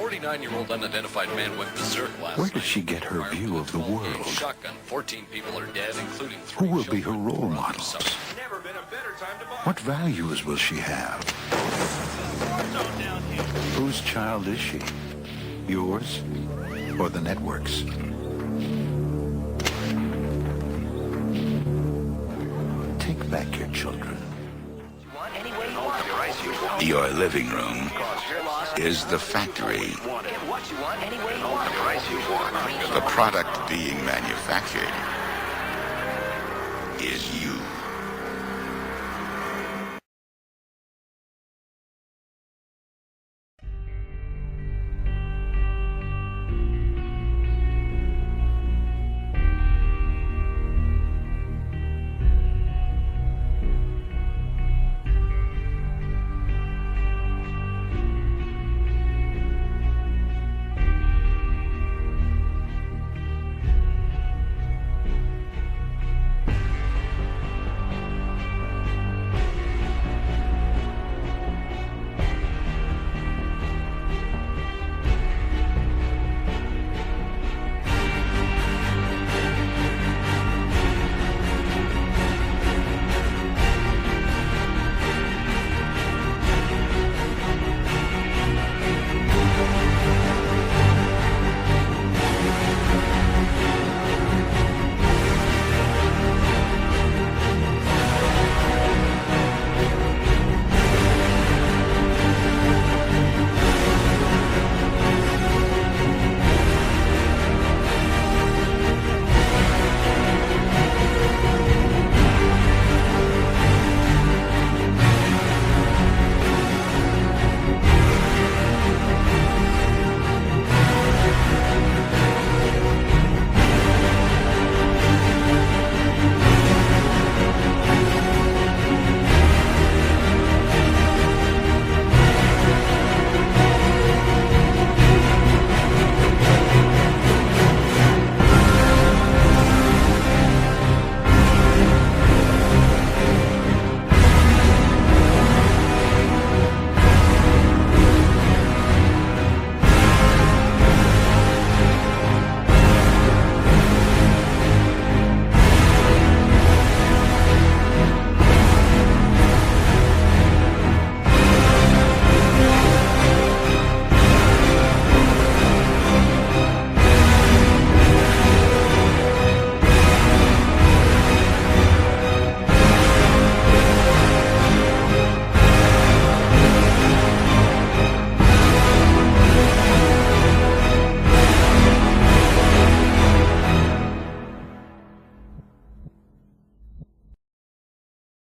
49-year-old unidentified man went berserk last night. Where did she get her view of the world? Shotgun. 14 people are dead, including Who 3 will be her children. role 4 others models? suffered. What values will she have? Whose child is she? Yours or the network's? Take back your children. Your living room is the factory. The product being manufactured is you.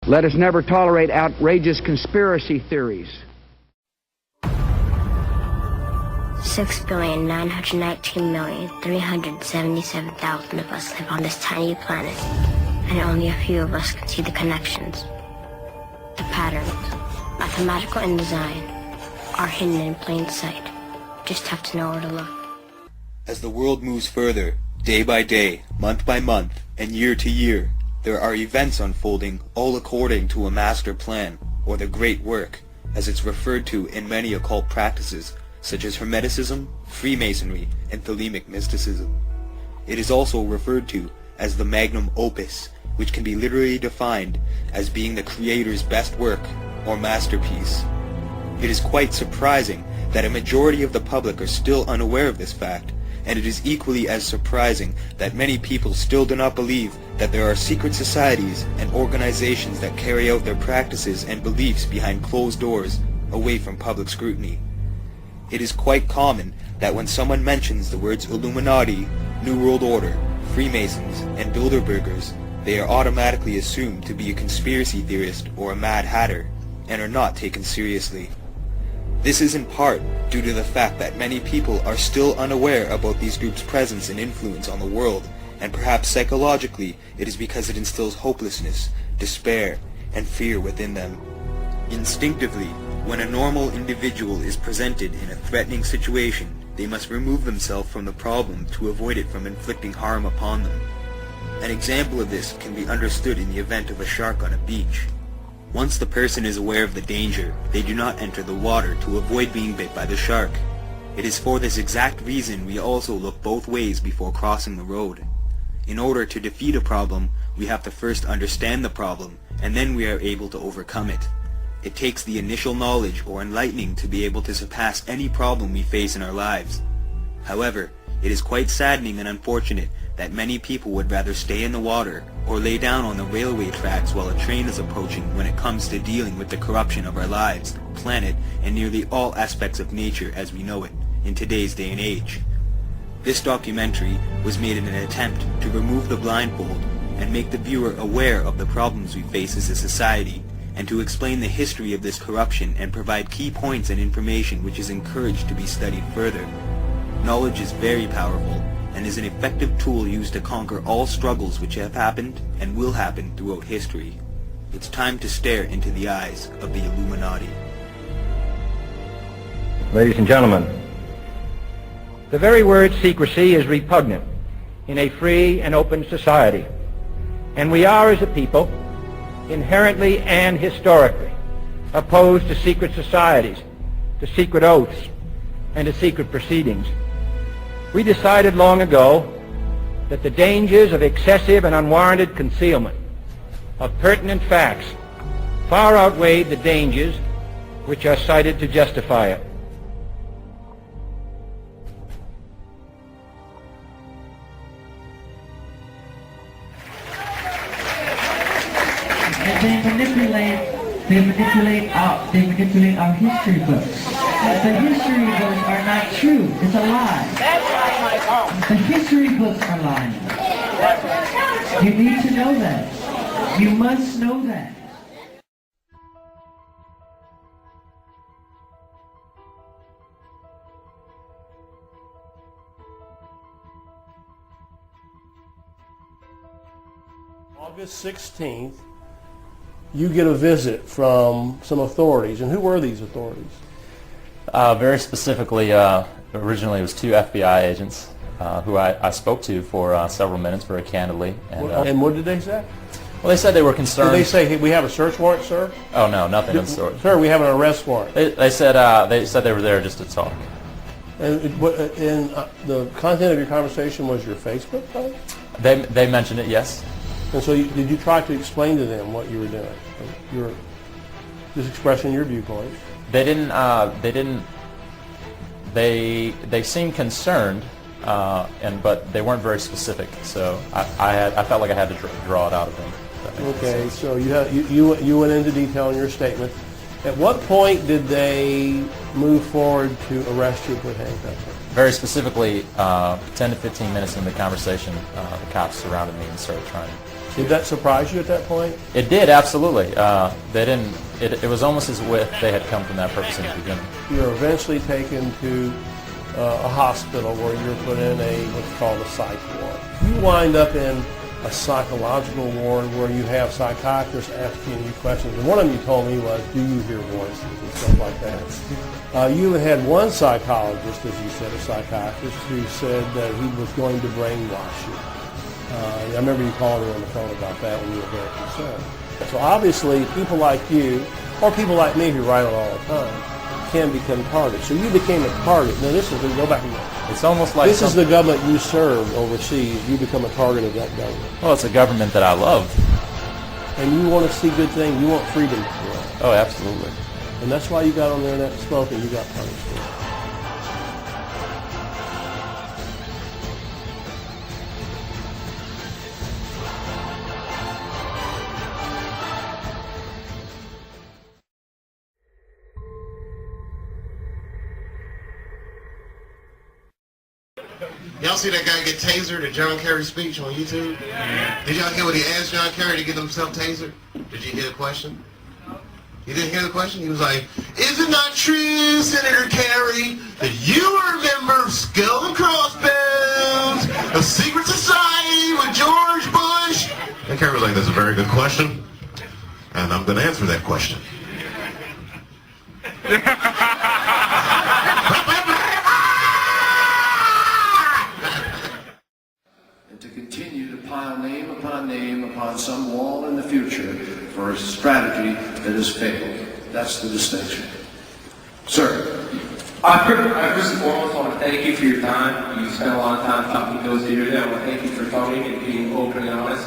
Let us never tolerate outrageous conspiracy theories. 6,919,377,000 of us live on this tiny planet, and only a few of us can see the connections. The patterns, mathematical in design, are hidden in plain sight. Just have to know where to look. As the world moves further, day by day, month by month, and year to year, there are events unfolding all according to a master plan, or the Great Work, as it's referred to in many occult practices, such as Hermeticism, Freemasonry, and Thelemic mysticism. It is also referred to as the magnum opus, which can be literally defined as being the Creator's best work, or masterpiece. It is quite surprising that a majority of the public are still unaware of this fact, and it is equally as surprising that many people still do not believe that there are secret societies and organizations that carry out their practices and beliefs behind closed doors, away from public scrutiny. It is quite common that when someone mentions the words Illuminati, New World Order, Freemasons, and Bilderbergers, they are automatically assumed to be a conspiracy theorist or a Mad Hatter, and are not taken seriously. This is in part due to the fact that many people are still unaware about these groups' presence and influence on the world, and perhaps psychologically it is because it instills hopelessness, despair, and fear within them. Instinctively, when a normal individual is presented in a threatening situation, they must remove themselves from the problem to avoid it from inflicting harm upon them. An example of this can be understood in the event of a shark on a beach. Once the person is aware of the danger, they do not enter the water to avoid being bit by the shark. It is for this exact reason we also look both ways before crossing the road. In order to defeat a problem, we have to first understand the problem, and then we are able to overcome it. It takes the initial knowledge or enlightening to be able to surpass any problem we face in our lives. However, it is quite saddening and unfortunate that many people would rather stay in the water or lay down on the railway tracks while a train is approaching when it comes to dealing with the corruption of our lives, planet, and nearly all aspects of nature as we know it in today's day and age. This documentary was made in an attempt to remove the blindfold and make the viewer aware of the problems we face as a society, and to explain the history of this corruption and provide key points and information which is encouraged to be studied further. Knowledge is very powerful and is an effective tool used to conquer all struggles which have happened and will happen throughout history. It's time to stare into the eyes of the Illuminati. Ladies and gentlemen, the very word secrecy is repugnant in a free and open society, and we are, as a people, inherently and historically opposed to secret societies, to secret oaths, and to secret proceedings. We decided long ago that the dangers of excessive and unwarranted concealment of pertinent facts far outweighed the dangers which are cited to justify it. They manipulate our history books. The history books are not true. It's a lie. The history books are lying. You need to know that. You must know that. August 16th, you get a visit from some authorities. And who were these authorities? Very specifically, originally it was 2 FBI agents who I spoke to for several minutes very candidly. And what did they say? Well, they said they were concerned. Did they say, hey, we have a search warrant, sir? Oh, no, nothing of the sort. Sir, we have an arrest warrant. They said they were there just to talk. And the content of your conversation was your Facebook post? They mentioned it, yes. And so did you try to explain to them what you were doing? Just expressing your viewpoint. They didn't. They seemed concerned, but they weren't very specific. So I felt like I had to draw it out of them. Okay, so you went into detail in your statement. At what point did they move forward to arrest you with handcuffs? Very specifically, 10 to 15 minutes into the conversation, the cops surrounded me and started trying to. Did that surprise you at that point? It did, absolutely. They didn't. It was almost as if they had come from that purpose in the beginning. You're eventually taken to a hospital where you're put in what's called a psych ward. You wind up in a psychological ward where you have psychiatrists asking you questions. And one of them you told me was, do you hear voices and stuff like that. You had one psychologist, as you said, a psychiatrist, who said that he was going to brainwash you. I remember you calling me on the phone about that when you were very concerned. So obviously, people like you, or people like me who write it all the time, can become targets. So you became a target. Now this is, go back again. It's almost like this is the government you serve overseas. You become a target of that government. Well, it's a government that I love. And you want to see good things. You want freedom. Oh, absolutely. And that's why you got on the internet and spoke and you got punished for it. Y'all see that guy get tasered at John Kerry's speech on YouTube? Yeah. Did y'all hear what he asked John Kerry to get himself tasered? Did you hear the question? You didn't hear the question? He was like, is it not true, Senator Kerry, that you are a member of Skull and Crossbones, a secret society with George Bush? And Kerry was like, that's a very good question, and I'm going to answer that question. To continue to pile name upon some wall in the future for a strategy that has failed. That's the distinction. Sir. I first and foremost want to thank you for your time. You spent a lot of time talking to those here today. I want to thank you for phoning and being open and honest.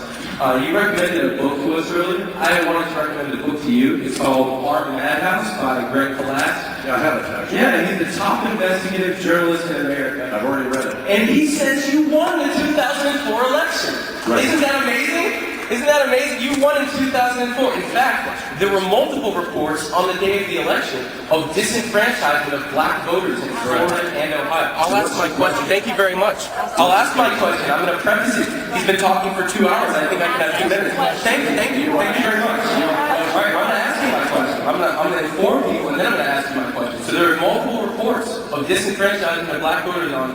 You recommended a book to us earlier. I wanted to recommend a book to you. It's called Art Madhouse by Greg Kalas. Yeah, I have it actually. Yeah, he's the top investigative journalist in America. I've already read it. And he says you won the 2004 election. Right. Isn't that amazing? Isn't that amazing? You won in 2004. In fact, there were multiple reports on the day of the election of disenfranchisement of black voters in Florida and Ohio. I'll ask my question. Thank you very much. I'll ask my question. I'm going to preface it. He's been talking for 2 hours. I think I can have 2 minutes. Thank you very much. All right, I'm going to ask you my question. I'm going to inform people, and then I'm going to ask you my question. So there are multiple reports of disenfranchisement of black voters on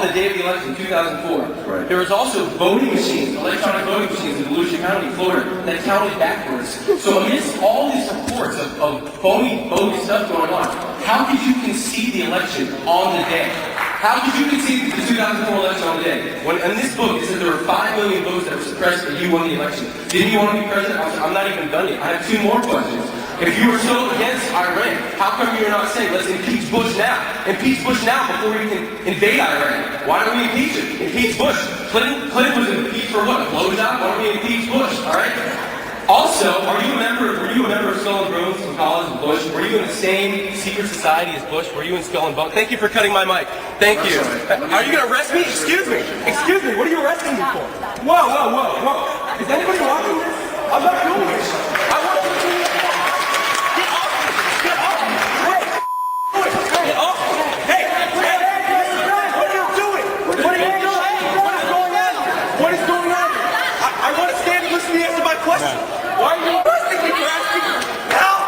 the day of the election in 2004. Right. There was also voting machines, electronic voting machines in Volusia County, Florida, that counted backwards. So amidst all these reports of phony stuff going on, how could you concede the election on the day? How could you concede the 2004 election on the day? When in this book, it says there were 5 million votes that were suppressed and you won the election. Didn't you want to be president? I'm not even done yet. I have 2 more questions. If you were so against Iran, how come you're not saying, let's impeach Bush now? Impeach Bush now before we can invade Iran. Why don't we impeach him? Impeach Bush. Clinton was impeached for what? A blowjob? Why don't we impeach Bush? All right? Also, were you a member of Skull and Bones in college with Bush? Were you in the same secret society as Bush? Were you in Skull and Bones? Thank you for cutting my mic. Thank you. Are you going to arrest me? Excuse me. Excuse me. What are you arresting me for? Whoa. Is anybody watching this? I'm not doing this. I want you to get off. Get off. Get off. Hey. What are you doing? What is going on? What is going on? I want to stand and listen to you answer my question. Why are you arresting me for asking? Help!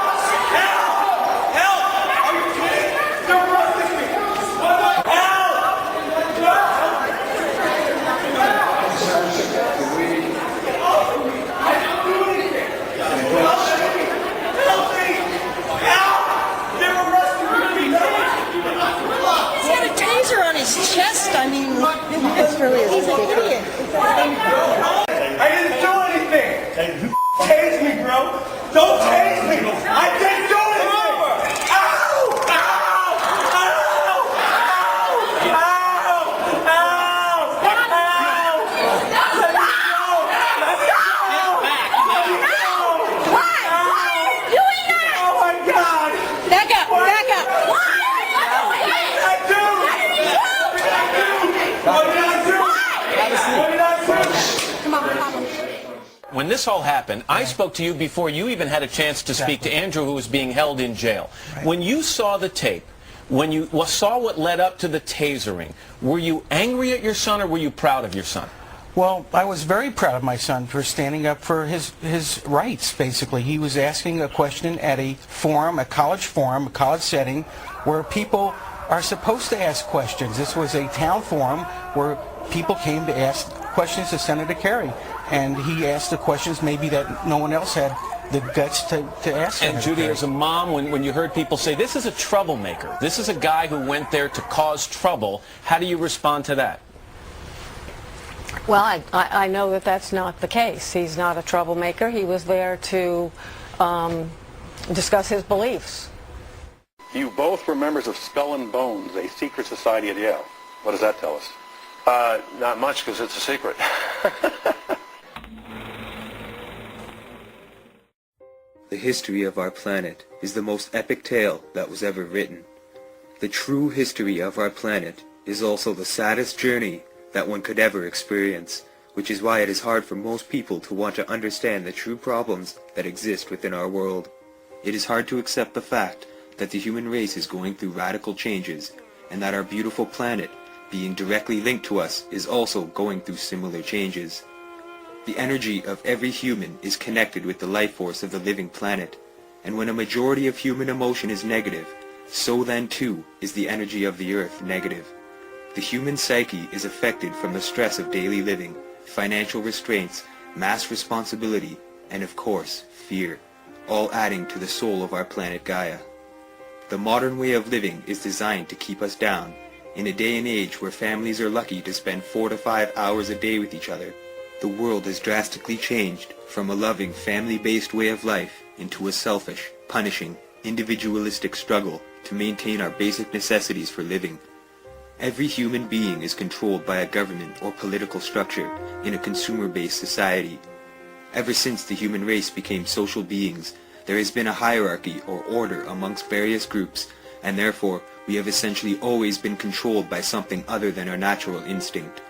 Are you kidding? You're arresting me. Help! I didn't do anything. Help me! They're arresting me. He's got a taser on his chest. I mean, this really is ridiculous. I didn't do anything. Tase me, bro. Don't tase me. I didn't do anything. Ow! When this all happened, I spoke to you before you even had a chance to speak to Andrew, who was being held in jail. Right. When you saw the tape, when you saw what led up to the tasering, were you angry at your son or were you proud of your son? Well, I was very proud of my son for standing up for his rights, basically. He was asking a question at a forum, a college setting, where people are supposed to ask questions. This was a town forum where people came to ask questions to Senator Kerry. And he asked the questions maybe that no one else had the guts to ask. And Judy, as a mom, when you heard people say, this is a troublemaker, this is a guy who went there to cause trouble, how do you respond to that? Well, I know that that's not the case. He's not a troublemaker. He was there to discuss his beliefs. You both were members of Skull and Bones, a secret society at Yale. What does that tell us? Not much, because it's a secret. The history of our planet is the most epic tale that was ever written. The true history of our planet is also the saddest journey that one could ever experience, which is why it is hard for most people to want to understand the true problems that exist within our world. It is hard to accept the fact that the human race is going through radical changes, and that our beautiful planet, being directly linked to us, is also going through similar changes. The energy of every human is connected with the life force of the living planet, and when a majority of human emotion is negative, so then too is the energy of the earth negative. The human psyche is affected from the stress of daily living, financial restraints, mass responsibility, and of course, fear, all adding to the soul of our planet Gaia. The modern way of living is designed to keep us down, in a day and age where families are lucky to spend 4 to 5 hours a day with each other. The world has drastically changed from a loving, family-based way of life into a selfish, punishing, individualistic struggle to to maintain our basic necessities for living. Every human being is controlled by a government or political structure in a consumer-based society. Ever since the human race became social beings, there has been a hierarchy or order amongst various groups, and therefore we have essentially always been controlled by something other than our natural instinct.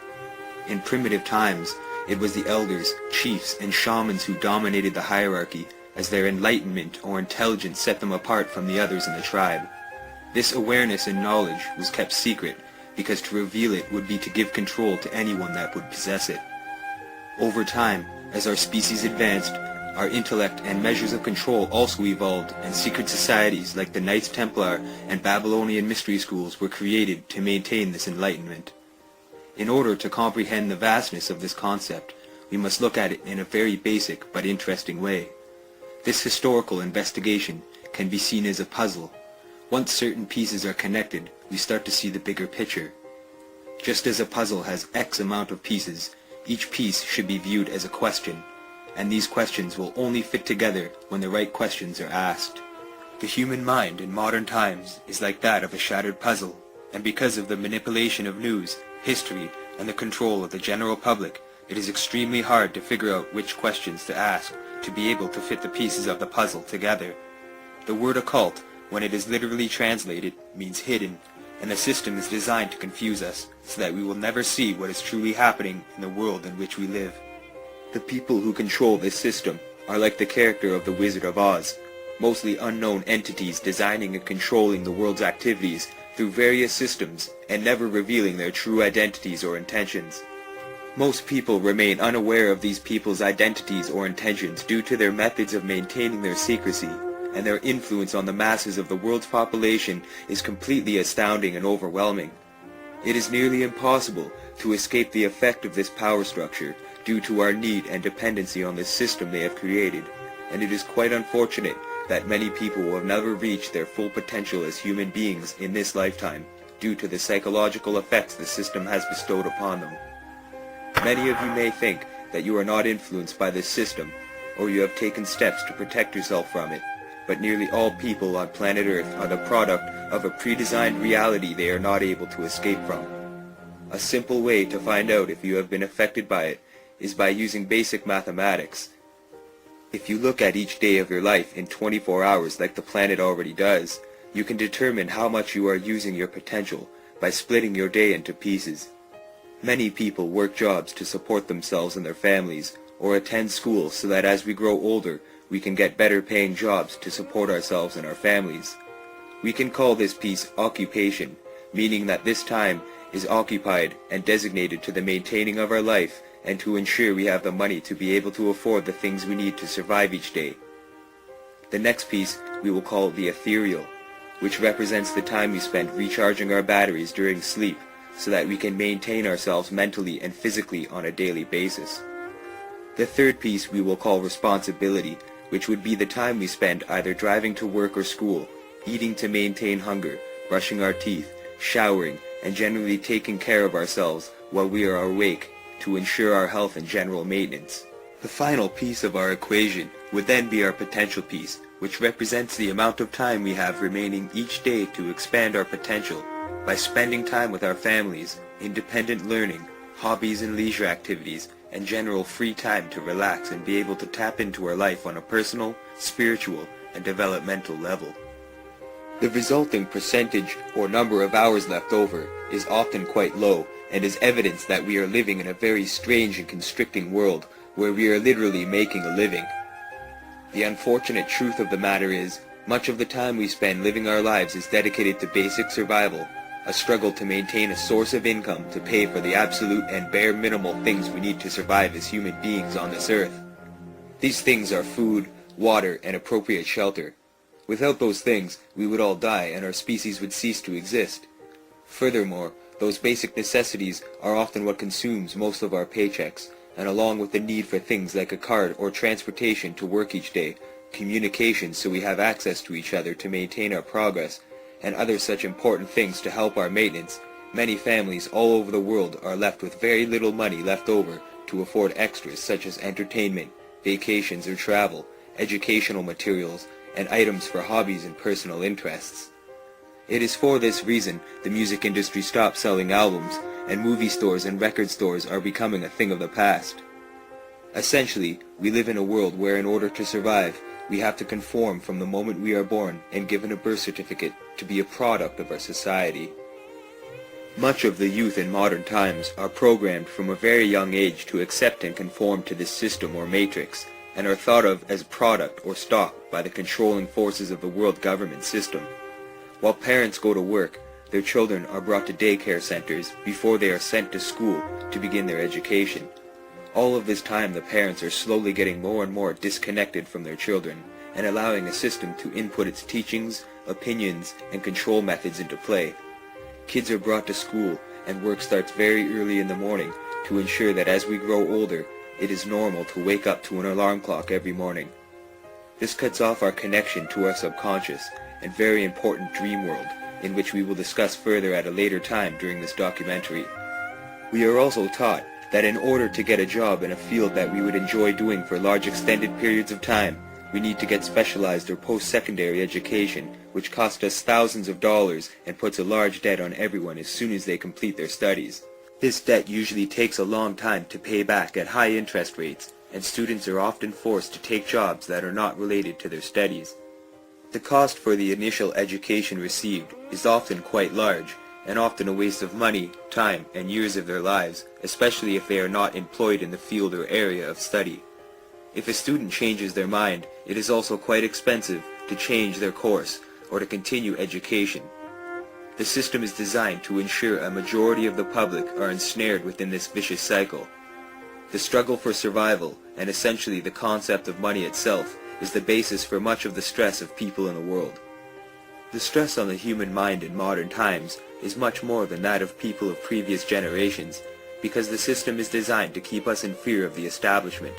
In primitive times, it was the elders, chiefs, and shamans who dominated the hierarchy, as their enlightenment or intelligence set them apart from the others in the tribe. This awareness and knowledge was kept secret, because to reveal it would be to give control to anyone that would possess it. Over time, as our species advanced, our intellect and measures of control also evolved, and secret societies like the Knights Templar and Babylonian mystery schools were created to maintain this enlightenment. In order to comprehend the vastness of this concept, we must look at it in a very basic but interesting way. This historical investigation can be seen as a puzzle. Once certain pieces are connected, we start to see the bigger picture. Just as a puzzle has X amount of pieces, each piece should be viewed as a question, and these questions will only fit together when the right questions are asked. The human mind in modern times is like that of a shattered puzzle, and because of the manipulation of news, history, and the control of the general public, it is extremely hard to figure out which questions to ask to be able to fit the pieces of the puzzle together. The word occult, when it is literally translated, means hidden, and the system is designed to confuse us, so that we will never see what is truly happening in the world in which we live. The people who control this system are like the character of the Wizard of Oz, mostly unknown entities designing and controlling the world's activities through various systems and never revealing their true identities or intentions. Most people remain unaware of these people's identities or intentions due to their methods of maintaining their secrecy, and their influence on the masses of the world's population is completely astounding and overwhelming. It is nearly impossible to escape the effect of this power structure due to our need and dependency on this system they have created, and it is quite unfortunate that many people will have never reached their full potential as human beings in this lifetime due to the psychological effects the system has bestowed upon them. Many of you may think that you are not influenced by this system, or you have taken steps to protect yourself from it, but nearly all people on planet Earth are the product of a pre-designed reality they are not able to escape from. A simple way to find out if you have been affected by it is by using basic mathematics. If you look at each day of your life in 24 hours like the planet already does, you can determine how much you are using your potential by splitting your day into pieces. Many people work jobs to support themselves and their families, or attend school so that as we grow older, we can get better paying jobs to support ourselves and our families. We can call this piece occupation, meaning that this time is occupied and designated to the maintaining of our life and to ensure we have the money to be able to afford the things we need to survive each day. The next piece we will call the ethereal, which represents the time we spend recharging our batteries during sleep so that we can maintain ourselves mentally and physically on a daily basis. The third piece we will call responsibility, which would be the time we spend either driving to work or school, eating to maintain hunger, brushing our teeth, showering, and generally taking care of ourselves while we are awake to ensure our health and general maintenance. The final piece of our equation would then be our potential piece, which represents the amount of time we have remaining each day to expand our potential by spending time with our families, independent learning, hobbies and leisure activities, and general free time to relax and be able to tap into our life on a personal, spiritual, and developmental level. The resulting percentage or number of hours left over is often quite low and is evidence that we are living in a very strange and constricting world where we are literally making a living. The unfortunate truth of the matter is, much of the time we spend living our lives is dedicated to basic survival, a struggle to maintain a source of income to pay for the absolute and bare minimal things we need to survive as human beings on this earth. These things are food, water, and appropriate shelter. Without those things, we would all die and our species would cease to exist. Furthermore, those basic necessities are often what consumes most of our paychecks, and along with the need for things like a card or transportation to work each day, communication so we have access to each other to maintain our progress, and other such important things to help our maintenance, many families all over the world are left with very little money left over to afford extras such as entertainment, vacations or travel, educational materials, and items for hobbies and personal interests. It is for this reason the music industry stopped selling albums, and movie stores and record stores are becoming a thing of the past. Essentially, we live in a world where in order to survive, we have to conform from the moment we are born and given a birth certificate to be a product of our society. Much of the youth in modern times are programmed from a very young age to accept and conform to this system or matrix, and are thought of as product or stock by the controlling forces of the world government system. While parents go to work, their children are brought to daycare centers before they are sent to school to begin their education. All of this time the parents are slowly getting more and more disconnected from their children and allowing a system to input its teachings, opinions, and control methods into play. Kids are brought to school and work starts very early in the morning to ensure that as we grow older, it is normal to wake up to an alarm clock every morning. This cuts off our connection to our subconscious and very important dream world, in which we will discuss further at a later time during this documentary. We are also taught that in order to get a job in a field that we would enjoy doing for large extended periods of time, we need to get specialized or post-secondary education, which costs us thousands of dollars and puts a large debt on everyone as soon as they complete their studies. This debt usually takes a long time to pay back at high interest rates, and students are often forced to take jobs that are not related to their studies. The cost for the initial education received is often quite large, and often a waste of money, time, and years of their lives, especially if they are not employed in the field or area of study. If a student changes their mind, it is also quite expensive to change their course or to continue education. The system is designed to ensure a majority of the public are ensnared within this vicious cycle. The struggle for survival, and essentially the concept of money itself, is the basis for much of the stress of people in the world. The stress on the human mind in modern times is much more than that of people of previous generations, because the system is designed to keep us in fear of the establishment.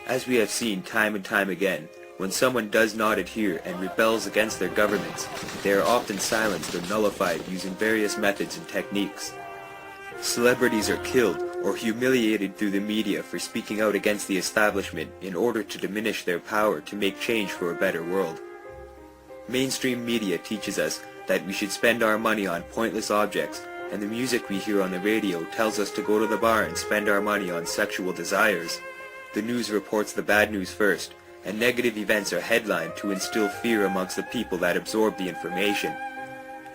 As we have seen time and time again, when someone does not adhere and rebels against their governments, they are often silenced or nullified using various methods and techniques. Celebrities are killed or humiliated through the media for speaking out against the establishment in order to diminish their power to make change for a better world. Mainstream media teaches us that we should spend our money on pointless objects, and the music we hear on the radio tells us to go to the bar and spend our money on sexual desires. The news reports the bad news first, and negative events are headlined to instill fear amongst the people that absorb the information.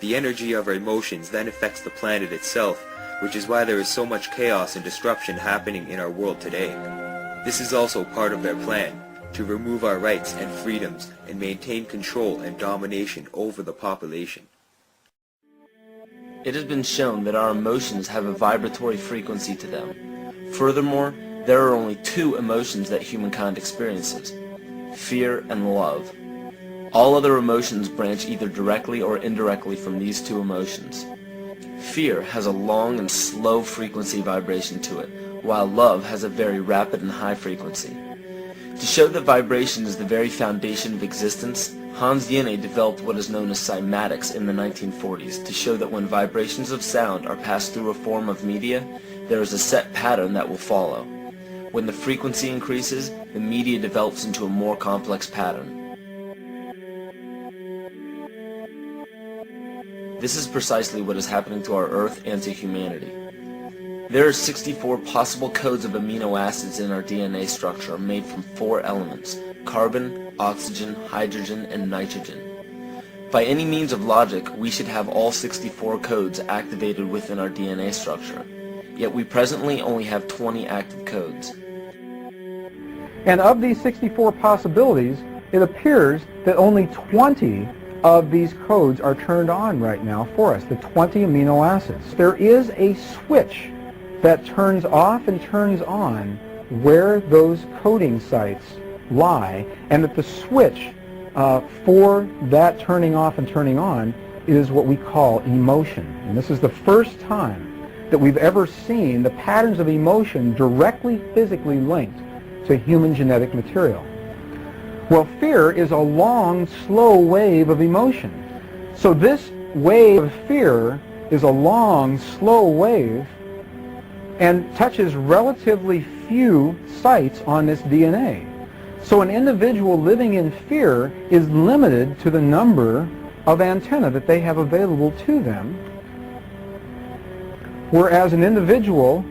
The energy of our emotions then affects the planet itself, which is why there is so much chaos and disruption happening in our world today. This is also part of their plan, to remove our rights and freedoms and maintain control and domination over the population. It has been shown that our emotions have a vibratory frequency to them. Furthermore, there are only two emotions that humankind experiences: fear and love. All other emotions branch either directly or indirectly from these two emotions. Fear has a long and slow frequency vibration to it, while love has a very rapid and high frequency. To show that vibration is the very foundation of existence, Hans Jene developed what is known as cymatics in the 1940s to show that when vibrations of sound are passed through a form of media, there is a set pattern that will follow. When the frequency increases, the media develops into a more complex pattern. This is precisely what is happening to our Earth and to humanity. There are 64 possible codes of amino acids in our DNA structure made from 4 elements: carbon, oxygen, hydrogen, and nitrogen. By any means of logic, we should have all 64 codes activated within our DNA structure. Yet we presently only have 20 active codes. And of these 64 possibilities, it appears that only 20 of these codes are turned on right now for us, the 20 amino acids. There is a switch that turns off and turns on where those coding sites lie, and that the switch for that turning off and turning on is what we call emotion. And this is the first time that we've ever seen the patterns of emotion directly physically linked to human genetic material. Well, fear is a long, slow wave of emotion. So this wave of fear is a long, slow wave and touches relatively few sites on this DNA. So an individual living in fear is limited to the number of antenna that they have available to them, whereas an individual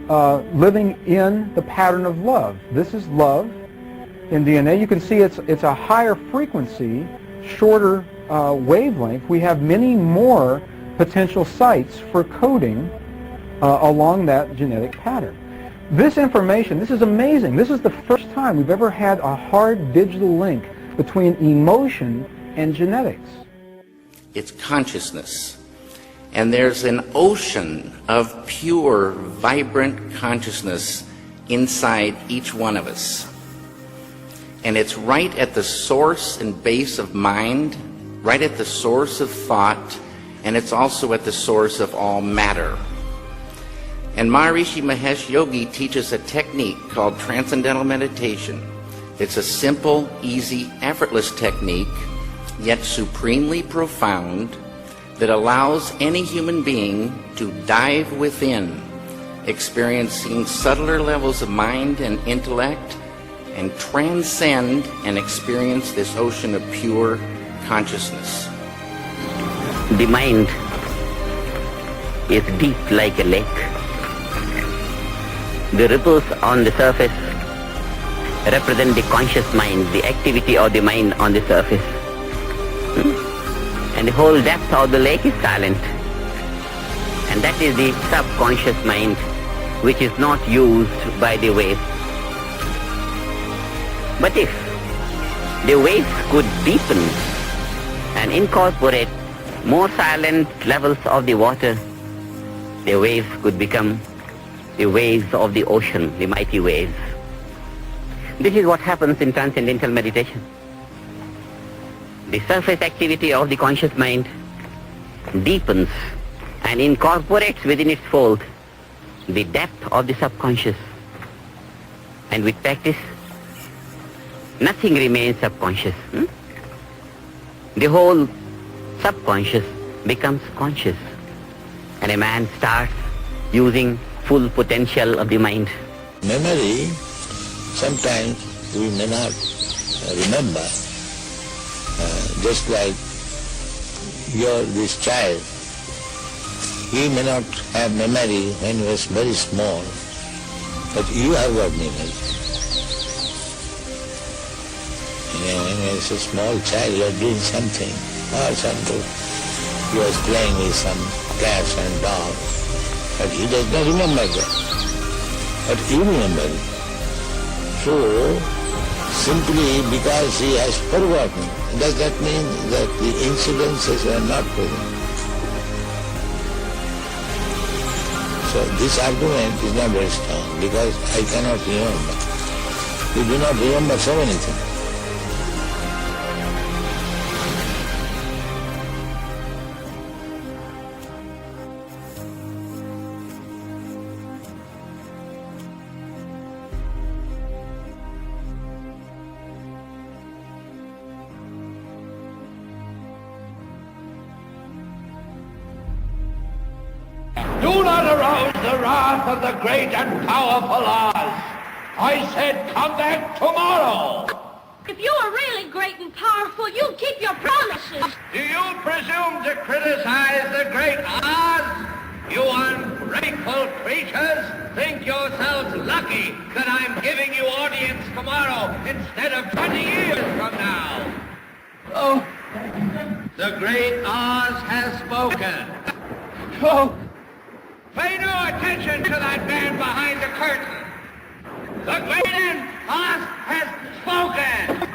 living in the pattern of love. This is love in DNA. You can see it's a higher frequency, shorter wavelength. We have many more potential sites for coding along that genetic pattern. This information, this is amazing. This is the first time we've ever had a hard digital link between emotion and genetics. It's consciousness. And there's an ocean of pure, vibrant consciousness inside each one of us. And it's right at the source and base of mind, right at the source of thought, and it's also at the source of all matter. And Maharishi Mahesh Yogi teaches a technique called transcendental meditation. It's a simple, easy, effortless technique, yet supremely profound, that allows any human being to dive within, experiencing subtler levels of mind and intellect, and transcend and experience this ocean of pure consciousness. The mind is deep like a lake. The ripples on the surface represent the conscious mind, the activity of the mind on the surface. And the whole depth of the lake is silent. And that is the subconscious mind, which is not used by the waves. But if the waves could deepen and incorporate more silent levels of the water, the waves could become the waves of the ocean, the mighty waves. This is what happens in transcendental meditation. The surface activity of the conscious mind deepens and incorporates within its fold the depth of the subconscious. And with practice, nothing remains subconscious. The whole subconscious becomes conscious, and a man starts using full potential of the mind. Memory, sometimes we may not remember. Just like this child, he may not have memory when he was very small, but you have got memory. When he was a small child, you are doing something, or something. He was playing with some cats and dogs, but he does not remember that. But you remember it. So, simply because he has forgotten, does that mean that the incidences are not present? So this argument is not very strong, because I cannot remember. You do not remember so many things. Do not arouse the wrath of the great and powerful Oz. I said come back tomorrow. If you are really great and powerful, you'll keep your promises. Do you presume to criticize the great Oz? You ungrateful creatures think yourselves lucky that I'm giving you audience tomorrow instead of 20 years from now. Oh, the great Oz has spoken. Oh. Pay no attention to that man behind the curtain. The great Oz has spoken.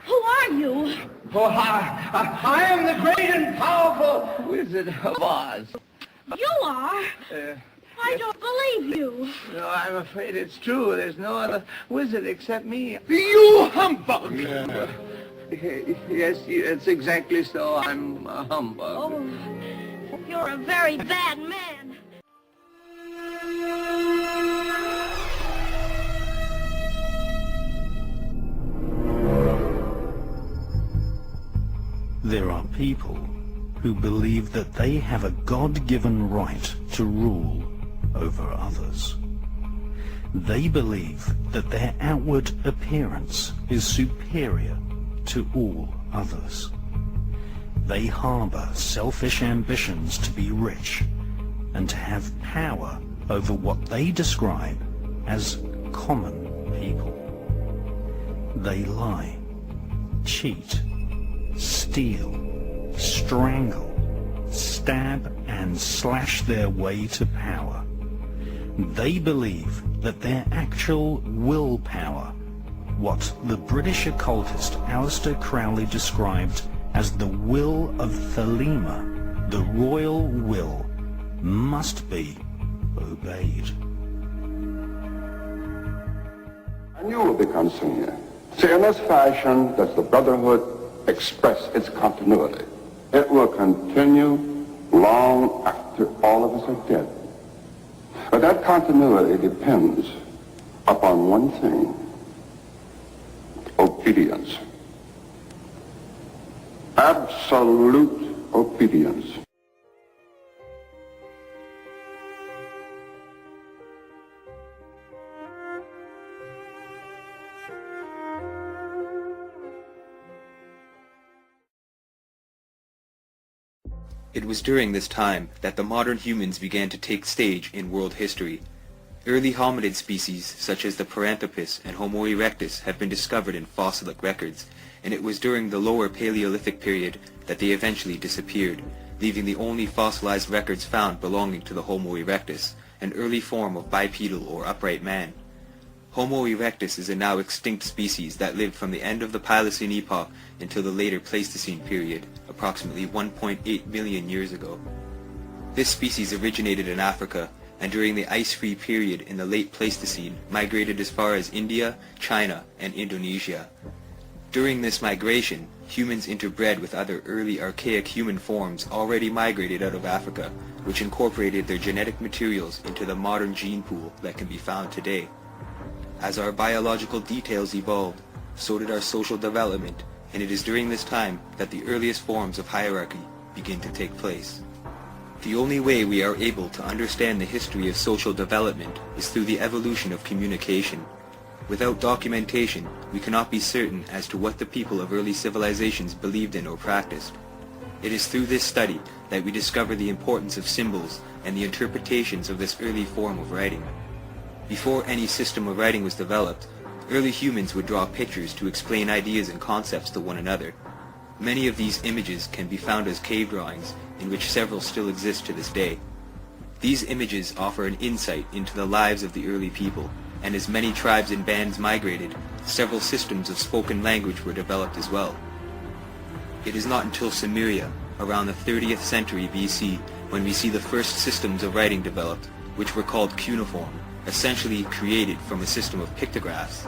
Who are you? Oh, I am the great and powerful Wizard of Oz. You are? I don't believe you. No, I'm afraid it's true. There's no other wizard except me. You humbug! Yes, it's exactly so. I'm a humbug. Oh, you're a very bad man. There are people who believe that they have a God-given right to rule over others. They believe that their outward appearance is superior to all others. they harbor selfish ambitions to be rich and to have power over what they describe as common people. They lie, cheat, steal, strangle, stab and slash their way to power. They believe that their actual willpower, what the British occultist Aleister Crowley described as the will of Thelema, the royal will, must be obeyed. And you will be concerned. See, in this fashion does the Brotherhood express its continuity. It will continue long after all of us are dead. But that continuity depends upon one thing: obedience. Absolute obedience. It was during this time that the modern humans began to take stage in world history. Early hominid species such as the Paranthropus and Homo erectus have been discovered in fossilic records, and it was during the lower Paleolithic period that they eventually disappeared, leaving the only fossilized records found belonging to the Homo erectus, an early form of bipedal or upright man. Homo erectus is a now extinct species that lived from the end of the Pliocene epoch until the later Pleistocene period, approximately 1.8 million years ago. This species originated in Africa, and during the ice-free period in the late Pleistocene migrated as far as India, China, and Indonesia. During this migration, humans interbred with other early archaic human forms already migrated out of Africa, which incorporated their genetic materials into the modern gene pool that can be found today. As our biological details evolved, so did our social development, and it is during this time that the earliest forms of hierarchy begin to take place. The only way we are able to understand the history of social development is through the evolution of communication. Without documentation, we cannot be certain as to what the people of early civilizations believed in or practiced. It is through this study that we discover the importance of symbols and the interpretations of this early form of writing. Before any system of writing was developed, early humans would draw pictures to explain ideas and concepts to one another. Many of these images can be found as cave drawings, in which several still exist to this day. These images offer an insight into the lives of the early people, and as many tribes and bands migrated, several systems of spoken language were developed as well. It is not until Sumeria, around the 30th century BC, when we see the first systems of writing developed, which were called cuneiform, essentially created from a system of pictographs.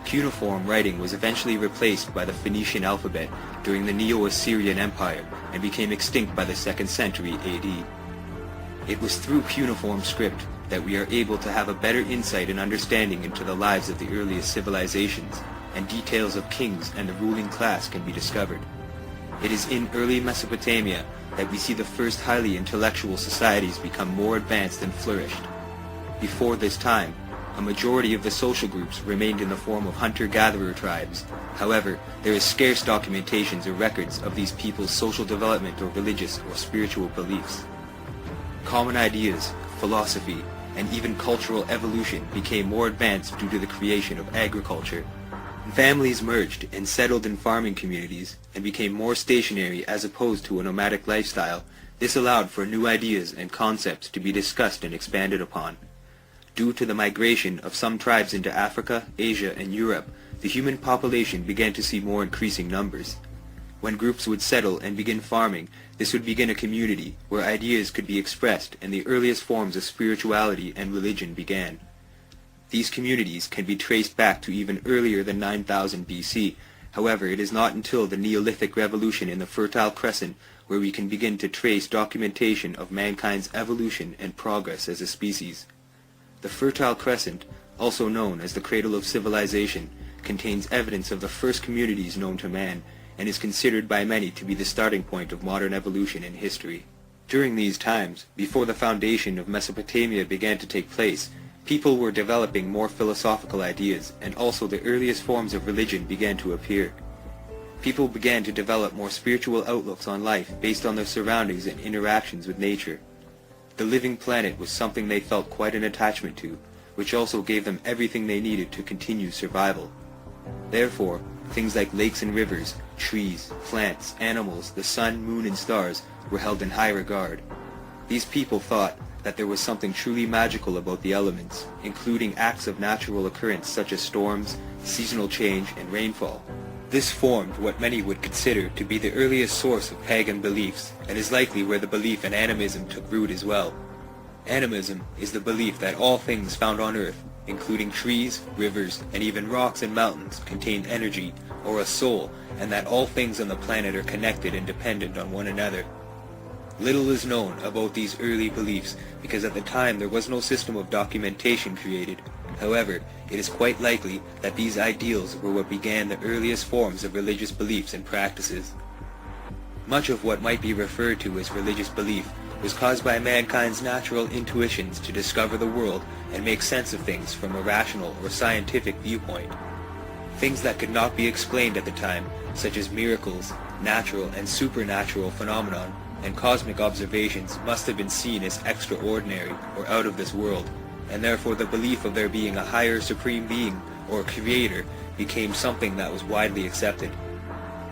Cuneiform writing was eventually replaced by the Phoenician alphabet during the Neo-Assyrian Empire and became extinct by the 2nd century AD. It was through cuneiform script that we are able to have a better insight and understanding into the lives of the earliest civilizations, and details of kings and the ruling class can be discovered. It is in early Mesopotamia that we see the first highly intellectual societies become more advanced and flourished. Before this time, a majority of the social groups remained in the form of hunter-gatherer tribes. However, there is scarce documentations or records of these people's social development or religious or spiritual beliefs. Common ideas, philosophy, and even cultural evolution became more advanced due to the creation of agriculture. Families merged and settled in farming communities and became more stationary as opposed to a nomadic lifestyle. This allowed for new ideas and concepts to be discussed and expanded upon. Due to the migration of some tribes into Africa, Asia, and Europe, the human population began to see more increasing numbers. When groups would settle and begin farming, this would begin a community where ideas could be expressed and the earliest forms of spirituality and religion began. These communities can be traced back to even earlier than 9000 BC. However, it is not until the Neolithic Revolution in the Fertile Crescent where we can begin to trace documentation of mankind's evolution and progress as a species. The Fertile Crescent, also known as the Cradle of Civilization, contains evidence of the first communities known to man, and is considered by many to be the starting point of modern evolution in history. During these times, before the foundation of Mesopotamia began to take place, people were developing more philosophical ideas, and also the earliest forms of religion began to appear. people began to develop more spiritual outlooks on life based on their surroundings and interactions with nature. The living planet was something they felt quite an attachment to, which also gave them everything they needed to continue survival. Therefore, things like lakes and rivers, trees, plants, animals, the sun, moon, and stars were held in high regard. These people thought that there was something truly magical about the elements, including acts of natural occurrence such as storms, seasonal change, and rainfall. This formed what many would consider to be the earliest source of pagan beliefs, and is likely where the belief in animism took root as well. Animism is the belief that all things found on Earth, including trees, rivers, and even rocks and mountains, contain energy, or a soul, and that all things on the planet are connected and dependent on one another. Little is known about these early beliefs because at the time there was no system of documentation created. However, it is quite likely that these ideals were what began the earliest forms of religious beliefs and practices. Much of what might be referred to as religious belief was caused by mankind's natural intuitions to discover the world and make sense of things from a rational or scientific viewpoint. Things that could not be explained at the time, such as miracles, natural and supernatural phenomenon, and cosmic observations must have been seen as extraordinary or out of this world, and therefore the belief of there being a higher supreme being or creator became something that was widely accepted.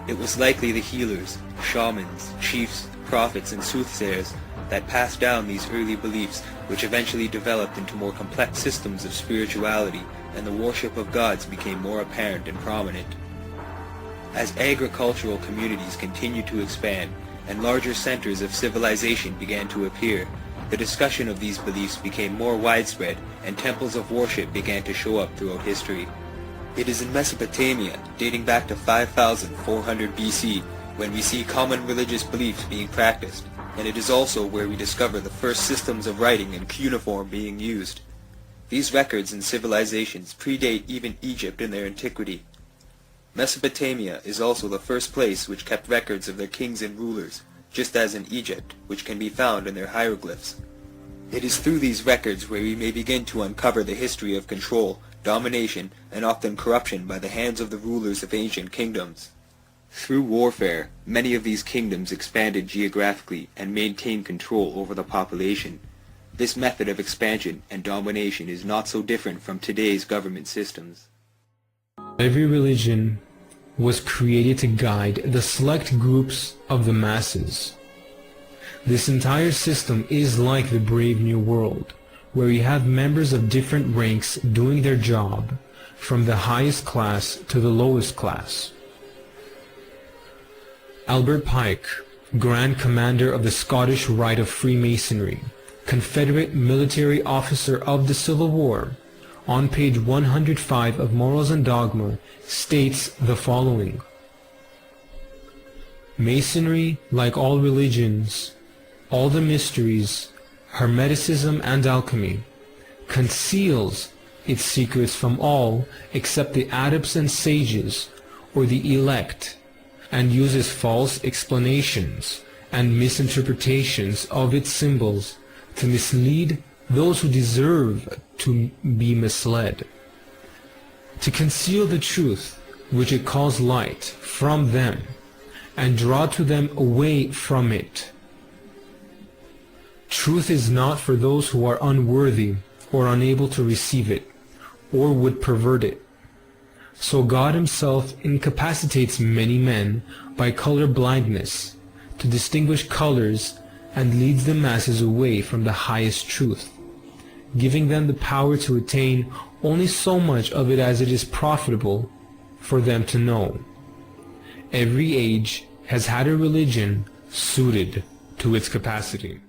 It was likely the healers, shamans, chiefs, prophets, and soothsayers that passed down these early beliefs, which eventually developed into more complex systems of spirituality, and the worship of gods became more apparent and prominent. As agricultural communities continued to expand, and larger centers of civilization began to appear, the discussion of these beliefs became more widespread, and temples of worship began to show up throughout history. It is in Mesopotamia, dating back to 5400 BC, when we see common religious beliefs being practiced, and it is also where we discover the first systems of writing and cuneiform being used. These records and civilizations predate even Egypt in their antiquity. Mesopotamia is also the first place which kept records of their kings and rulers, just as in Egypt, which can be found in their hieroglyphs. It is through these records where we may begin to uncover the history of control, domination, and often corruption by the hands of the rulers of ancient kingdoms. Through warfare, many of these kingdoms expanded geographically and maintained control over the population. This method of expansion and domination is not so different from today's government systems. Every religion was created to guide the select groups of the masses. This entire system is like the Brave New World, where you have members of different ranks doing their job, from the highest class to the lowest class. Albert Pike, Grand Commander of the Scottish Rite of Freemasonry, Confederate military officer of the Civil War, on page 105 of Morals and Dogma, states the following: Masonry, like all religions, all the mysteries, Hermeticism and alchemy, conceals its secrets from all except the adepts and sages, or the elect, and uses false explanations and misinterpretations of its symbols to mislead those who deserve to be misled, to conceal the truth which it calls light from them, and draw to them away from it. Truth is not for those who are unworthy or unable to receive it, or would pervert it. So God himself incapacitates many men by color blindness to distinguish colors, and leads the masses away from the highest truth, giving them the power to attain only so much of it as it is profitable for them to know. Every age has had a religion suited to its capacity.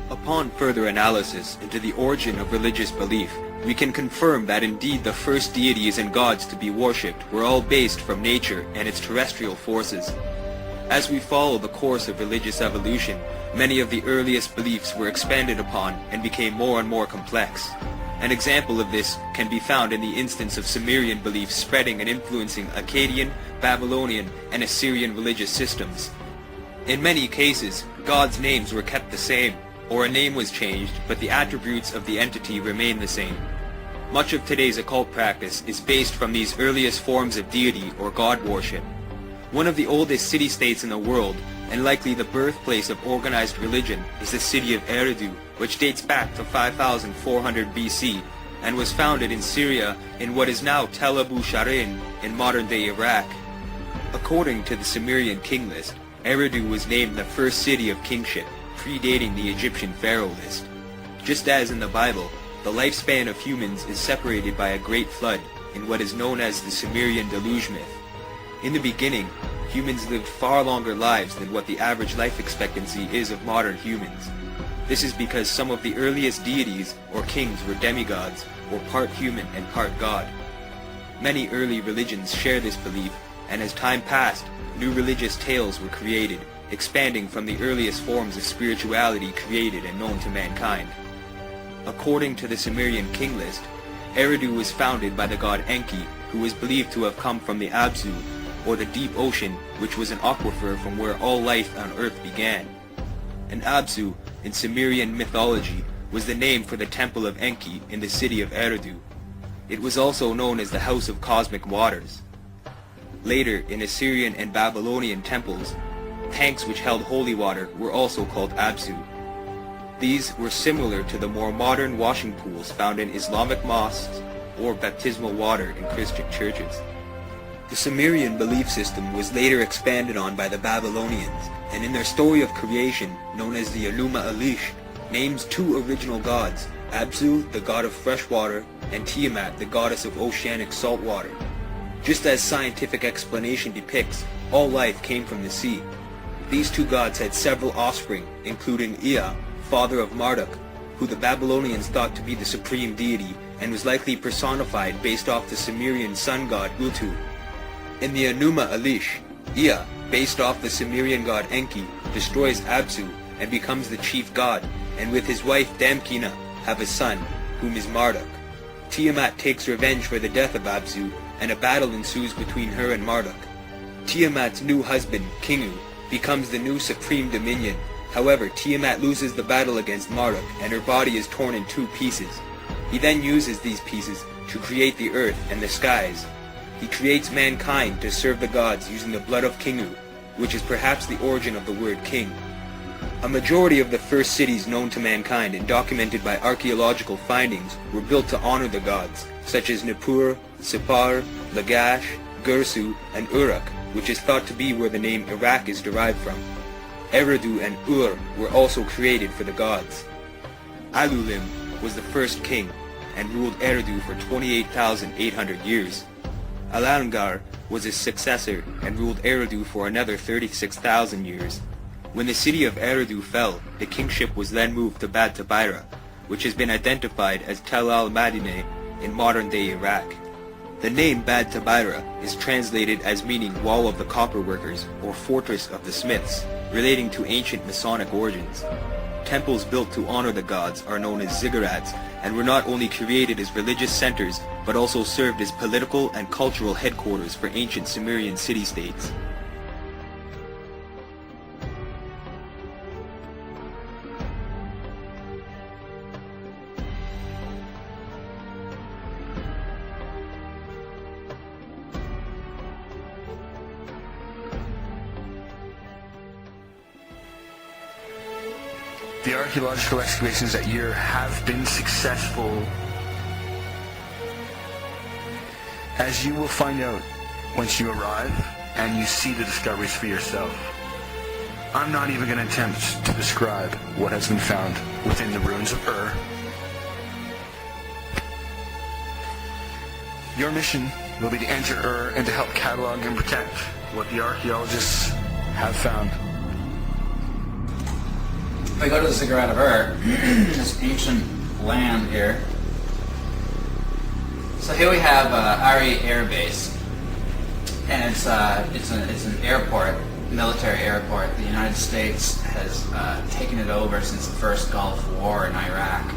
Upon further analysis into the origin of religious belief, we can confirm that indeed the first deities and gods to be worshipped were all based from nature and its terrestrial forces. As we follow the course of religious evolution, many of the earliest beliefs were expanded upon and became more and more complex. An example of this can be found in the instance of Sumerian beliefs spreading and influencing Akkadian, Babylonian, and Assyrian religious systems. In many cases, gods' names were kept the same, or a name was changed, but the attributes of the entity remained the same. Much of today's occult practice is based from these earliest forms of deity or god worship. One of the oldest city-states in the world, and likely the birthplace of organized religion, is the city of Eridu, which dates back to 5400 BC, and was founded in Syria in what is now Tel Abu Sharain in modern-day Iraq. According to the Sumerian king list, Eridu was named the first city of kingship, predating the Egyptian pharaoh list. Just as in the Bible, the lifespan of humans is separated by a great flood in what is known as the Sumerian deluge myth. In the beginning, humans lived far longer lives than what the average life expectancy is of modern humans. This is because some of the earliest deities or kings were demigods, or part human and part god. Many early religions share this belief, and as time passed, new religious tales were created, expanding from the earliest forms of spirituality created and known to mankind. According to the Sumerian king list, Eridu was founded by the god Enki, who was believed to have come from the Abzu, or the deep ocean, which was an aquifer from where all life on earth began. And Abzu, in Sumerian mythology, was the name for the temple of Enki in the city of Eridu. It was also known as the House of Cosmic Waters. Later, in Assyrian and Babylonian temples, tanks which held holy water were also called Abzu. These were similar to the more modern washing pools found in Islamic mosques or baptismal water in Christian churches. The Sumerian belief system was later expanded on by the Babylonians, and in their story of creation, known as the Enuma Elish, names two original gods, Abzu, the god of fresh water, and Tiamat, the goddess of oceanic salt water. Just as scientific explanation depicts, all life came from the sea. These two gods had several offspring, including Ea, father of Marduk, who the Babylonians thought to be the supreme deity, and was likely personified based off the Sumerian sun god Utu. In the Enuma Elish, Ea, based off the Sumerian god Enki, destroys Abzu and becomes the chief god, and with his wife Damkina have a son, whom is Marduk. Tiamat takes revenge for the death of Abzu, and a battle ensues between her and Marduk. Tiamat's new husband, Kingu, becomes the new supreme dominion. However, Tiamat loses the battle against Marduk, and her body is torn in 2 pieces. He then uses these pieces to create the earth and the skies. He creates mankind to serve the gods using the blood of Kingu, which is perhaps the origin of the word king. A majority of the first cities known to mankind and documented by archaeological findings were built to honor the gods, such as Nippur, Sippar, Lagash, Gursu, and Uruk, which is thought to be where the name Iraq is derived from. Eridu and Ur were also created for the gods. Alulim was the first king and ruled Eridu for 28,800 years. Alangar was his successor and ruled Eridu for another 36,000 years. When the city of Eridu fell, the kingship was then moved to Bad Tabaira, which has been identified as Tel al-Madineh in modern-day Iraq. The name Bad Tabaira is translated as meaning Wall of the Copper Workers or Fortress of the Smiths, relating to ancient Masonic origins. Temples built to honor the gods are known as ziggurats and were not only created as religious centers but also served as political and cultural headquarters for ancient Sumerian city-states. The archaeological excavations that year have been successful, as you will find out once you arrive and you see the discoveries for yourself. I'm not even going to attempt to describe what has been found within the ruins of Ur. Your mission will be to enter Ur and to help catalog and protect what the archaeologists have found. If I go to the ziggurat of Ur, this ancient land here. So here we have Ari Air Base, and it's an airport, military airport. The United States has taken it over since the first Gulf War in Iraq,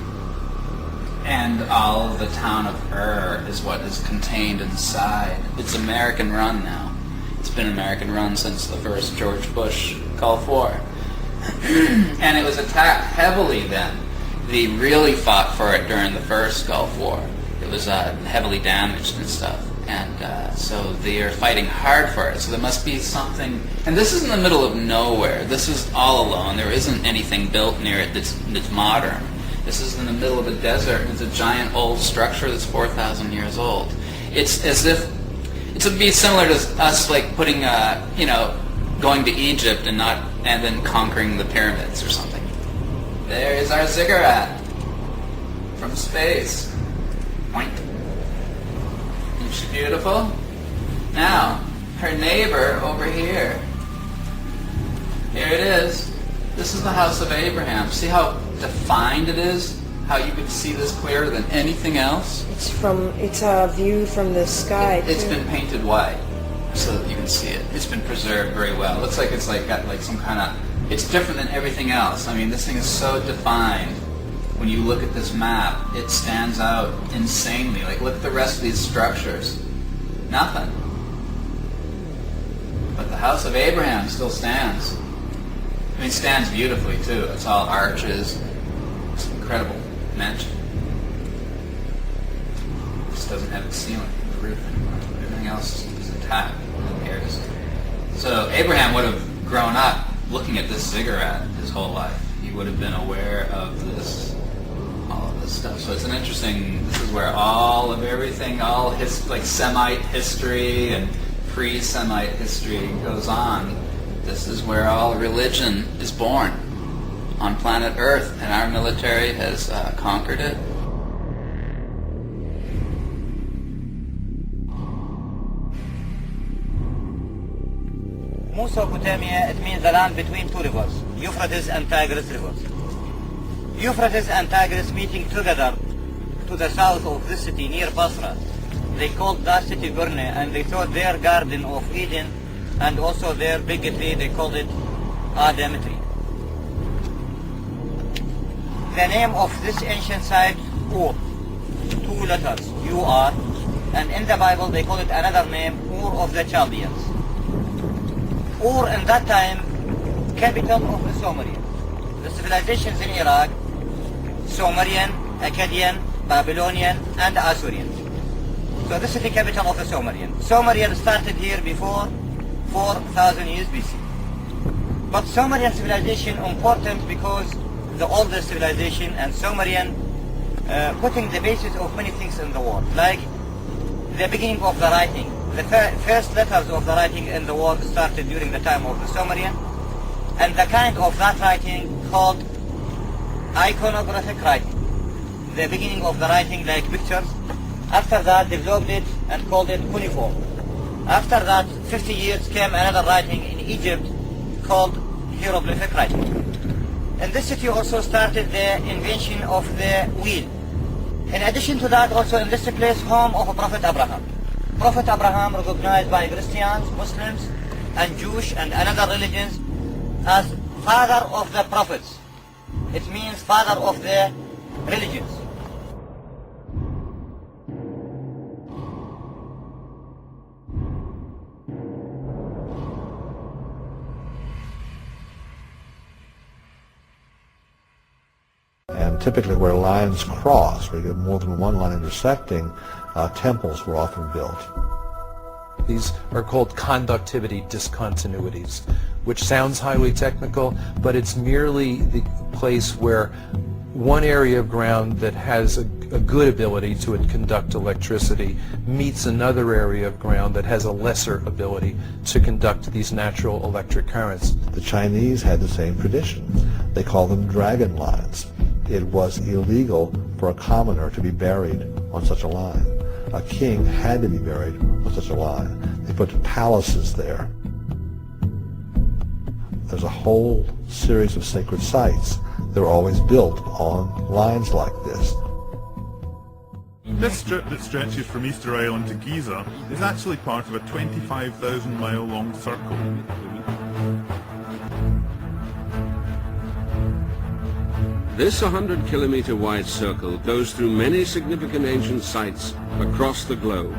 and all of the town of Ur is what is contained inside. It's American run now. It's been American run since the first George Bush Gulf War. And it was attacked heavily then. They really fought for it during the first Gulf War. It was heavily damaged and stuff. And so they are fighting hard for it. So there must be something, and this is in the middle of nowhere. This is all alone. There isn't anything built near it that's modern. This is in the middle of a desert. It's a giant old structure that's 4,000 years old. It's as if it would be similar to us like putting, going to Egypt and then conquering the pyramids or something. There is our ziggurat from space. Point. Isn't she beautiful? Now, her neighbor over here. Here it is. This is the house of Abraham. See how defined it is? How you could see this clearer than anything else? It's a view from the sky. It's been painted white so that you can see it. It's been preserved very well. It looks like it's got some kind of, it's different than everything else. I mean, this thing is so defined. When you look at this map, it stands out insanely. Like, look at the rest of these structures. Nothing. But the house of Abraham still stands. I mean, stands beautifully, too. It's all arches. It's an incredible mansion. It just doesn't have a ceiling, the roof anymore. Everything else is intact. Here it is. So Abraham would have grown up looking at this ziggurat his whole life. He would have been aware of this, all of this stuff. So it's an interesting, this is where all of everything, all like Semite history and pre-Semite history goes on. This is where all religion is born on planet Earth, and our military has conquered it. Mesopotamia, it means the land between two rivers, Euphrates and Tigris rivers. Euphrates and Tigris meeting together to the south of this city near Basra. They called that city Gurne, and they thought their Garden of Eden and also their big tree, they called it Adam tree. The name of this ancient site, Ur, 2 letters, U-R, and in the Bible they call it another name, Ur of the Chaldeans. Ur in that time, capital of the Sumerian. The civilizations in Iraq, Sumerian, Akkadian, Babylonian, and Assyrian. So this is the capital of the Sumerian. Sumerian started here before 4,000 years BC. But Sumerian civilization important because the oldest civilization, and Sumerian putting the basis of many things in the world, like the beginning of the writing. The first letters of the writing in the world started during the time of the Sumerian, and the kind of that writing called iconographic writing. The beginning of the writing like pictures. After that developed it and called it cuneiform. After that 50 years came another writing in Egypt called hieroglyphic writing. In this city also started the invention of the wheel. In addition to that, also in this place home of Prophet Abraham. Prophet Abraham recognized by Christians, Muslims, and Jewish and another religions as father of the prophets. It means father of the religions. And typically where lines cross, where you have more than one line intersecting, temples were often built. These are called conductivity discontinuities, which sounds highly technical, but it's merely the place where one area of ground that has a good ability to conduct electricity meets another area of ground that has a lesser ability to conduct these natural electric currents. The Chinese had the same tradition. They called them dragon lines. It was illegal for a commoner to be buried on such a line. A king had to be buried on such a line. They put palaces there. There's a whole series of sacred sites that were always built on lines like this. This strip that stretches from Easter Island to Giza is actually part of a 25,000-mile long circle. This 100-kilometer wide circle goes through many significant ancient sites across the globe.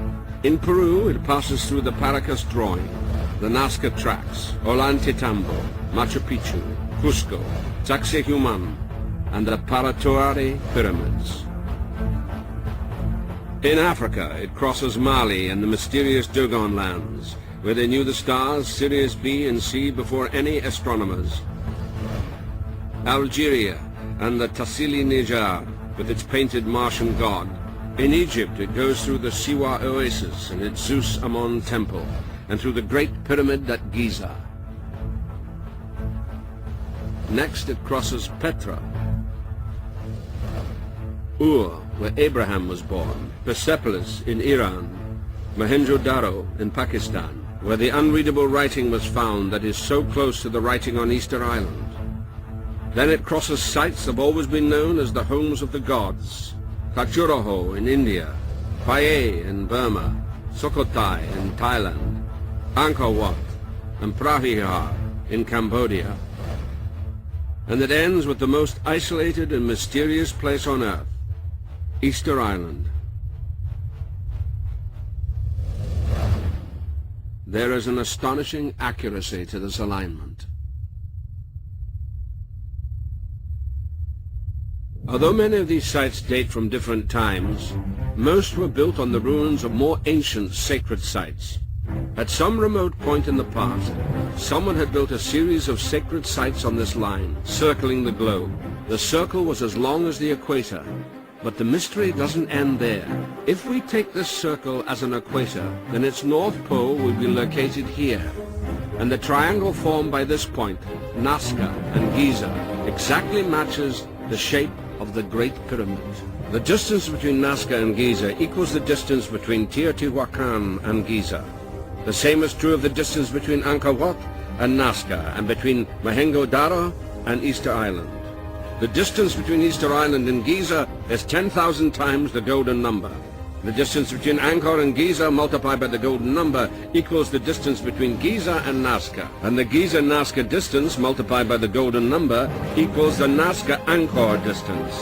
In Peru, it passes through the Paracas Drawing, the Nazca Tracks, Ollantaytambo, Machu Picchu, Cusco, Sacsayhuaman, and the Paratoari Pyramids. In Africa, it crosses Mali and the mysterious Dogon lands, where they knew the stars Sirius B and C before any astronomers. Algeria and the Tassili Nijar, with its painted Martian god. In Egypt, it goes through the Siwa Oasis and its Zeus Ammon temple, and through the Great Pyramid at Giza. Next, it crosses Petra, Ur, where Abraham was born, Persepolis in Iran, Mohenjo-Daro in Pakistan, where the unreadable writing was found that is so close to the writing on Easter Island. Then it crosses sites that have always been known as the homes of the gods, Khajuraho in India, Phayé in Burma, Sukhothai in Thailand, Angkor Wat and Praihar in Cambodia. And it ends with the most isolated and mysterious place on Earth, Easter Island. There is an astonishing accuracy to this alignment. Although many of these sites date from different times, most were built on the ruins of more ancient sacred sites. At some remote point in the past, someone had built a series of sacred sites on this line, circling the globe. The circle was as long as the equator, but the mystery doesn't end there. If we take this circle as an equator, then its north pole will be located here, and the triangle formed by this point, Nazca and Giza, exactly matches the shape of the Great Pyramid. The distance between Nazca and Giza equals the distance between Teotihuacan and Giza. The same is true of the distance between Angkor Wat and Nazca, and between Mohenjo-Daro and Easter Island. The distance between Easter Island and Giza is 10,000 times the golden number. The distance between Angkor and Giza multiplied by the golden number equals the distance between Giza and Nazca. And the Giza-Nazca distance multiplied by the golden number equals the Nazca-Angkor distance.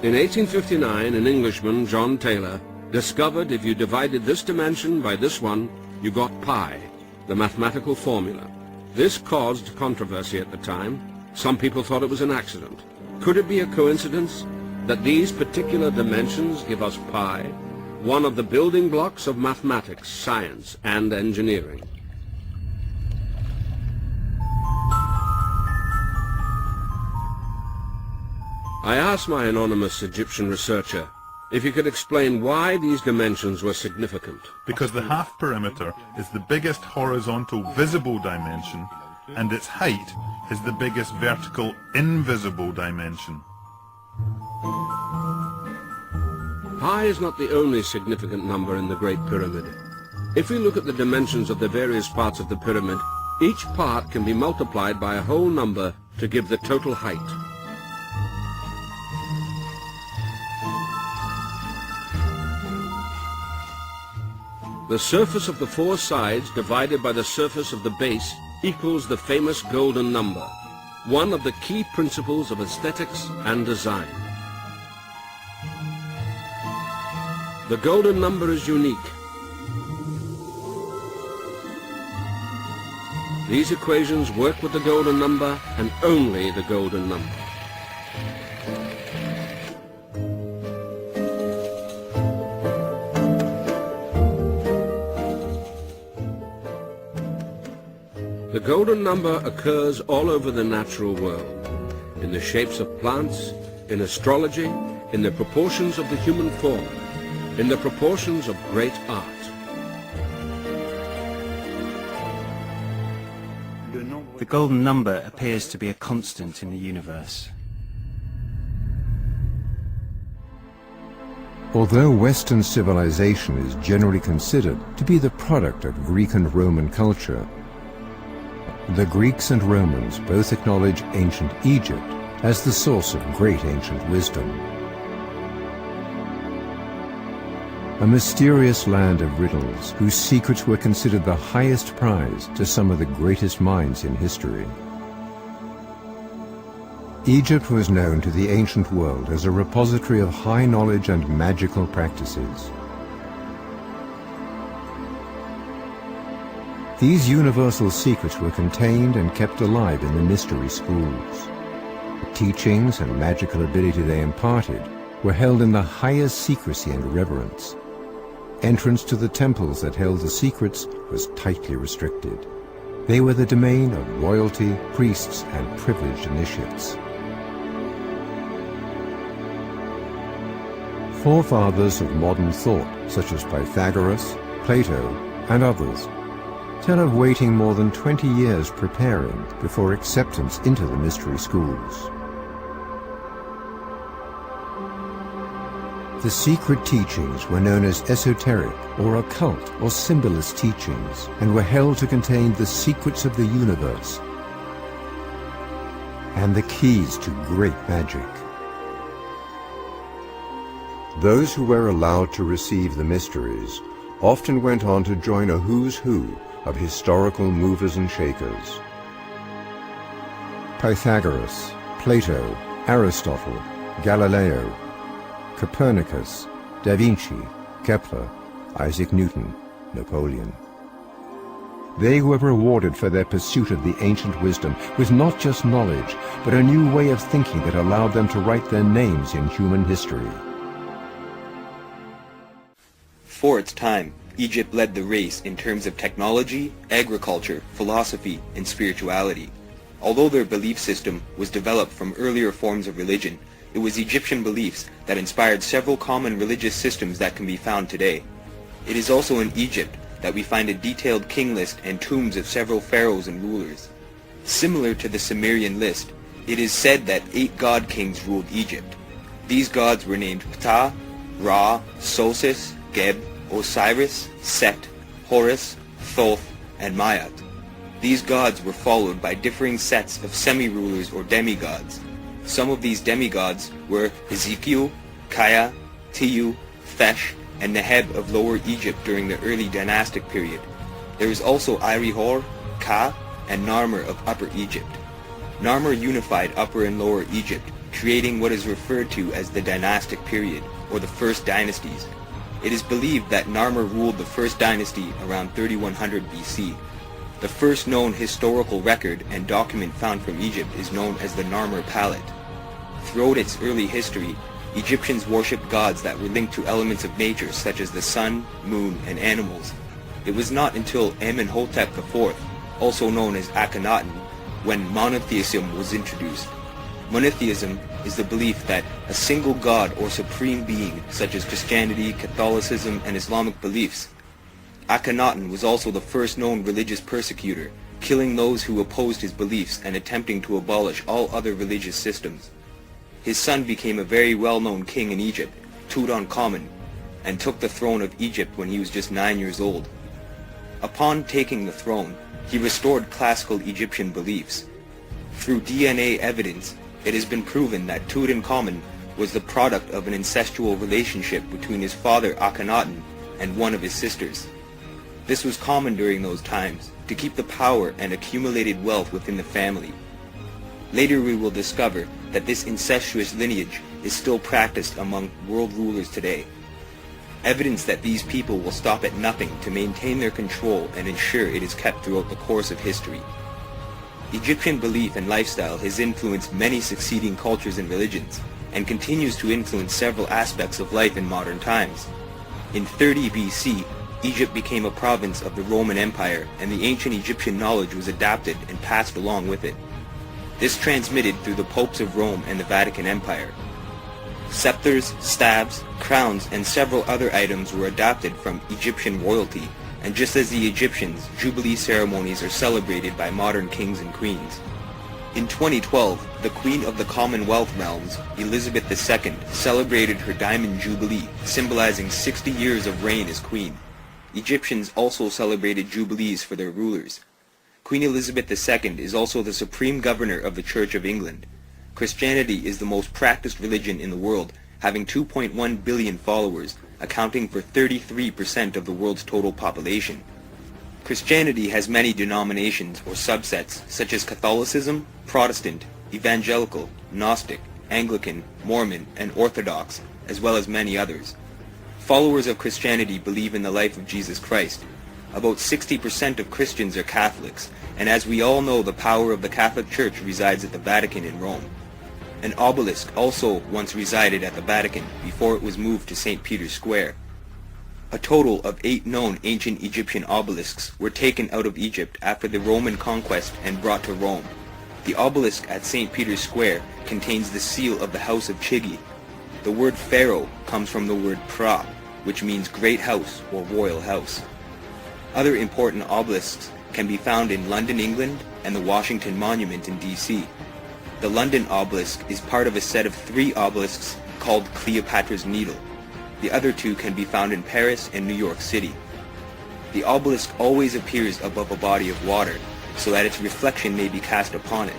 In 1859, an Englishman, John Taylor, discovered if you divided this dimension by this one, you got pi, the mathematical formula. This caused controversy at the time. Some people thought it was an accident. Could it be a coincidence that these particular dimensions give us pi, one of the building blocks of mathematics, science, and engineering? I asked my anonymous Egyptian researcher if he could explain why these dimensions were significant. Because the half perimeter is the biggest horizontal visible dimension, and its height is the biggest vertical invisible dimension. Pi is not the only significant number in the Great Pyramid. If we look at the dimensions of the various parts of the pyramid, each part can be multiplied by a whole number to give the total height. The surface of the four sides divided by the surface of the base equals the famous golden number, one of the key principles of aesthetics and design. The golden number is unique. These equations work with the golden number and only the golden number. The golden number occurs all over the natural world, in the shapes of plants, in astrology, in the proportions of the human form, in the proportions of great art. The golden number appears to be a constant in the universe. Although Western civilization is generally considered to be the product of Greek and Roman culture, the Greeks and Romans both acknowledge ancient Egypt as the source of great ancient wisdom. A mysterious land of riddles whose secrets were considered the highest prize to some of the greatest minds in history. Egypt was known to the ancient world as a repository of high knowledge and magical practices. These universal secrets were contained and kept alive in the mystery schools. The teachings and magical ability they imparted were held in the highest secrecy and reverence. Entrance to the temples that held the secrets was tightly restricted. They were the domain of royalty, priests, and privileged initiates. Forefathers of modern thought, such as Pythagoras, Plato, and others, tell of waiting more than 20 years preparing before acceptance into the mystery schools. The secret teachings were known as esoteric or occult or symbolist teachings and were held to contain the secrets of the universe and the keys to great magic. Those who were allowed to receive the mysteries often went on to join a who's who of historical movers and shakers. Pythagoras, Plato, Aristotle, Galileo, Copernicus, Da Vinci, Kepler, Isaac Newton, Napoleon. They were rewarded for their pursuit of the ancient wisdom with not just knowledge, but a new way of thinking that allowed them to write their names in human history. For its time, Egypt led the race in terms of technology, agriculture, philosophy, and spirituality. Although their belief system was developed from earlier forms of religion, it was Egyptian beliefs that inspired several common religious systems that can be found today. It is also in Egypt that we find a detailed king list and tombs of several pharaohs and rulers. Similar to the Sumerian list, it is said that 8 god kings ruled Egypt. These gods were named Ptah, Ra, Sosis, Geb, Osiris, Set, Horus, Thoth, and Maat. These gods were followed by differing sets of semi-rulers or demigods. Some of these demigods were Ezekiel, Kaya, Tiyu, Fesh, and Neheb of Lower Egypt during the early dynastic period. There is also Irihor, Ka, and Narmer of Upper Egypt. Narmer unified Upper and Lower Egypt, creating what is referred to as the dynastic period, or the first dynasties. It is believed that Narmer ruled the first dynasty around 3100 BC. The first known historical record and document found from Egypt is known as the Narmer Palette. Throughout its early history, Egyptians worshipped gods that were linked to elements of nature such as the sun, moon, and animals. It was not until Amenhotep IV, also known as Akhenaten, when monotheism was introduced. Monotheism is the belief that a single god or supreme being, such as Christianity, Catholicism, and Islamic beliefs. Akhenaten was also the first known religious persecutor, killing those who opposed his beliefs and attempting to abolish all other religious systems. His son became a very well-known king in Egypt, Tutankhamun, and took the throne of Egypt when he was just 9 years old. Upon taking the throne, he restored classical Egyptian beliefs. Through DNA evidence, it has been proven that Tutankhamun was the product of an incestual relationship between his father Akhenaten and one of his sisters. This was common during those times, to keep the power and accumulated wealth within the family. Later we will discover that this incestuous lineage is still practiced among world rulers today. Evidence that these people will stop at nothing to maintain their control and ensure it is kept throughout the course of history. Egyptian belief and lifestyle has influenced many succeeding cultures and religions, and continues to influence several aspects of life in modern times. In 30 BC, Egypt became a province of the Roman Empire, and the ancient Egyptian knowledge was adapted and passed along with it. This transmitted through the popes of Rome and the Vatican Empire. Scepters, staves, crowns, and several other items were adopted from Egyptian royalty, and just as the Egyptians, Jubilee ceremonies are celebrated by modern kings and queens. In 2012, the Queen of the Commonwealth realms, Elizabeth II, celebrated her Diamond Jubilee, symbolizing 60 years of reign as queen. Egyptians also celebrated jubilees for their rulers. Queen Elizabeth II is also the supreme governor of the Church of England. Christianity is the most practiced religion in the world, having 2.1 billion followers, accounting for 33% of the world's total population. Christianity has many denominations or subsets, such as Catholicism, Protestant, Evangelical, Gnostic, Anglican, Mormon, and Orthodox, as well as many others. Followers of Christianity believe in the life of Jesus Christ. About 60% of Christians are Catholics, and as we all know, the power of the Catholic Church resides at the Vatican in Rome. An obelisk also once resided at the Vatican before it was moved to St. Peter's Square. A total of 8 known ancient Egyptian obelisks were taken out of Egypt after the Roman conquest and brought to Rome. The obelisk at St. Peter's Square contains the seal of the House of Chigi. The word pharaoh comes from the word pra, which means great house or royal house. Other important obelisks can be found in London, England, and the Washington Monument in D.C. The London obelisk is part of a set of 3 obelisks called Cleopatra's Needle. The other 2 can be found in Paris and New York City. The obelisk always appears above a body of water, so that its reflection may be cast upon it.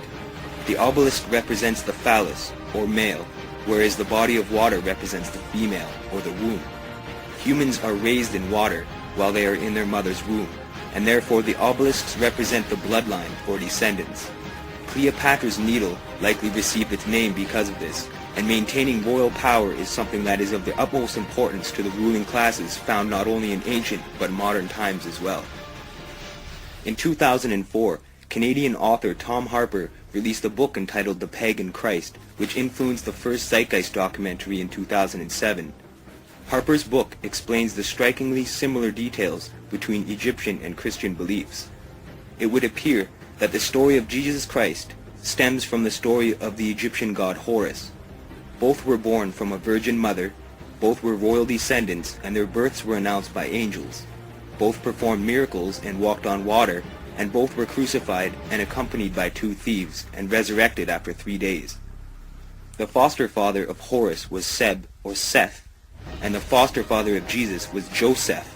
The obelisk represents the phallus, or male, whereas the body of water represents the female, or the womb. Humans are raised in water while they are in their mother's womb, and therefore the obelisks represent the bloodline, or descendants. Cleopatra's Needle likely received its name because of this, and maintaining royal power is something that is of the utmost importance to the ruling classes found not only in ancient but modern times as well. In 2004, Canadian author Tom Harper released a book entitled The Pagan Christ, which influenced the first Zeitgeist documentary in 2007. Harper's book explains the strikingly similar details between Egyptian and Christian beliefs. It would appear that the story of Jesus Christ stems from the story of the Egyptian god Horus. Both were born from a virgin mother, both were royal descendants, and their births were announced by angels. Both performed miracles and walked on water, and both were crucified and accompanied by 2 thieves, and resurrected after 3 days. The foster father of Horus was Seb, or Seth, and the foster father of Jesus was Joseph.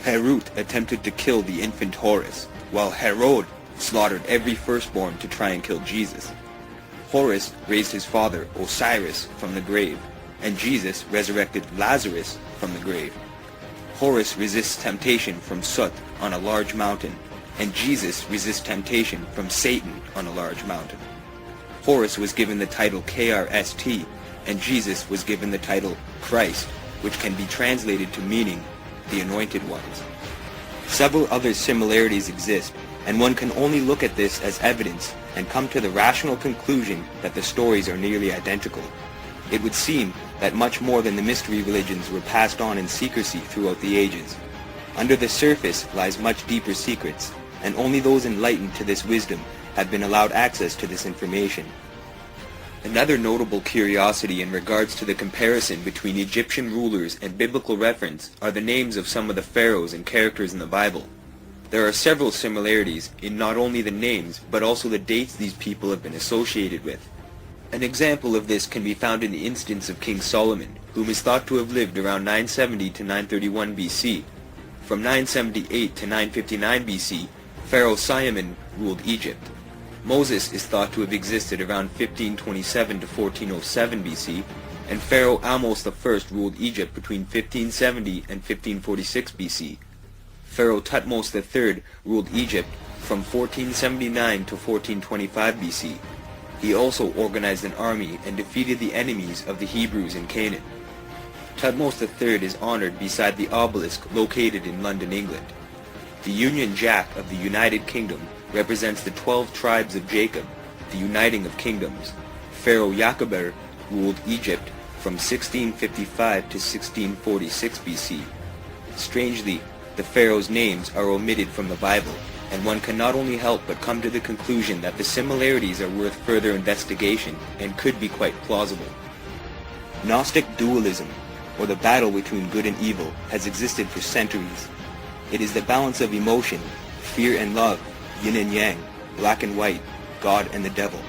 Herod attempted to kill the infant Horus, while Herod slaughtered every firstborn to try and kill Jesus. Horus raised his father Osiris from the grave, and Jesus resurrected Lazarus from the grave. Horus resists temptation from Sut on a large mountain, and Jesus resists temptation from Satan on a large mountain. Horus was given the title Krst, and Jesus was given the title Christ, which can be translated to meaning the Anointed Ones. Several other similarities exist, and one can only look at this as evidence and come to the rational conclusion that the stories are nearly identical. It would seem that much more than the mystery religions were passed on in secrecy throughout the ages. Under the surface lies much deeper secrets, and only those enlightened to this wisdom have been allowed access to this information. Another notable curiosity in regards to the comparison between Egyptian rulers and biblical reference are the names of some of the pharaohs and characters in the Bible. There are several similarities in not only the names, but also the dates these people have been associated with. An example of this can be found in the instance of King Solomon, whom is thought to have lived around 970 to 931 BC. From 978 to 959 BC, Pharaoh Simon ruled Egypt. Moses is thought to have existed around 1527 to 1407 BC, and Pharaoh Ahmose I ruled Egypt between 1570 and 1546 BC. Pharaoh Thutmose III ruled Egypt from 1479 to 1425 BC. He also organized an army and defeated the enemies of the Hebrews in Canaan. Thutmose III is honored beside the obelisk located in London, England. The Union Jack of the United Kingdom represents the 12 tribes of Jacob, the uniting of kingdoms. Pharaoh Yakober ruled Egypt from 1655 to 1646 BC. Strangely, the pharaohs' names are omitted from the Bible, and one can not only help but come to the conclusion that the similarities are worth further investigation and could be quite plausible. Gnostic dualism, or the battle between good and evil, has existed for centuries. It is the balance of emotion, fear and love, yin and yang, black and white, God and the devil.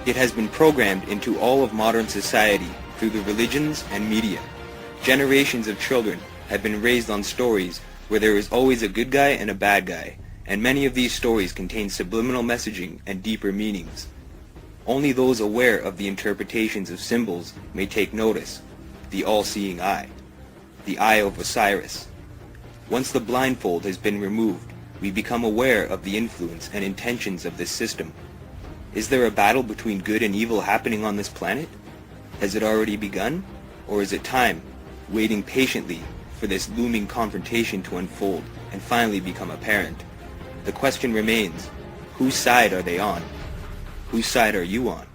It has been programmed into all of modern society through the religions and media. Generations of children have been raised on stories where there is always a good guy and a bad guy, and many of these stories contain subliminal messaging and deeper meanings. Only those aware of the interpretations of symbols may take notice. The all-seeing eye. The eye of Osiris. Once the blindfold has been removed, we become aware of the influence and intentions of this system. Is there a battle between good and evil happening on this planet? Has it already begun? Or is it time, waiting patiently for this looming confrontation to unfold and finally become apparent. The question remains, whose side are they on? Whose side are you on?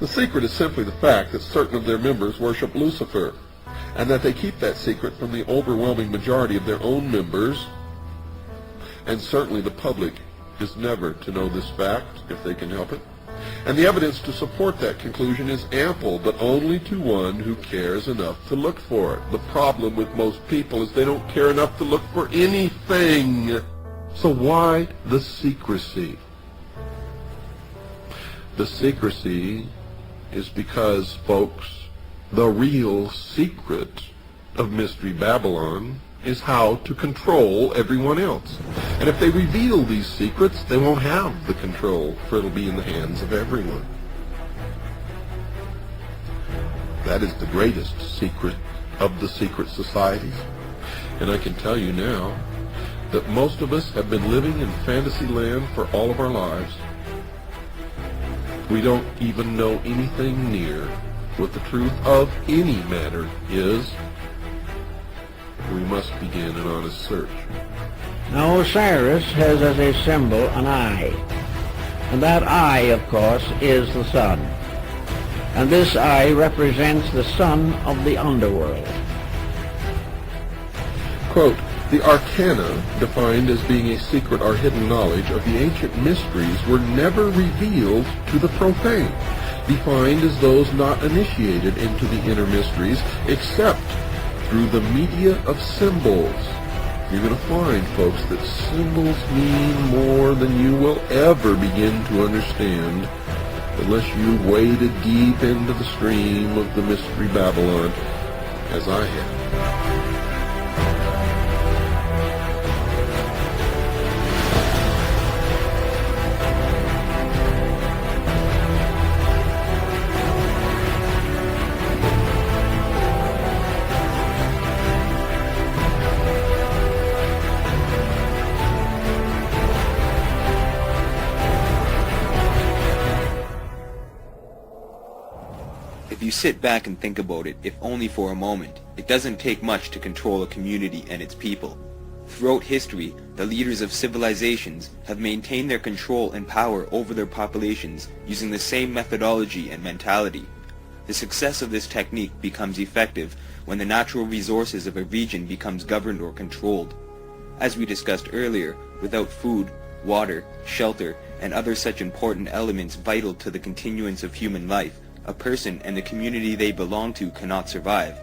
The secret is simply the fact that certain of their members worship Lucifer, and that they keep that secret from the overwhelming majority of their own members, and certainly the public is never to know this fact if they can help it. And the evidence to support that conclusion is ample, but only to one who cares enough to look for it. The problem with most people is they don't care enough to look for anything. So why the secrecy? The secrecy is because, folks, the real secret of Mystery Babylon is how to control everyone else. And if they reveal these secrets, they won't have the control, for it'll be in the hands of everyone. That is the greatest secret of the secret societies. And I can tell you now that most of us have been living in fantasy land for all of our lives. We don't even know anything near what the truth of any matter is. We must begin an honest search. Now Osiris has as a symbol an eye, and that eye, of course, is the sun. And this eye represents the son of the underworld. Quote, the arcana, defined as being a secret or hidden knowledge of the ancient mysteries, were never revealed to the profane, defined as those not initiated into the inner mysteries, except through the media of symbols. You're going to find, folks, that symbols mean more than you will ever begin to understand unless you waded deep into the stream of the Mystery Babylon, as I have. If you sit back and think about it, if only for a moment, it doesn't take much to control a community and its people. Throughout history, the leaders of civilizations have maintained their control and power over their populations using the same methodology and mentality. The success of this technique becomes effective when the natural resources of a region becomes governed or controlled. As we discussed earlier, without food, water, shelter, and other such important elements vital to the continuance of human life, a person and the community they belong to cannot survive.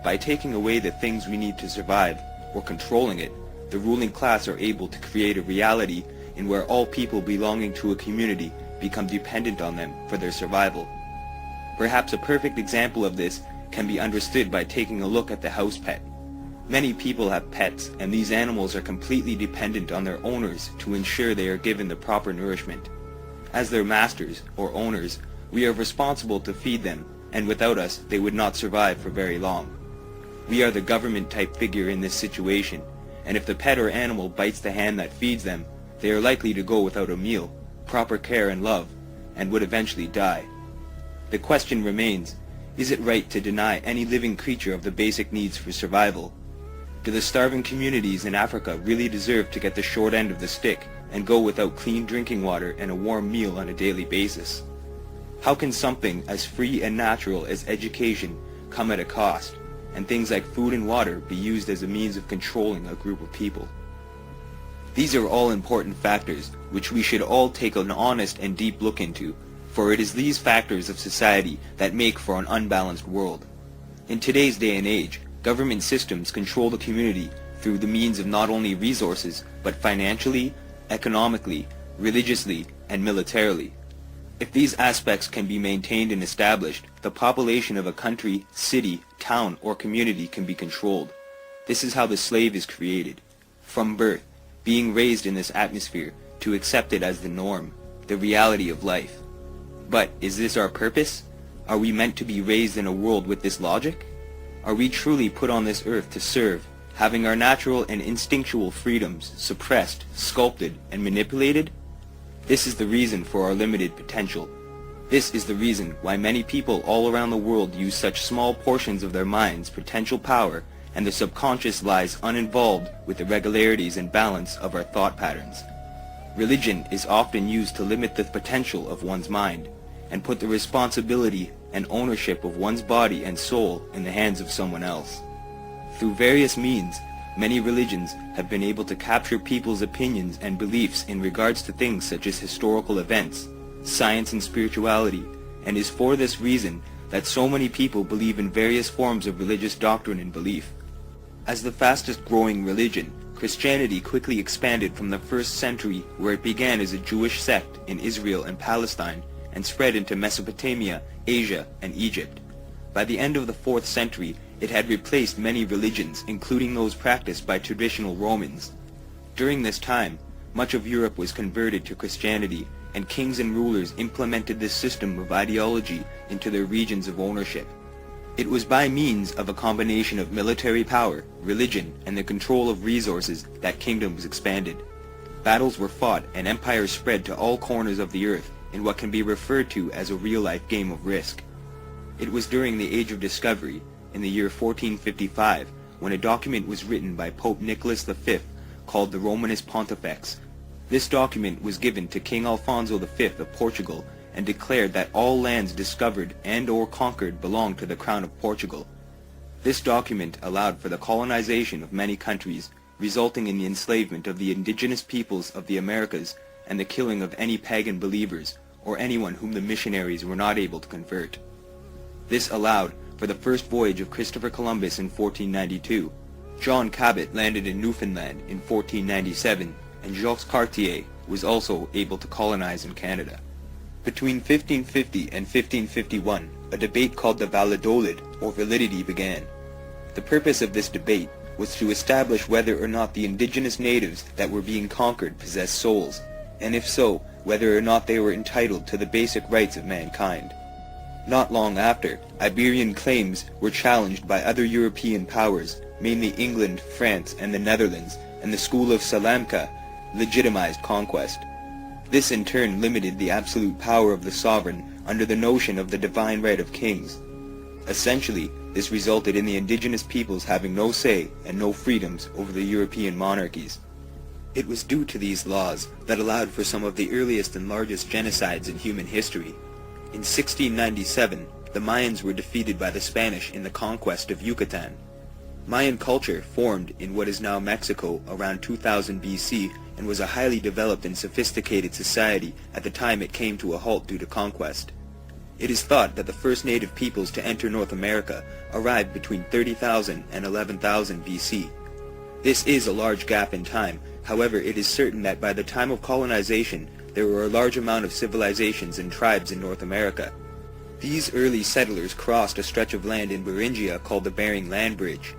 By taking away the things we need to survive, or controlling it, the ruling class are able to create a reality in where all people belonging to a community become dependent on them for their survival. Perhaps a perfect example of this can be understood by taking a look at the house pet. Many people have pets, and these animals are completely dependent on their owners to ensure they are given the proper nourishment. As their masters, or owners, we are responsible to feed them, and without us, they would not survive for very long. We are the government-type figure in this situation, and if the pet or animal bites the hand that feeds them, they are likely to go without a meal, proper care and love, and would eventually die. The question remains, is it right to deny any living creature of the basic needs for survival? Do the starving communities in Africa really deserve to get the short end of the stick and go without clean drinking water and a warm meal on a daily basis? How can something as free and natural as education come at a cost, and things like food and water be used as a means of controlling a group of people? These are all important factors which we should all take an honest and deep look into, for it is these factors of society that make for an unbalanced world. In today's day and age, government systems control the community through the means of not only resources, but financially, economically, religiously, and militarily. If these aspects can be maintained and established, the population of a country, city, town, or community can be controlled. This is how the slave is created. From birth, being raised in this atmosphere to accept it as the norm, the reality of life. But is this our purpose? Are we meant to be raised in a world with this logic? Are we truly put on this earth to serve, having our natural and instinctual freedoms suppressed, sculpted, and manipulated? This is the reason for our limited potential. This is the reason why many people all around the world use such small portions of their mind's potential power, and the subconscious lies uninvolved with the regularities and balance of our thought patterns. Religion is often used to limit the potential of one's mind, and put the responsibility and ownership of one's body and soul in the hands of someone else. Through various means, many religions have been able to capture people's opinions and beliefs in regards to things such as historical events, science and spirituality, and is for this reason that so many people believe in various forms of religious doctrine and belief. As the fastest growing religion, Christianity quickly expanded from the 1st century, where it began as a Jewish sect in Israel and Palestine, and spread into Mesopotamia, Asia, and Egypt. By the end of the 4th century, it had replaced many religions, including those practiced by traditional Romans. During this time, much of Europe was converted to Christianity, and kings and rulers implemented this system of ideology into their regions of ownership. It was by means of a combination of military power, religion, and the control of resources that kingdoms expanded. Battles were fought and empires spread to all corners of the earth in what can be referred to as a real-life game of Risk. It was during the Age of Discovery, in the year 1455, when a document was written by Pope Nicholas V called the Romanus Pontifex. This document was given to King Alfonso V of Portugal and declared that all lands discovered and or conquered belonged to the Crown of Portugal. This document allowed for the colonization of many countries, resulting in the enslavement of the indigenous peoples of the Americas and the killing of any pagan believers or anyone whom the missionaries were not able to convert. This allowed for the first voyage of Christopher Columbus in 1492. John Cabot landed in Newfoundland in 1497, and Jacques Cartier was also able to colonize in Canada. Between 1550 and 1551, a debate called the Valladolid, or validity, began. The purpose of this debate was to establish whether or not the indigenous natives that were being conquered possessed souls, and if so, whether or not they were entitled to the basic rights of mankind. Not long after, Iberian claims were challenged by other European powers, mainly England, France, and the Netherlands, and the school of Salamanca legitimized conquest. This in turn limited the absolute power of the sovereign under the notion of the divine right of kings. Essentially, this resulted in the indigenous peoples having no say and no freedoms over the European monarchies. It was due to these laws that allowed for some of the earliest and largest genocides in human history. In 1697, the Mayans were defeated by the Spanish in the conquest of Yucatan. Mayan culture formed in what is now Mexico around 2000 BC and was a highly developed and sophisticated society at the time it came to a halt due to conquest. It is thought that the first native peoples to enter North America arrived between 30,000 and 11,000 BC. This is a large gap in time, however it is certain that by the time of colonization there were a large amount of civilizations and tribes in North America. These early settlers crossed a stretch of land in Beringia called the Bering Land Bridge.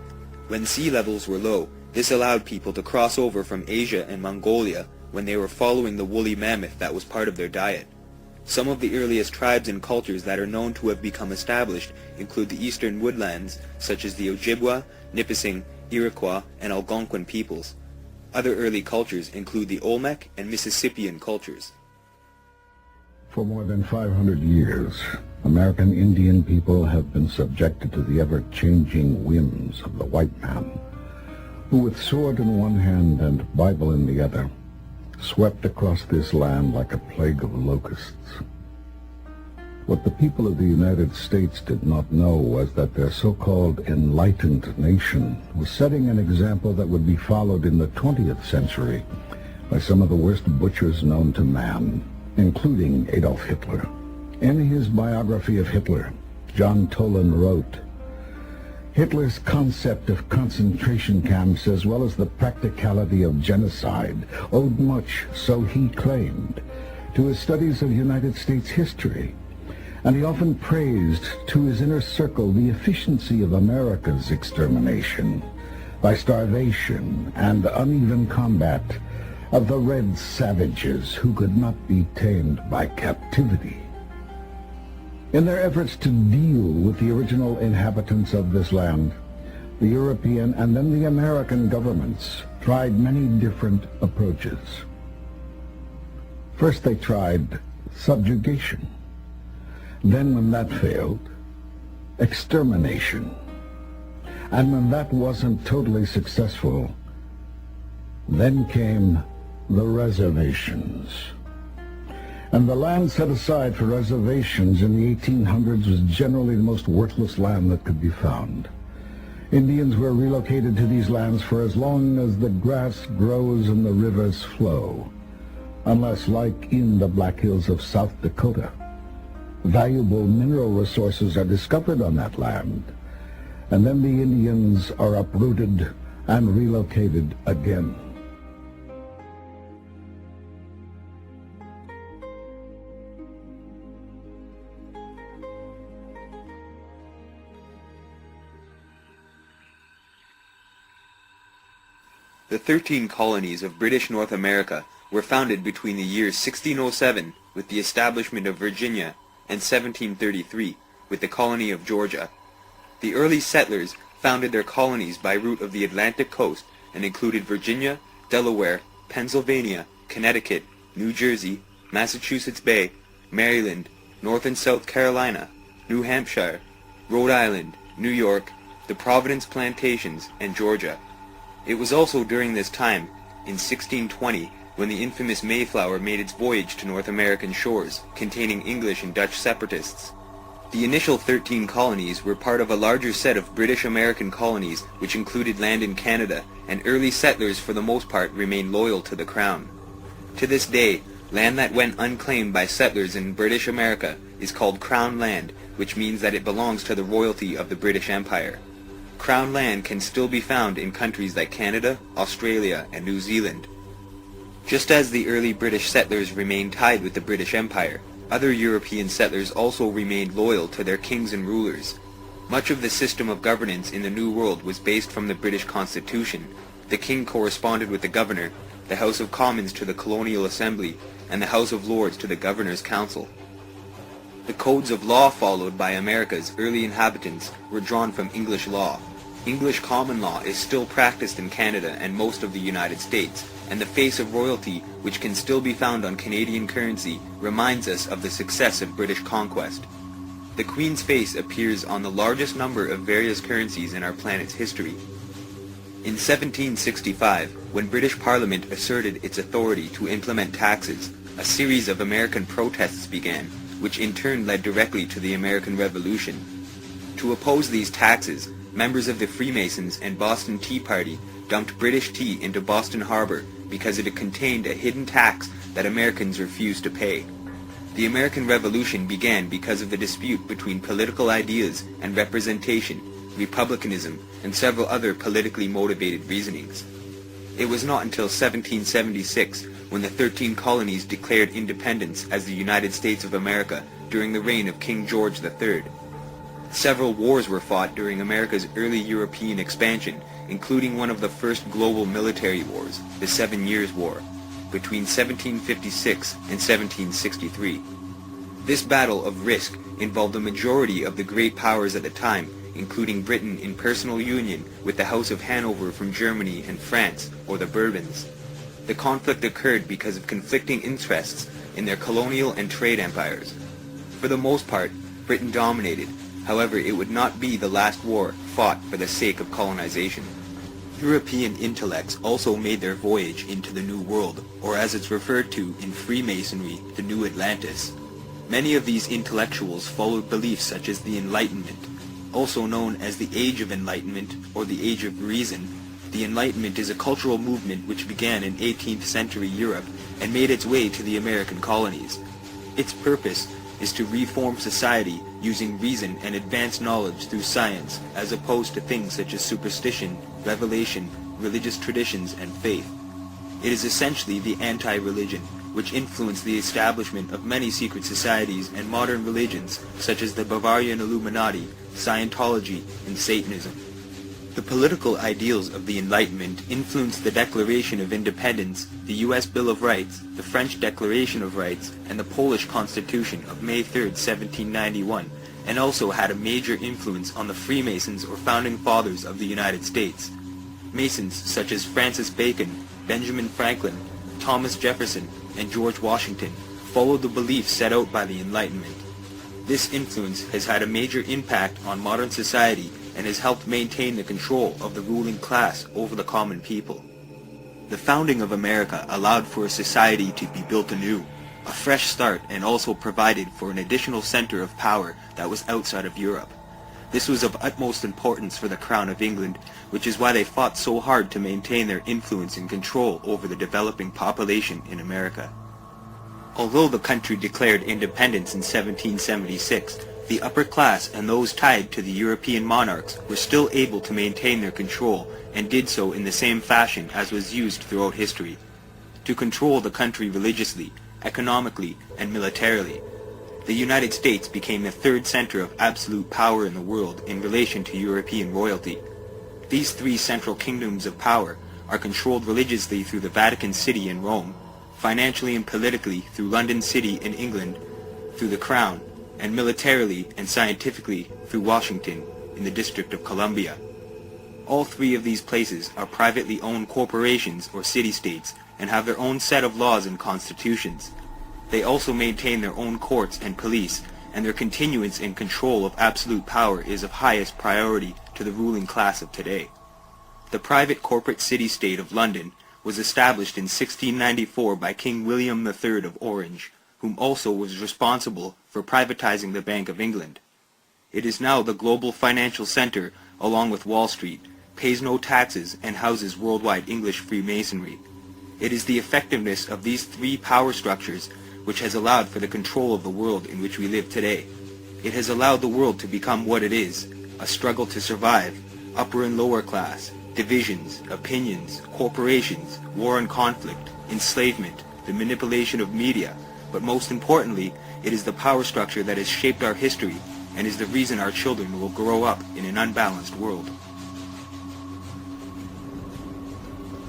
When sea levels were low, this allowed people to cross over from Asia and Mongolia when they were following the woolly mammoth that was part of their diet. Some of the earliest tribes and cultures that are known to have become established include the eastern woodlands, such as the Ojibwa, Nipissing, Iroquois, and Algonquin peoples. Other early cultures include the Olmec and Mississippian cultures. For more than 500 years, American Indian people have been subjected to the ever-changing whims of the white man, who with sword in one hand and Bible in the other, swept across this land like a plague of locusts. What the people of the United States did not know was that their so-called enlightened nation was setting an example that would be followed in the 20th century by some of the worst butchers known to man, including Adolf Hitler. In his biography of Hitler, John Toland wrote, "Hitler's concept of concentration camps as well as the practicality of genocide owed much, so he claimed, to his studies of United States history, and he often praised to his inner circle the efficiency of America's extermination by starvation and uneven combat of the red savages who could not be tamed by captivity." In their efforts to deal with the original inhabitants of this land, the European and then the American governments tried many different approaches. First they tried subjugation. Then when that failed, extermination. And when that wasn't totally successful, then came the reservations. And the land set aside for reservations in the 1800s was generally the most worthless land that could be found. Indians were relocated to these lands for as long as the grass grows and the rivers flow, unless, like in the Black Hills of South Dakota, valuable mineral resources are discovered on that land, and then the Indians are uprooted and relocated again. The 13 colonies of British North America were founded between the years 1607 with the establishment of Virginia and 1733 with the colony of Georgia. The early settlers founded their colonies by route of the Atlantic coast and included Virginia, Delaware, Pennsylvania, Connecticut, New Jersey, Massachusetts Bay, Maryland, North and South Carolina, New Hampshire, Rhode Island, New York, the Providence Plantations, and Georgia. It was also during this time, in 1620, when the infamous Mayflower made its voyage to North American shores, containing English and Dutch separatists. The initial 13 colonies were part of a larger set of British American colonies which included land in Canada, and early settlers for the most part remained loyal to the Crown. To this day, land that went unclaimed by settlers in British America is called Crown land, which means that it belongs to the royalty of the British Empire. Crown land can still be found in countries like Canada, Australia, and New Zealand. Just as the early British settlers remained tied with the British Empire, other European settlers also remained loyal to their kings and rulers. Much of the system of governance in the New World was based from the British Constitution. The king corresponded with the governor, the House of Commons to the Colonial Assembly, and the House of Lords to the Governor's Council. The codes of law followed by America's early inhabitants were drawn from English law. English common law is still practiced in Canada and most of the United States, and the face of royalty, which can still be found on Canadian currency, reminds us of the success of British conquest. The Queen's face appears on the largest number of various currencies in our planet's history. In 1765, when British Parliament asserted its authority to implement taxes, a series of American protests began, which in turn led directly to the American Revolution. To oppose these taxes, members of the Freemasons and Boston Tea Party dumped British tea into Boston Harbor because it contained a hidden tax that Americans refused to pay. The American Revolution began because of the dispute between political ideas and representation, republicanism, and several other politically motivated reasonings. It was not until 1776 when the 13 colonies declared independence as the United States of America during the reign of King George III. Several wars were fought during America's early European expansion, including one of the first global military wars, the 7 Years' War, between 1756 and 1763. This battle of risk involved the majority of the great powers at the time, including Britain in personal union with the House of Hanover from Germany and France, or the Bourbons. The conflict occurred because of conflicting interests in their colonial and trade empires. For the most part, Britain dominated. However, it would not be the last war fought for the sake of colonization. European intellects also made their voyage into the New World, or as it's referred to in Freemasonry, the New Atlantis. Many of these intellectuals followed beliefs such as the Enlightenment, also known as the Age of Enlightenment or the Age of Reason. The Enlightenment is a cultural movement which began in 18th century Europe and made its way to the American colonies. Its purpose is to reform society using reason and advanced knowledge through science, as opposed to things such as superstition, revelation, religious traditions, and faith. It is essentially the anti-religion, which influenced the establishment of many secret societies and modern religions, such as the Bavarian Illuminati, Scientology, and Satanism. The political ideals of the Enlightenment influenced the Declaration of Independence, the U.S. Bill of Rights, the French Declaration of Rights, and the Polish Constitution of May 3, 1791, and also had a major influence on the Freemasons or Founding Fathers of the United States. Masons such as Francis Bacon, Benjamin Franklin, Thomas Jefferson, and George Washington followed the beliefs set out by the Enlightenment. This influence has had a major impact on modern society and has helped maintain the control of the ruling class over the common people. The founding of America allowed for a society to be built anew, a fresh start, and also provided for an additional center of power that was outside of Europe. This was of utmost importance for the Crown of England, which is why they fought so hard to maintain their influence and control over the developing population in America. Although the country declared independence in 1776, the upper class and those tied to the European monarchs were still able to maintain their control, and did so in the same fashion as was used throughout history, to control the country religiously, economically, and militarily. The United States became the third center of absolute power in the world in relation to European royalty. These three central kingdoms of power are controlled religiously through the Vatican City in Rome, financially and politically through London City in England, through the Crown, and militarily and scientifically through Washington in the District of Columbia. All three of these places are privately owned corporations or city-states and have their own set of laws and constitutions. They also maintain their own courts and police, and their continuance and control of absolute power is of highest priority to the ruling class of today. The private corporate city-state of London was established in 1694 by King William III of Orange, whom also was responsible for privatizing the Bank of England. It is now the global financial center, along with Wall Street, pays no taxes, and houses worldwide English Freemasonry. It is the effectiveness of these three power structures which has allowed for the control of the world in which we live today. It has allowed the world to become what it is, a struggle to survive, upper and lower class, divisions, opinions, corporations, war and conflict, enslavement, the manipulation of media, but most importantly, it is the power structure that has shaped our history and is the reason our children will grow up in an unbalanced world.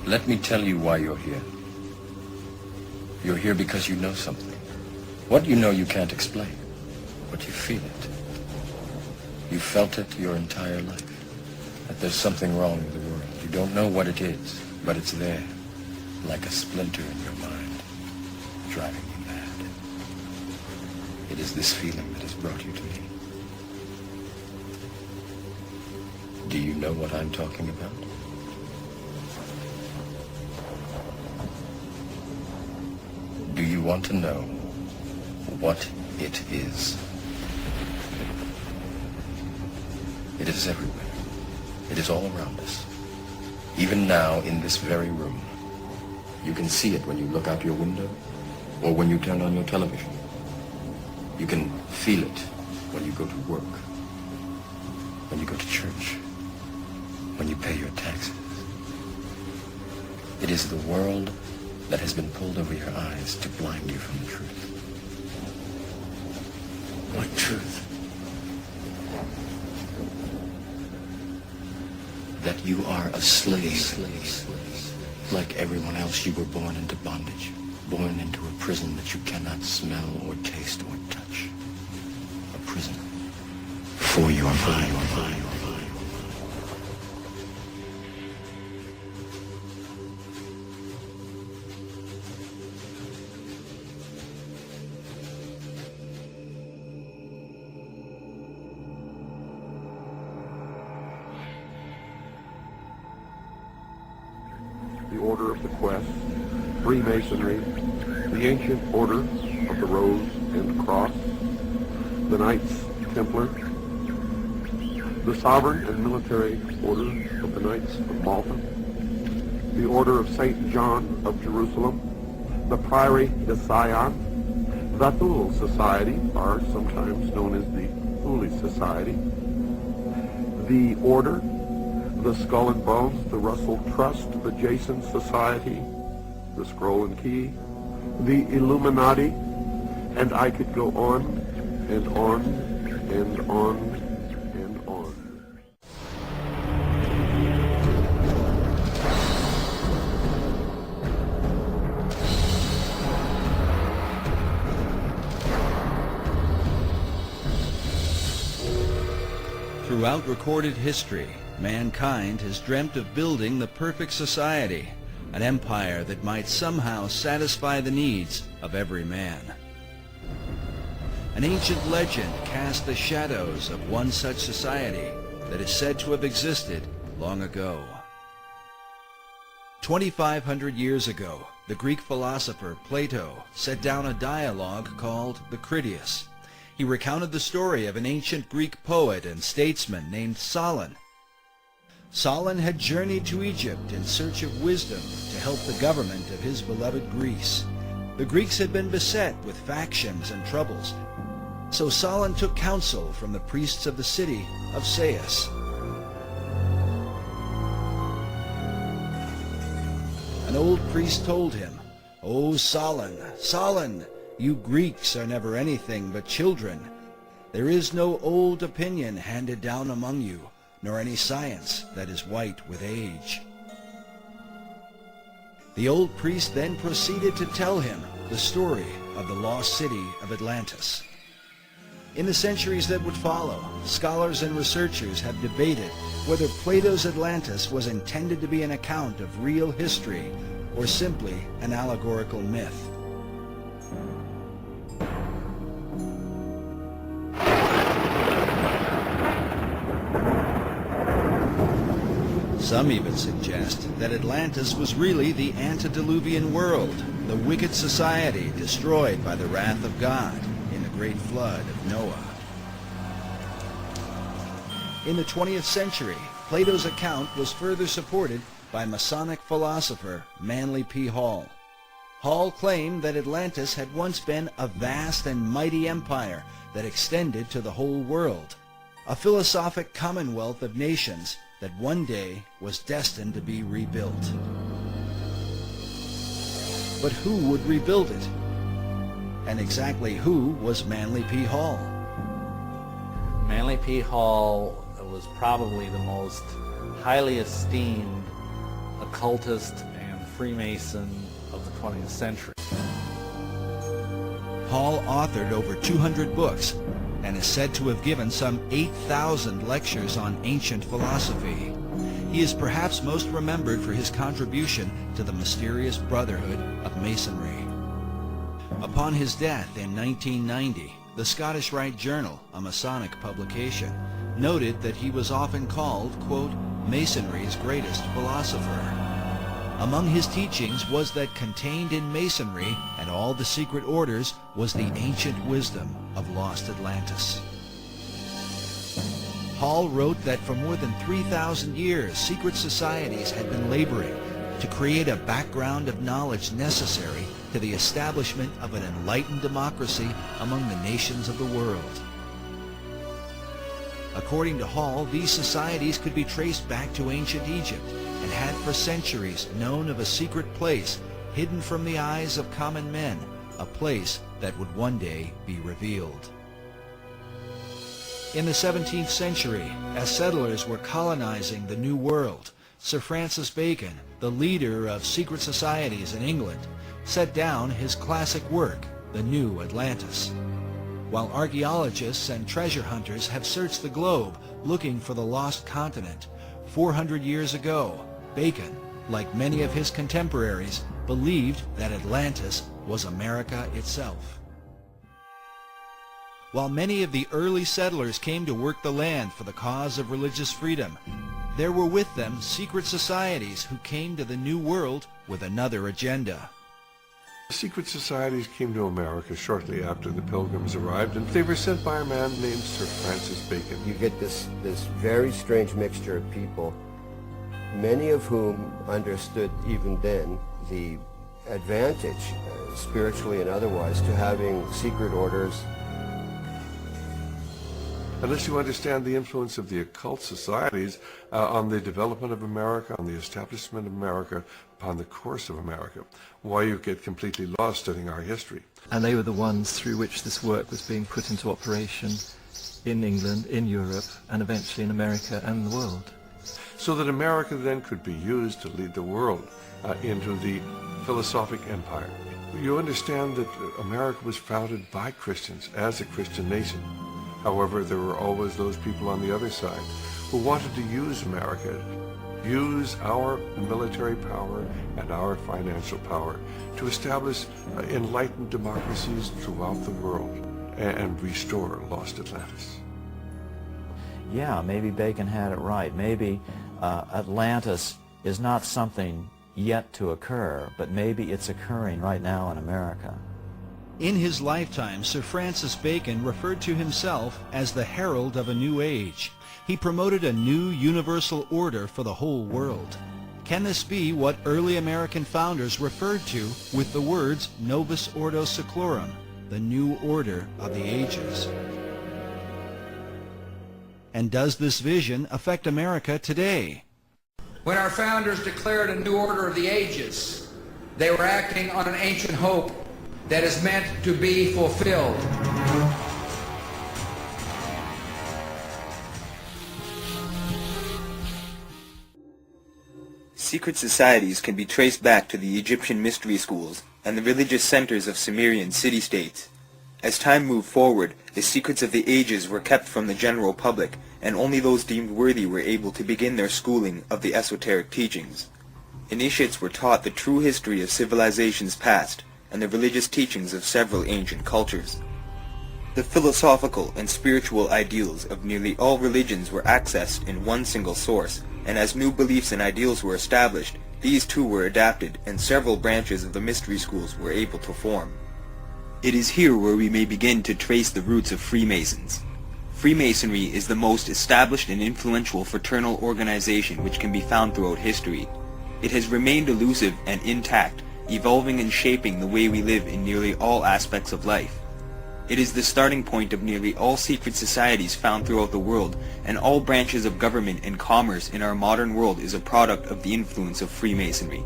Let me tell you why you're here. You're here because you know something. What you know you can't explain, but you feel it. You've felt it your entire life, that there's something wrong with the world. You don't know what it is, but it's there, like a splinter in your mind, driving you mad. It is this feeling that has brought you to me. Do you know what I'm talking about? Do you want to know what it is? It is everywhere. It is all around us. Even now, in this very room. You can see it when you look out your window or when you turn on your television. You can feel it when you go to work, when you go to church, when you pay your taxes. It is the world that has been pulled over your eyes to blind you from the truth. What truth? That you are a slave. Like everyone else, you were born into bondage, born into a prison that you cannot smell or taste or touch. A prison for your mind. The Order of the Quest, Freemasonry, the Ancient Order of the Rose and Cross, the Knights Templar, the Sovereign and Military Order of the Knights of Malta, the Order of St. John of Jerusalem, the Priory de Sion, the Thule Society, or sometimes known as the Thule Society, the Order, the Skull and Bones, the Russell Trust, the Jason Society, the Scroll and Key, the Illuminati, and I could go on and on and on and on. Throughout recorded history, mankind has dreamt of building the perfect society, an empire that might somehow satisfy the needs of every man. An ancient legend cast the shadows of one such society that is said to have existed long ago. 2,500 years ago, the Greek philosopher Plato set down a dialogue called the Critias. He recounted the story of an ancient Greek poet and statesman named Solon. Solon had journeyed to Egypt in search of wisdom to help the government of his beloved Greece. The Greeks had been beset with factions and troubles, so Solon took counsel from the priests of the city of Sais. An old priest told him, "O Solon, Solon, you Greeks are never anything but children. There is no old opinion handed down among you, nor any science that is white with age." The old priest then proceeded to tell him the story of the lost city of Atlantis. In the centuries that would follow, scholars and researchers have debated whether Plato's Atlantis was intended to be an account of real history or simply an allegorical myth. Some even suggest that Atlantis was really the antediluvian world, the wicked society destroyed by the wrath of God in the great flood of Noah. In the 20th century, Plato's account was further supported by Masonic philosopher Manly P. Hall. Hall claimed that Atlantis had once been a vast and mighty empire that extended to the whole world, a philosophic commonwealth of nations that one day was destined to be rebuilt. But who would rebuild it? And exactly who was Manly P. Hall? Manly P. Hall was probably the most highly esteemed occultist and Freemason of the 20th century. Hall authored over 200 books and is said to have given some 8,000 lectures on ancient philosophy. He is perhaps most remembered for his contribution to the mysterious Brotherhood of Masonry. Upon his death in 1990, the Scottish Rite Journal, a Masonic publication, noted that he was often called, quote, Masonry's greatest philosopher. Among his teachings was that contained in Masonry and all the secret orders was the ancient wisdom of lost Atlantis. Hall wrote that for more than 3,000 years, secret societies had been laboring to create a background of knowledge necessary to the establishment of an enlightened democracy among the nations of the world. According to Hall, these societies could be traced back to ancient Egypt and had for centuries known of a secret place hidden from the eyes of common men, a place that would one day be revealed. In the 17th century, as settlers were colonizing the New World, Sir Francis Bacon, the leader of secret societies in England, set down his classic work, The New Atlantis. While archaeologists and treasure hunters have searched the globe looking for the lost continent, 400 years ago, Bacon, like many of his contemporaries, believed that Atlantis was America itself. While many of the early settlers came to work the land for the cause of religious freedom, there were with them secret societies who came to the New World with another agenda. Secret societies came to America shortly after the Pilgrims arrived, and they were sent by a man named Sir Francis Bacon. You get this very strange mixture of people, many of whom understood even then the advantage, spiritually and otherwise, to having secret orders. Unless you understand the influence of the occult societies on the development of America, on the establishment of America, upon the course of America, why you get completely lost studying our history. And they were the ones through which this work was being put into operation in England, in Europe, and eventually in America and the world. So that America then could be used to lead the world into the philosophic empire. You understand that America was founded by Christians as a Christian nation. However, there were always those people on the other side who wanted to use America use our military power and our financial power to establish enlightened democracies throughout the world and restore lost Atlantis. Yeah, maybe Bacon had it right. Maybe Atlantis is not something yet to occur, but maybe it's occurring right now in America. In his lifetime, Sir Francis Bacon referred to himself as the herald of a new age. He promoted a new universal order for the whole world. Can this be what early American founders referred to with the words Novus Ordo Seclorum, the new order of the ages? And does this vision affect America today? When our founders declared a new order of the ages, they were acting on an ancient hope that is meant to be fulfilled. Secret societies can be traced back to the Egyptian mystery schools and the religious centers of Sumerian city-states. As time moved forward, the secrets of the ages were kept from the general public, and only those deemed worthy were able to begin their schooling of the esoteric teachings. Initiates were taught the true history of civilizations past and the religious teachings of several ancient cultures. The philosophical and spiritual ideals of nearly all religions were accessed in one single source, and as new beliefs and ideals were established, these too were adapted, and several branches of the mystery schools were able to form. It is here where we may begin to trace the roots of Freemasons. Freemasonry is the most established and influential fraternal organization which can be found throughout history. It has remained elusive and intact, evolving and shaping the way we live in nearly all aspects of life. It is the starting point of nearly all secret societies found throughout the world, and all branches of government and commerce in our modern world is a product of the influence of Freemasonry.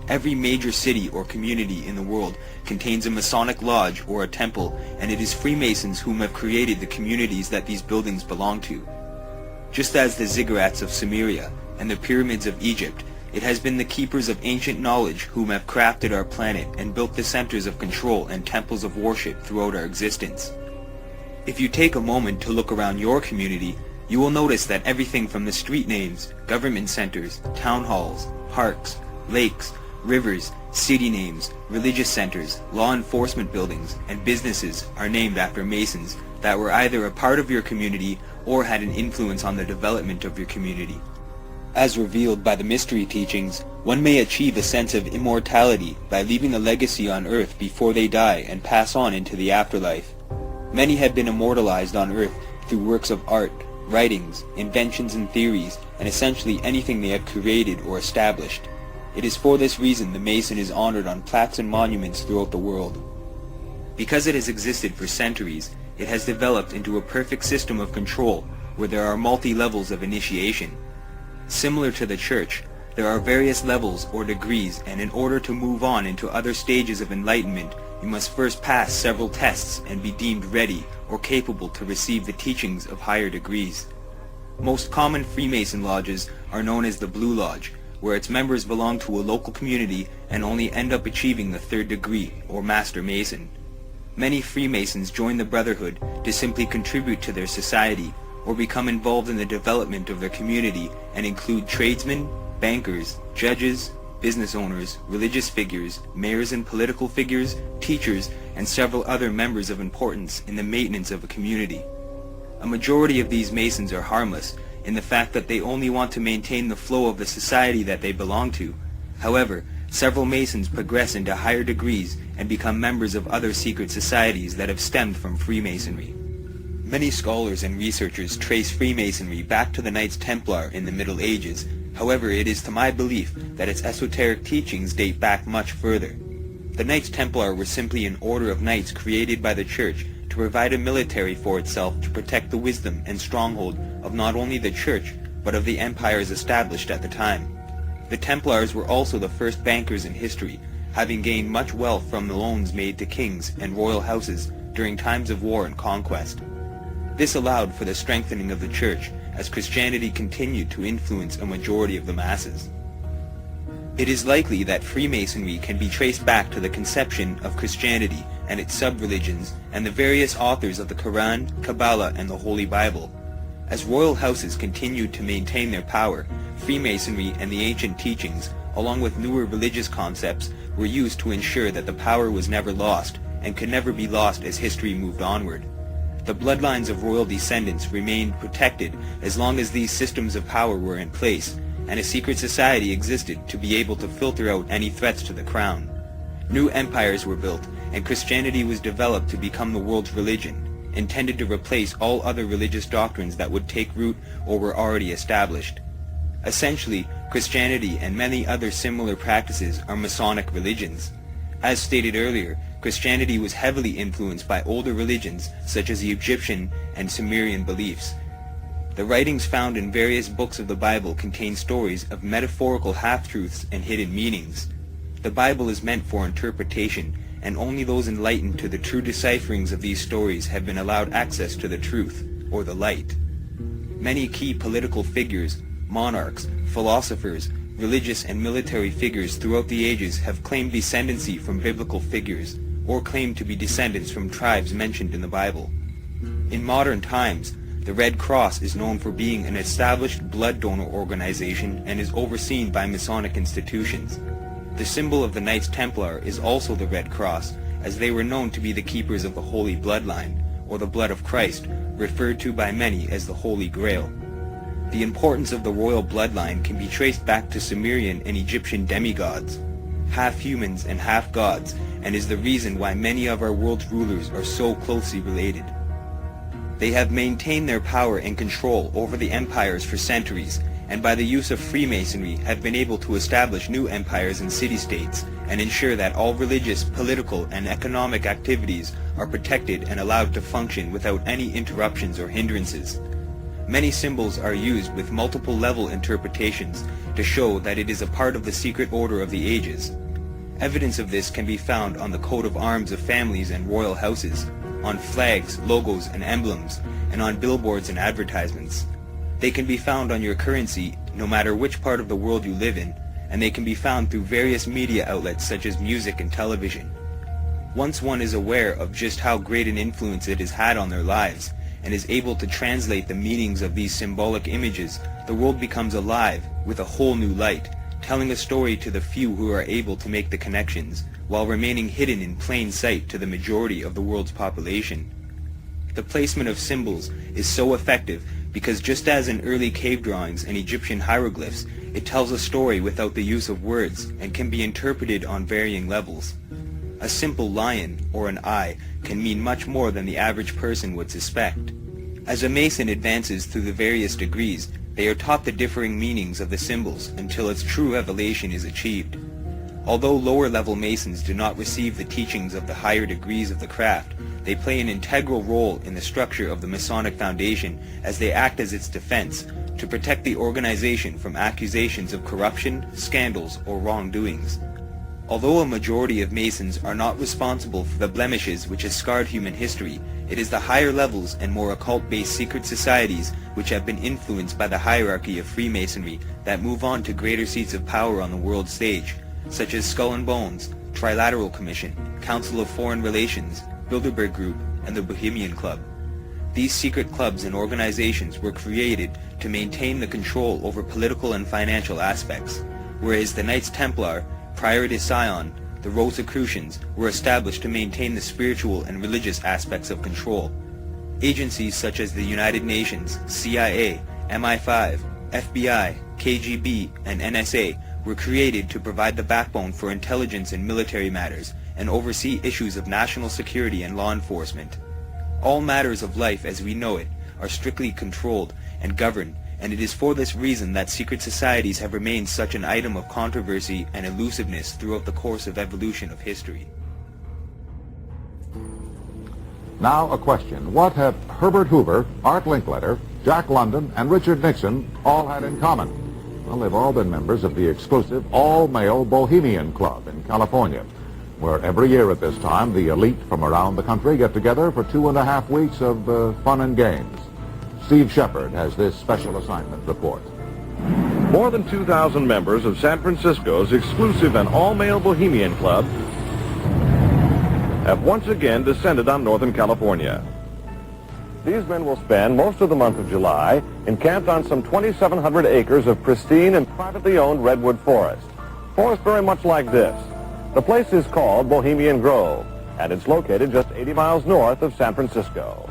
Every major city or community in the world contains a Masonic lodge or a temple, and it is Freemasons whom have created the communities that these buildings belong to. Just as the ziggurats of Sumeria and the pyramids of Egypt, it has been the keepers of ancient knowledge whom have crafted our planet and built the centers of control and temples of worship throughout our existence. If you take a moment to look around your community, you will notice that everything from the street names, government centers, town halls, parks, lakes, rivers, city names, religious centers, law enforcement buildings, and businesses are named after Masons that were either a part of your community or had an influence on the development of your community. As revealed by the mystery teachings, one may achieve a sense of immortality by leaving a legacy on Earth before they die and pass on into the afterlife. Many have been immortalized on Earth through works of art, writings, inventions and theories, and essentially anything they have created or established. It is for this reason the Mason is honored on plaques and monuments throughout the world. Because it has existed for centuries, it has developed into a perfect system of control where there are multi-levels of initiation. Similar to the Church, there are various levels or degrees, and in order to move on into other stages of enlightenment, you must first pass several tests and be deemed ready or capable to receive the teachings of higher degrees. Most common Freemason lodges are known as the Blue Lodge, where its members belong to a local community and only end up achieving the 3rd degree, or Master Mason. Many Freemasons join the Brotherhood to simply contribute to their society, or become involved in the development of their community and include tradesmen, bankers, judges, business owners, religious figures, mayors and political figures, teachers, and several other members of importance in the maintenance of a community. A majority of these Masons are harmless in the fact that they only want to maintain the flow of the society that they belong to. However, several Masons progress into higher degrees and become members of other secret societies that have stemmed from Freemasonry. Many scholars and researchers trace Freemasonry back to the Knights Templar in the Middle Ages. However, it is to my belief that its esoteric teachings date back much further. The Knights Templar were simply an order of knights created by the Church to provide a military for itself to protect the wisdom and stronghold of not only the Church, but of the empires established at the time. The Templars were also the first bankers in history, having gained much wealth from the loans made to kings and royal houses during times of war and conquest. This allowed for the strengthening of the Church as Christianity continued to influence a majority of the masses. It is likely that Freemasonry can be traced back to the conception of Christianity and its sub-religions and the various authors of the Quran, Kabbalah, and the Holy Bible. As royal houses continued to maintain their power, Freemasonry, and the ancient teachings, along with newer religious concepts, were used to ensure that the power was never lost and could never be lost as history moved onward. The bloodlines of royal descendants remained protected as long as these systems of power were in place, and a secret society existed to be able to filter out any threats to the crown. New empires were built, and Christianity was developed to become the world's religion, intended to replace all other religious doctrines that would take root or were already established. Essentially, Christianity and many other similar practices are Masonic religions. As stated earlier, Christianity was heavily influenced by older religions such as the Egyptian and Sumerian beliefs. The writings found in various books of the Bible contain stories of metaphorical half-truths and hidden meanings. The Bible is meant for interpretation, and only those enlightened to the true decipherings of these stories have been allowed access to the truth, or the light. Many key political figures, monarchs, philosophers, religious and military figures throughout the ages have claimed descendancy from biblical figures, or claimed to be descendants from tribes mentioned in the Bible. In modern times, the Red Cross is known for being an established blood donor organization and is overseen by Masonic institutions. The symbol of the Knights Templar is also the Red Cross, as they were known to be the keepers of the Holy Bloodline, or the blood of Christ, referred to by many as the Holy Grail. The importance of the royal bloodline can be traced back to Sumerian and Egyptian demigods, half humans and half gods, and is the reason why many of our world's rulers are so closely related. They have maintained their power and control over the empires for centuries, and by the use of Freemasonry have been able to establish new empires and city-states, and ensure that all religious, political, and economic activities are protected and allowed to function without any interruptions or hindrances. Many symbols are used with multiple level interpretations to show that it is a part of the secret order of the ages. Evidence of this can be found on the coat of arms of families and royal houses, on flags, logos, and emblems, and on billboards and advertisements. They can be found on your currency no matter which part of the world you live in, and they can be found through various media outlets such as music and television. Once one is aware of just how great an influence it has had on their lives, and is able to translate the meanings of these symbolic images, the world becomes alive with a whole new light, telling a story to the few who are able to make the connections, while remaining hidden in plain sight to the majority of the world's population. The placement of symbols is so effective because just as in early cave drawings and Egyptian hieroglyphs, it tells a story without the use of words and can be interpreted on varying levels. A simple lion or an eye can mean much more than the average person would suspect. As a Mason advances through the various degrees, they are taught the differing meanings of the symbols until its true revelation is achieved. Although lower-level Masons do not receive the teachings of the higher degrees of the craft, they play an integral role in the structure of the Masonic Foundation as they act as its defense to protect the organization from accusations of corruption, scandals, or wrongdoings. Although a majority of Masons are not responsible for the blemishes which have scarred human history, it is the higher levels and more occult-based secret societies which have been influenced by the hierarchy of Freemasonry that move on to greater seats of power on the world stage, such as Skull and Bones, Trilateral Commission, Council of Foreign Relations, Bilderberg Group, and the Bohemian Club. These secret clubs and organizations were created to maintain the control over political and financial aspects, whereas the Knights Templar, prior to Sion, the Rosicrucians, were established to maintain the spiritual and religious aspects of control. Agencies such as the United Nations, CIA, MI5, FBI, KGB, and NSA were created to provide the backbone for intelligence and military matters and oversee issues of national security and law enforcement. All matters of life as we know it are strictly controlled and governed, and it is for this reason that secret societies have remained such an item of controversy and elusiveness throughout the course of evolution of history. Now a question. What have Herbert Hoover, Art Linkletter, Jack London, and Richard Nixon all had in common? Well, they've all been members of the exclusive all-male Bohemian Club in California, where every year at this time the elite from around the country get together for 2.5 weeks of fun and games. Steve Shepard has this special assignment report. More than 2,000 members of San Francisco's exclusive and all-male Bohemian Club have once again descended on Northern California. These men will spend most of the month of July encamped on some 2,700 acres of pristine and privately owned redwood forest. Forest very much like this. The place is called Bohemian Grove, and it's located just 80 miles north of San Francisco.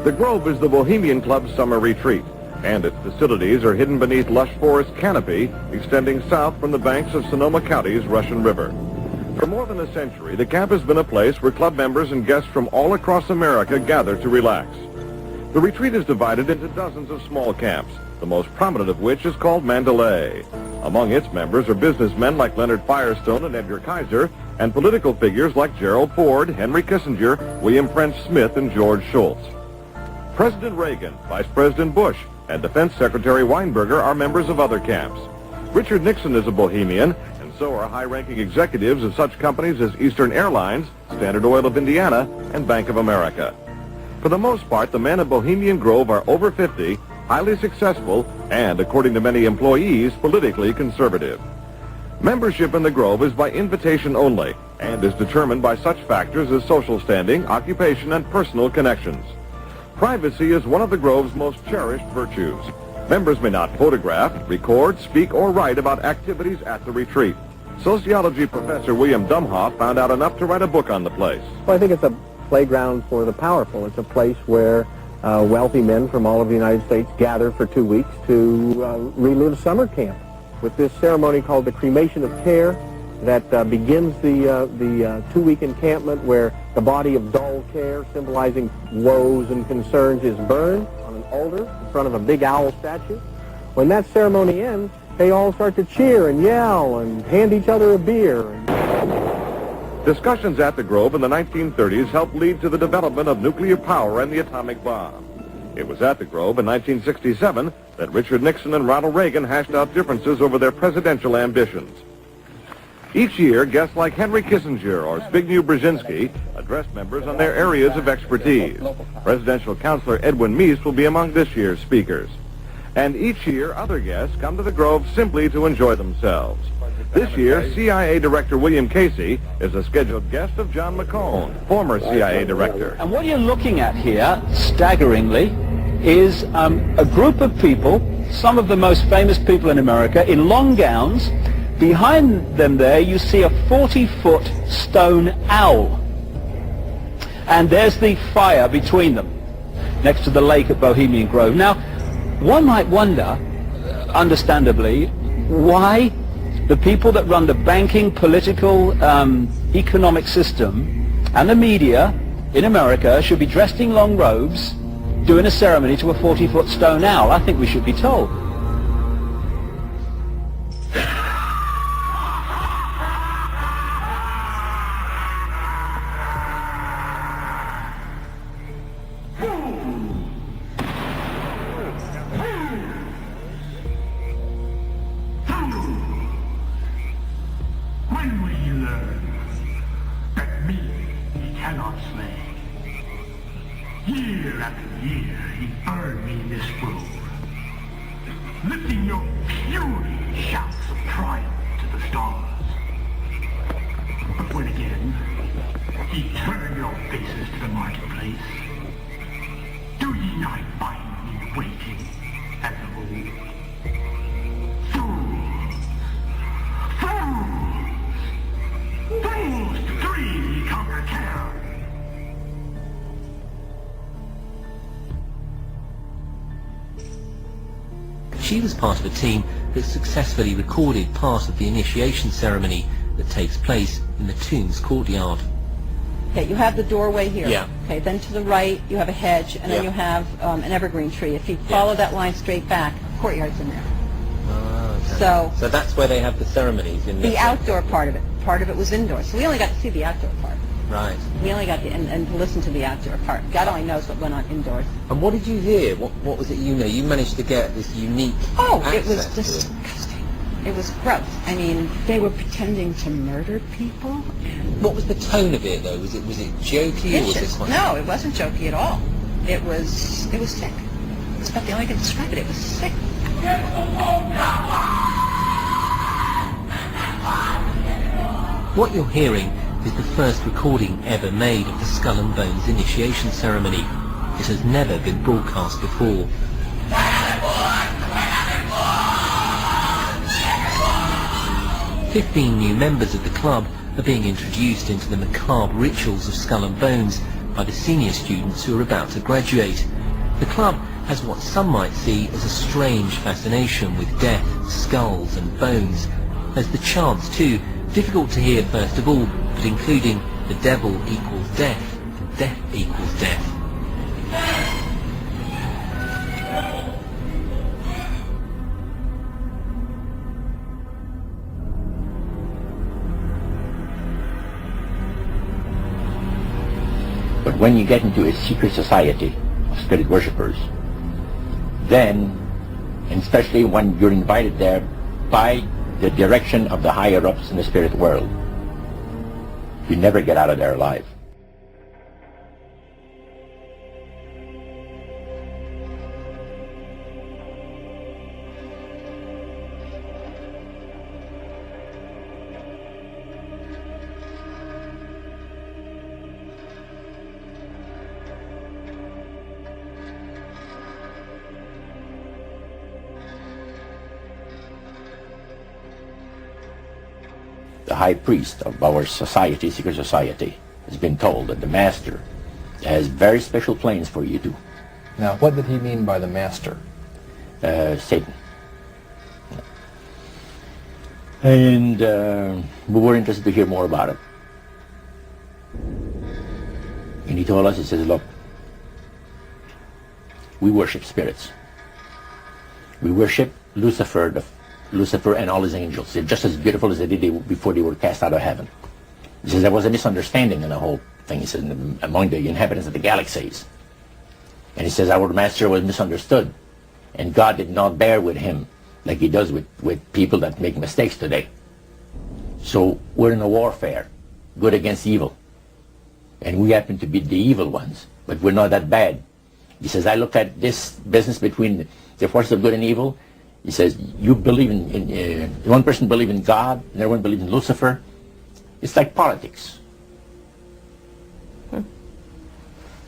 The Grove is the Bohemian Club's summer retreat, and its facilities are hidden beneath lush forest canopy extending south from the banks of Sonoma County's Russian River. For more than a century, the camp has been a place where club members and guests from all across America gather to relax. The retreat is divided into dozens of small camps, the most prominent of which is called Mandalay. Among its members are businessmen like Leonard Firestone and Edgar Kaiser, and political figures like Gerald Ford, Henry Kissinger, William French Smith, and George Shultz. President Reagan, Vice President Bush, and Defense Secretary Weinberger are members of other camps. Richard Nixon is a Bohemian, and so are high-ranking executives of such companies as Eastern Airlines, Standard Oil of Indiana, and Bank of America. For the most part, the men of Bohemian Grove are over 50, highly successful, and, according to many employees, politically conservative. Membership in the Grove is by invitation only, and is determined by such factors as social standing, occupation, and personal connections. Privacy is one of the Grove's most cherished virtues. Members may not photograph, record, speak, or write about activities at the retreat. Sociology professor William Dumhoff found out enough to write a book on the place. Well, I think it's a playground for the powerful. It's a place where wealthy men from all of the United States gather for 2 weeks to relive summer camp with this ceremony called the cremation of care that begins the 2-week encampment where the body of dull care, symbolizing woes and concerns, is burned on an altar in front of a big owl statue. When that ceremony ends, they all start to cheer and yell and hand each other a beer. Discussions at the Grove in the 1930s helped lead to the development of nuclear power and the atomic bomb. It was at the Grove in 1967 that Richard Nixon and Ronald Reagan hashed out differences over their presidential ambitions. Each year, guests like Henry Kissinger or Zbigniew Brzezinski address members on their areas of expertise. Presidential counselor Edwin Meese will be among this year's speakers. And each year, other guests come to the Grove simply to enjoy themselves. This year, CIA Director William Casey is a scheduled guest of John McCone, former CIA Director. And what you're looking at here, staggeringly, is a group of people, some of the most famous people in America, in long gowns. Behind them there, you see a 40-foot stone owl. And there's the fire between them, next to the lake at Bohemian Grove. Now, one might wonder, understandably, why the people that run the banking, political, economic system and the media in America should be dressed in long robes doing a ceremony to a 40-foot stone owl. I think we should be told. When will you learn that me he cannot slay? Year after year he burned me in this grove, lifting your puny shouts of triumph to the stars. But when again he turned your faces to the marketplace, do ye not find me waiting as of old? Fools to dream ye conquer terror. She was part of a team that successfully recorded part of the initiation ceremony that takes place in the tomb's courtyard. Okay, you have the doorway here. Yeah. Okay, then to the right you have a hedge, and then you have an evergreen tree. If you follow that line straight back, courtyard's in there. Okay. So that's where they have the ceremonies in the outdoor part of it. Part of it was indoors, so we only got to see the outdoor part. Right. We only got to and to listen to the outdoor part. God only knows what went on indoors. And what did you hear? What was it you know? You managed to get this unique it was access disgusting. It was gross. I mean, they were pretending to murder people. What was the tone of it, though? Was it jokey? Or was it quite... No, it wasn't jokey at all. It was sick. It's about the only way I can describe it. It was sick. What you're hearing is the first recording ever made of the Skull and Bones initiation ceremony. it has never been broadcast before. 15 new members of the club are being introduced into the macabre rituals of Skull and Bones by the senior students who are about to graduate. The club has what some might see as a strange fascination with death, skulls and bones. There's the chants too, difficult to hear first of all, but including the devil equals death, and death equals death. But when you get into a secret society of spirit worshippers, then, and especially when you're invited there by the direction of the higher-ups in the spirit world, you never get out of there alive. The high priest of our society, secret society, has been told that the master has very special plans for you too. Now, what did he mean by the master? Satan. And we were interested to hear more about it. And he told us, he says, look, we worship spirits. We worship Lucifer and all his angels. They're just as beautiful as they did before they were cast out of heaven. He says there was a misunderstanding in the whole thing, he says, among the inhabitants of the galaxies. And he says our master was misunderstood, and God did not bear with him like he does with people that make mistakes today. So we're in a warfare, good against evil. And we happen to be the evil ones, but we're not that bad. He says, I look at this business between the forces of good and evil. He says, you believe in one person believes in God, and everyone believes in Lucifer. It's like politics.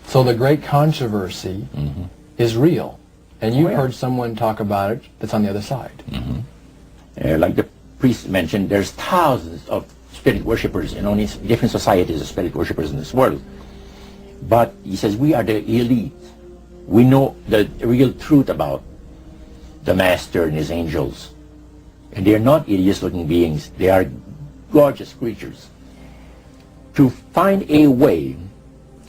So the great controversy is real, and you've heard someone talk about it that's on the other side. Like the priest mentioned, there's thousands of spirit worshippers in only different societies of spirit worshippers in this world. But he says, we are the elite. We know the real truth about the master and his angels. And they are not hideous-looking beings. They are gorgeous creatures. To find a way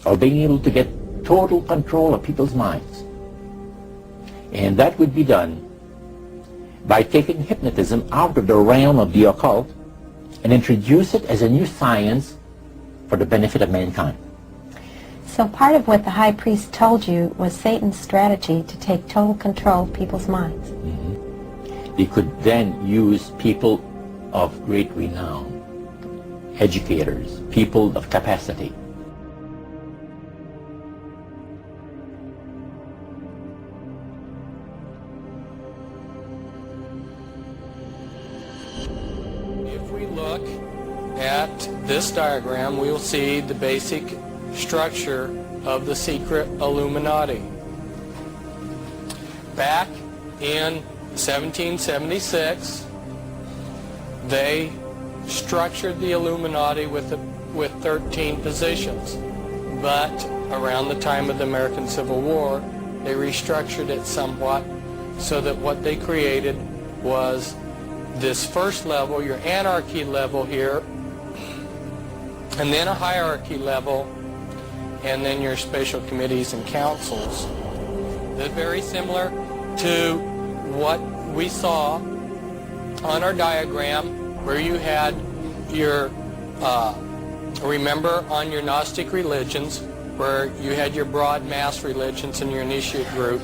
of being able to get total control of people's minds. And that would be done by taking hypnotism out of the realm of the occult and introduce it as a new science for the benefit of mankind. So part of what the high priest told you was Satan's strategy to take total control of people's minds. They could then use people of great renown, educators, people of capacity. If we look at this diagram, we will see the basic structure of the secret Illuminati. Back in 1776, they structured the Illuminati with 13 positions, but around the time of the American Civil War, they restructured it somewhat so that what they created was this first level, your anarchy level here, and then a hierarchy level, and then your special committees and councils. They're very similar to what we saw on our diagram, where you had your, remember on your Gnostic religions, where you had your broad mass religions and your initiate group.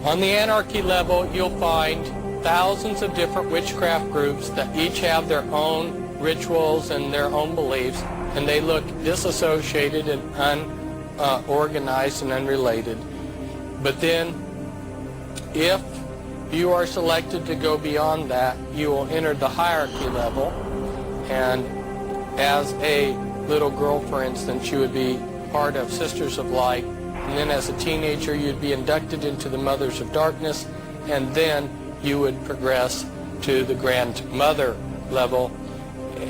On the anarchy level, you'll find thousands of different witchcraft groups that each have their own rituals and their own beliefs, and they look disassociated and unorganized and unrelated. But then, if you are selected to go beyond that, you will enter the hierarchy level, and as a little girl, for instance, you would be part of Sisters of Light, and then as a teenager you'd be inducted into the Mothers of Darkness, and then you would progress to the grandmother level.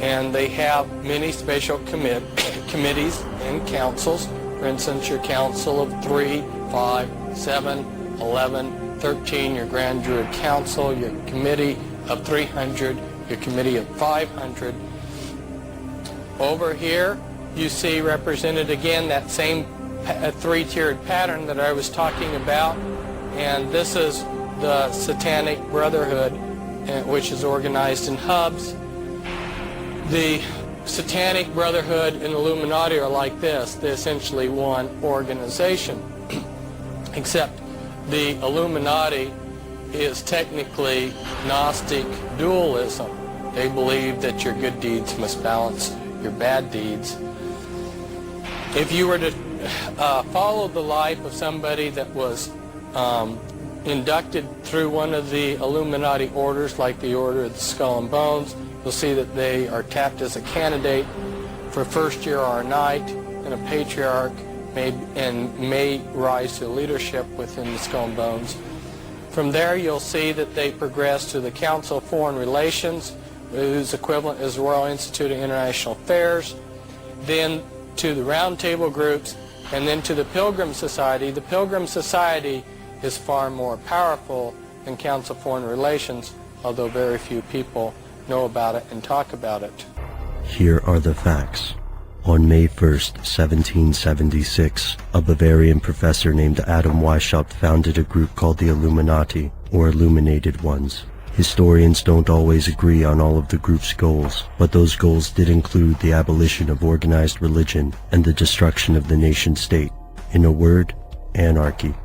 And they have many special committees and councils. For instance, your council of 3, 5, 7, 11, 13, your Grand Druid Council, your committee of 300, your committee of 500. Over here, you see represented again that same three-tiered pattern that I was talking about, and this is the Satanic Brotherhood, which is organized in hubs. The Satanic Brotherhood and Illuminati are like this. They're essentially one organization, except the Illuminati is technically Gnostic dualism. They believe that your good deeds must balance your bad deeds. If you were to follow the life of somebody that was inducted through one of the Illuminati orders, like the Order of the Skull and Bones, you'll see that they are tapped as a candidate for first year or a knight and a patriarch, may rise to leadership within the Skull and Bones. From there you'll see that they progress to the Council of Foreign Relations, whose equivalent is the Royal Institute of International Affairs, then to the Round Table groups, and then to the Pilgrim Society. The Pilgrim Society is far more powerful than Council of Foreign Relations, although very few people know about it and talk about it. Here are the facts. On May 1st, 1776, a Bavarian professor named Adam Weishaupt founded a group called the Illuminati, or Illuminated Ones. Historians don't always agree on all of the group's goals, but those goals did include the abolition of organized religion and the destruction of the nation-state. In a word, anarchy.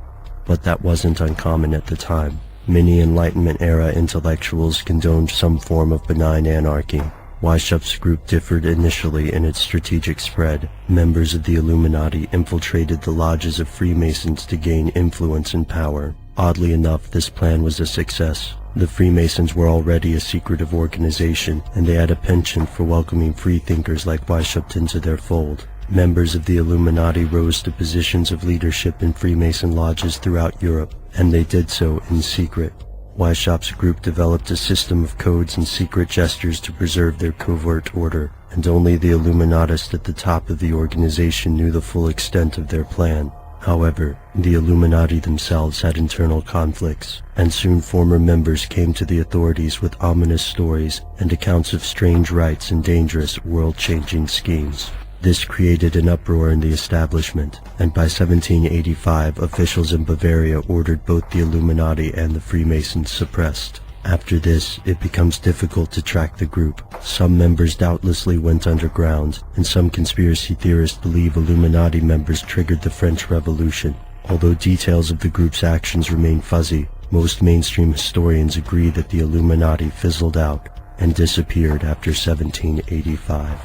But that wasn't uncommon at the time. Many Enlightenment-era intellectuals condoned some form of benign anarchy. Weishaupt's group differed initially in its strategic spread. Members of the Illuminati infiltrated the lodges of Freemasons to gain influence and power. Oddly enough, this plan was a success. The Freemasons were already a secretive organization, and they had a penchant for welcoming freethinkers like Weishaupt into their fold. Members of the Illuminati rose to positions of leadership in Freemason lodges throughout Europe, and they did so in secret. Weishaupt's group developed a system of codes and secret gestures to preserve their covert order, and only the Illuminatists at the top of the organization knew the full extent of their plan. However, the Illuminati themselves had internal conflicts, and soon former members came to the authorities with ominous stories and accounts of strange rites and dangerous, world-changing schemes. This created an uproar in the establishment, and by 1785 officials in Bavaria ordered both the Illuminati and the Freemasons suppressed. After this, it becomes difficult to track the group. Some members doubtlessly went underground, and some conspiracy theorists believe Illuminati members triggered the French Revolution. Although details of the group's actions remain fuzzy, most mainstream historians agree that the Illuminati fizzled out and disappeared after 1785.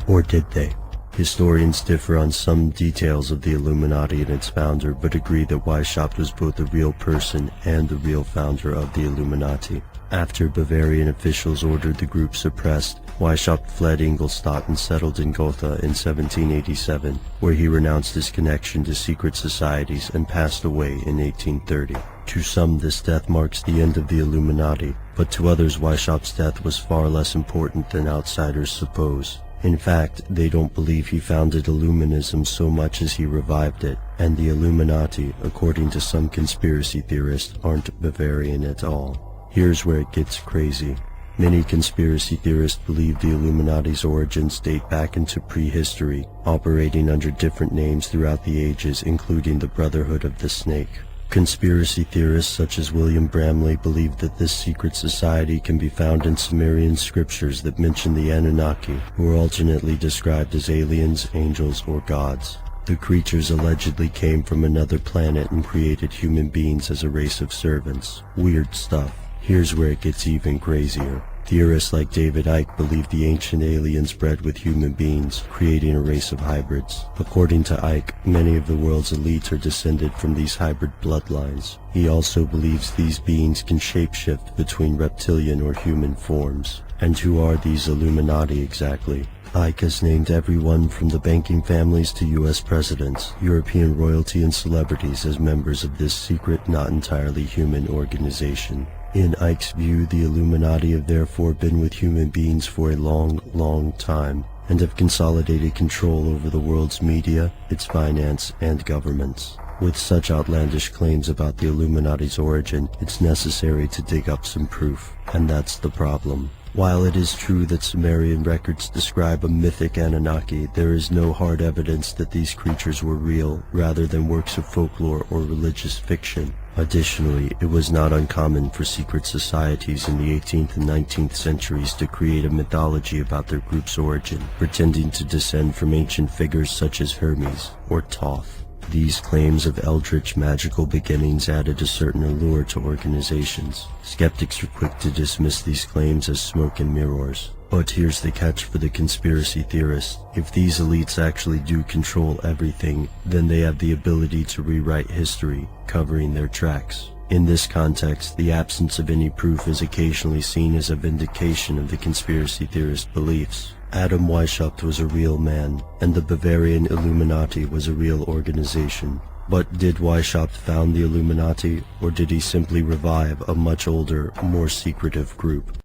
Or did they? Historians differ on some details of the Illuminati and its founder, but agree that Weishaupt was both a real person and the real founder of the Illuminati. After Bavarian officials ordered the group suppressed, Weishaupt fled Ingolstadt and settled in Gotha in 1787, where he renounced his connection to secret societies and passed away in 1830. To some, this death marks the end of the Illuminati, but to others Weishaupt's death was far less important than outsiders suppose. In fact, they don't believe he founded Illuminism so much as he revived it, and the Illuminati, according to some conspiracy theorists, aren't Bavarian at all. Here's where it gets crazy. Many conspiracy theorists believe the Illuminati's origins date back into prehistory, operating under different names throughout the ages, including the Brotherhood of the Snake. Conspiracy theorists such as William Bramley believe that this secret society can be found in Sumerian scriptures that mention the Anunnaki, who are alternately described as aliens, angels, or gods. The creatures allegedly came from another planet and created human beings as a race of servants. Weird stuff. Here's where it gets even crazier. Theorists like David Icke believe the ancient aliens bred with human beings, creating a race of hybrids. According to Icke, many of the world's elites are descended from these hybrid bloodlines. He also believes these beings can shapeshift between reptilian or human forms. And who are these Illuminati exactly? Ike has named everyone from the banking families to U.S. presidents, European royalty and celebrities as members of this secret, not entirely human organization. In Ike's view, the Illuminati have therefore been with human beings for a long, long time, and have consolidated control over the world's media, its finance, and governments. With such outlandish claims about the Illuminati's origin, it's necessary to dig up some proof, and that's the problem. While it is true that Sumerian records describe a mythic Anunnaki, there is no hard evidence that these creatures were real, rather than works of folklore or religious fiction. Additionally, it was not uncommon for secret societies in the 18th and 19th centuries to create a mythology about their group's origin, pretending to descend from ancient figures such as Hermes or Thoth. These claims of eldritch magical beginnings added a certain allure to organizations. Skeptics are quick to dismiss these claims as smoke and mirrors. But here's the catch for the conspiracy theorists. If these elites actually do control everything, then they have the ability to rewrite history, covering their tracks. In this context, the absence of any proof is occasionally seen as a vindication of the conspiracy theorist beliefs. Adam Weishaupt was a real man, and the Bavarian Illuminati was a real organization. But did Weishaupt found the Illuminati, or did he simply revive a much older, more secretive group?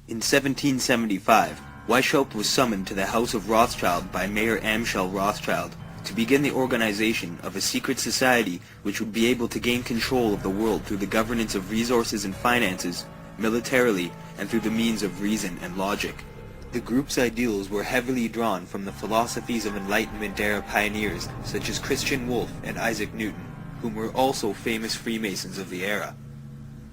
In 1775, Weishaupt was summoned to the House of Rothschild by Mayor Amschel Rothschild to begin the organization of a secret society which would be able to gain control of the world through the governance of resources and finances, militarily, and through the means of reason and logic. The group's ideals were heavily drawn from the philosophies of Enlightenment-era pioneers such as Christian Wolff and Isaac Newton, whom were also famous Freemasons of the era.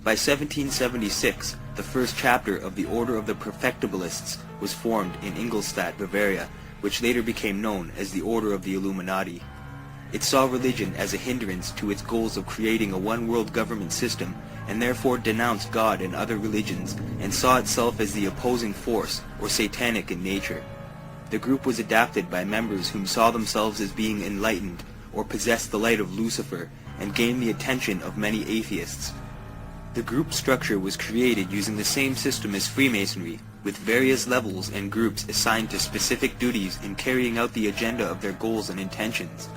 By 1776, the first chapter of the Order of the Perfectibilists was formed in Ingolstadt, Bavaria, which later became known as the Order of the Illuminati. It saw religion as a hindrance to its goals of creating a one-world government system, and therefore denounced God and other religions, and saw itself as the opposing force, or satanic in nature. The group was adapted by members whom saw themselves as being enlightened, or possessed the light of Lucifer, and gained the attention of many atheists. The group structure was created using the same system as Freemasonry, with various levels and groups assigned to specific duties in carrying out the agenda of their goals and intentions.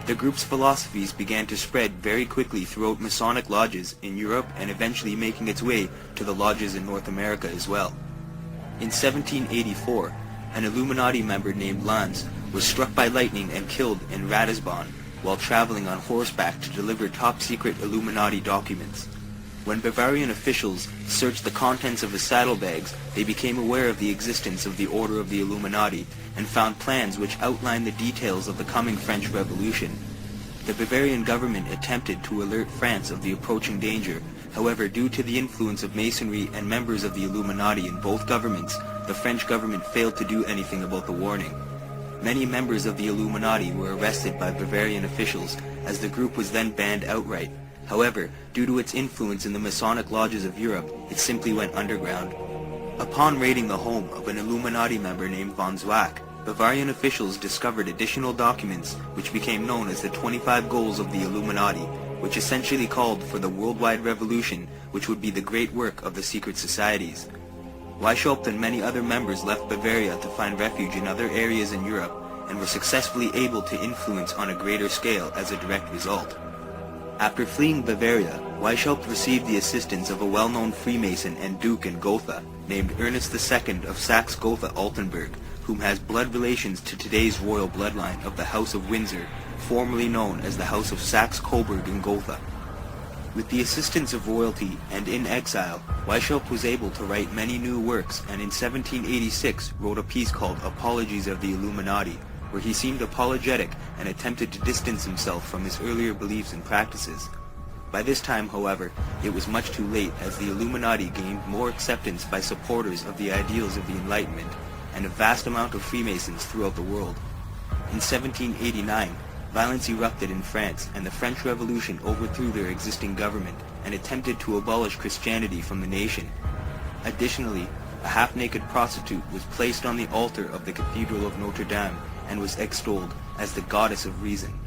The group's philosophies began to spread very quickly throughout Masonic lodges in Europe and eventually making its way to the lodges in North America as well. In 1784, an Illuminati member named Lanz was struck by lightning and killed in Ratisbon while traveling on horseback to deliver top-secret Illuminati documents. When Bavarian officials searched the contents of his saddlebags, they became aware of the existence of the Order of the Illuminati and found plans which outlined the details of the coming French Revolution. The Bavarian government attempted to alert France of the approaching danger. However, due to the influence of Masonry and members of the Illuminati in both governments, the French government failed to do anything about the warning. Many members of the Illuminati were arrested by Bavarian officials, as the group was then banned outright. However, due to its influence in the Masonic lodges of Europe, it simply went underground. Upon raiding the home of an Illuminati member named von Zwack, Bavarian officials discovered additional documents which became known as the 25 Goals of the Illuminati, which essentially called for the worldwide revolution which would be the great work of the secret societies. Weishaupt and many other members left Bavaria to find refuge in other areas in Europe and were successfully able to influence on a greater scale as a direct result. After fleeing Bavaria, Weishaupt received the assistance of a well-known Freemason and Duke in Gotha named Ernest II of Saxe-Gotha-Altenburg, whom has blood relations to today's royal bloodline of the House of Windsor, formerly known as the House of Saxe-Coburg in Gotha. With the assistance of royalty and in exile, Weishaupt was able to write many new works, and in 1786 wrote a piece called Apologies of the Illuminati, where he seemed apologetic and attempted to distance himself from his earlier beliefs and practices. By this time, however, it was much too late, as the Illuminati gained more acceptance by supporters of the ideals of the Enlightenment and a vast amount of Freemasons throughout the world. In 1789, violence erupted in France, and the French Revolution overthrew their existing government and attempted to abolish Christianity from the nation. Additionally, a half-naked prostitute was placed on the altar of the Cathedral of Notre Dame and was extolled as the goddess of reason.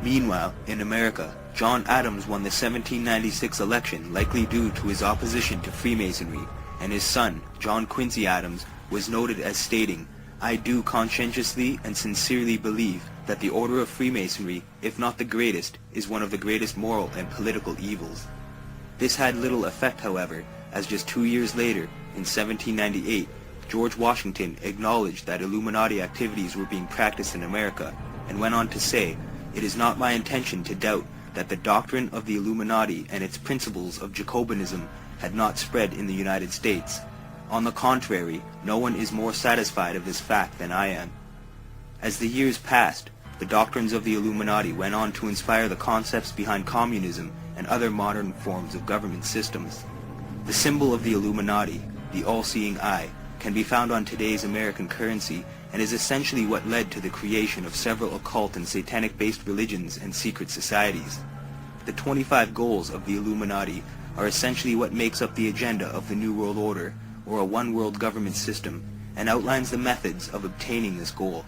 Meanwhile, in America, John Adams won the 1796 election, likely due to his opposition to Freemasonry, and his son, John Quincy Adams, was noted as stating, "I do conscientiously and sincerely believe that the order of Freemasonry, if not the greatest, is one of the greatest moral and political evils." This had little effect, however, as just 2 years later, in 1798, George Washington acknowledged that Illuminati activities were being practiced in America, and went on to say, "It is not my intention to doubt that the doctrine of the Illuminati and its principles of Jacobinism had not spread in the United States. On the contrary, no one is more satisfied of this fact than I am." As the years passed, the doctrines of the Illuminati went on to inspire the concepts behind communism and other modern forms of government systems. The symbol of the Illuminati, the all-seeing eye, can be found on today's American currency and is essentially what led to the creation of several occult and satanic-based religions and secret societies. The 25 goals of the Illuminati are essentially what makes up the agenda of the New World Order, or a one-world government system, and outlines the methods of obtaining this goal.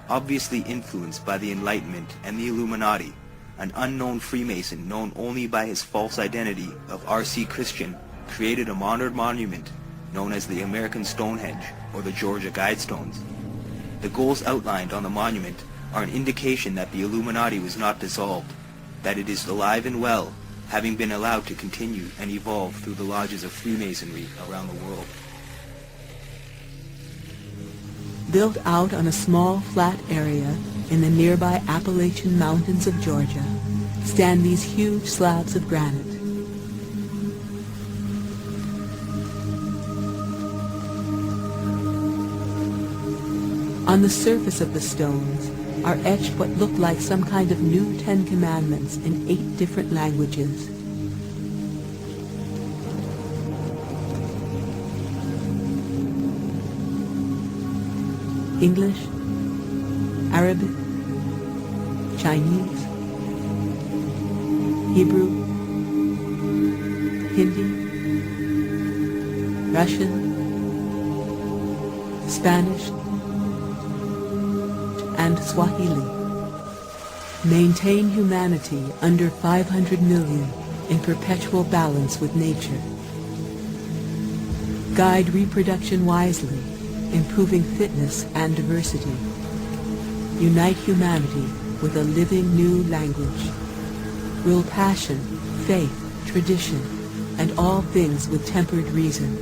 Obviously influenced by the Enlightenment and the Illuminati, an unknown Freemason known only by his false identity of R.C. Christian created a modern monument known as the American Stonehenge, or the Georgia Guidestones. The goals outlined on the monument are an indication that the Illuminati was not dissolved, that it is alive and well, having been allowed to continue and evolve through the lodges of Freemasonry around the world. Built out on a small flat area in the nearby Appalachian Mountains of Georgia stand these huge slabs of granite. On the surface of the stones are etched what look like some kind of new 10 Commandments in 8 different languages. English, Arabic, Chinese, Hebrew, Hindi, Russian, Spanish, and Swahili. Maintain humanity under 500 million in perpetual balance with nature. Guide reproduction wisely, improving fitness and diversity. Unite humanity with a living new language. Rule passion, faith, tradition, and all things with tempered reason.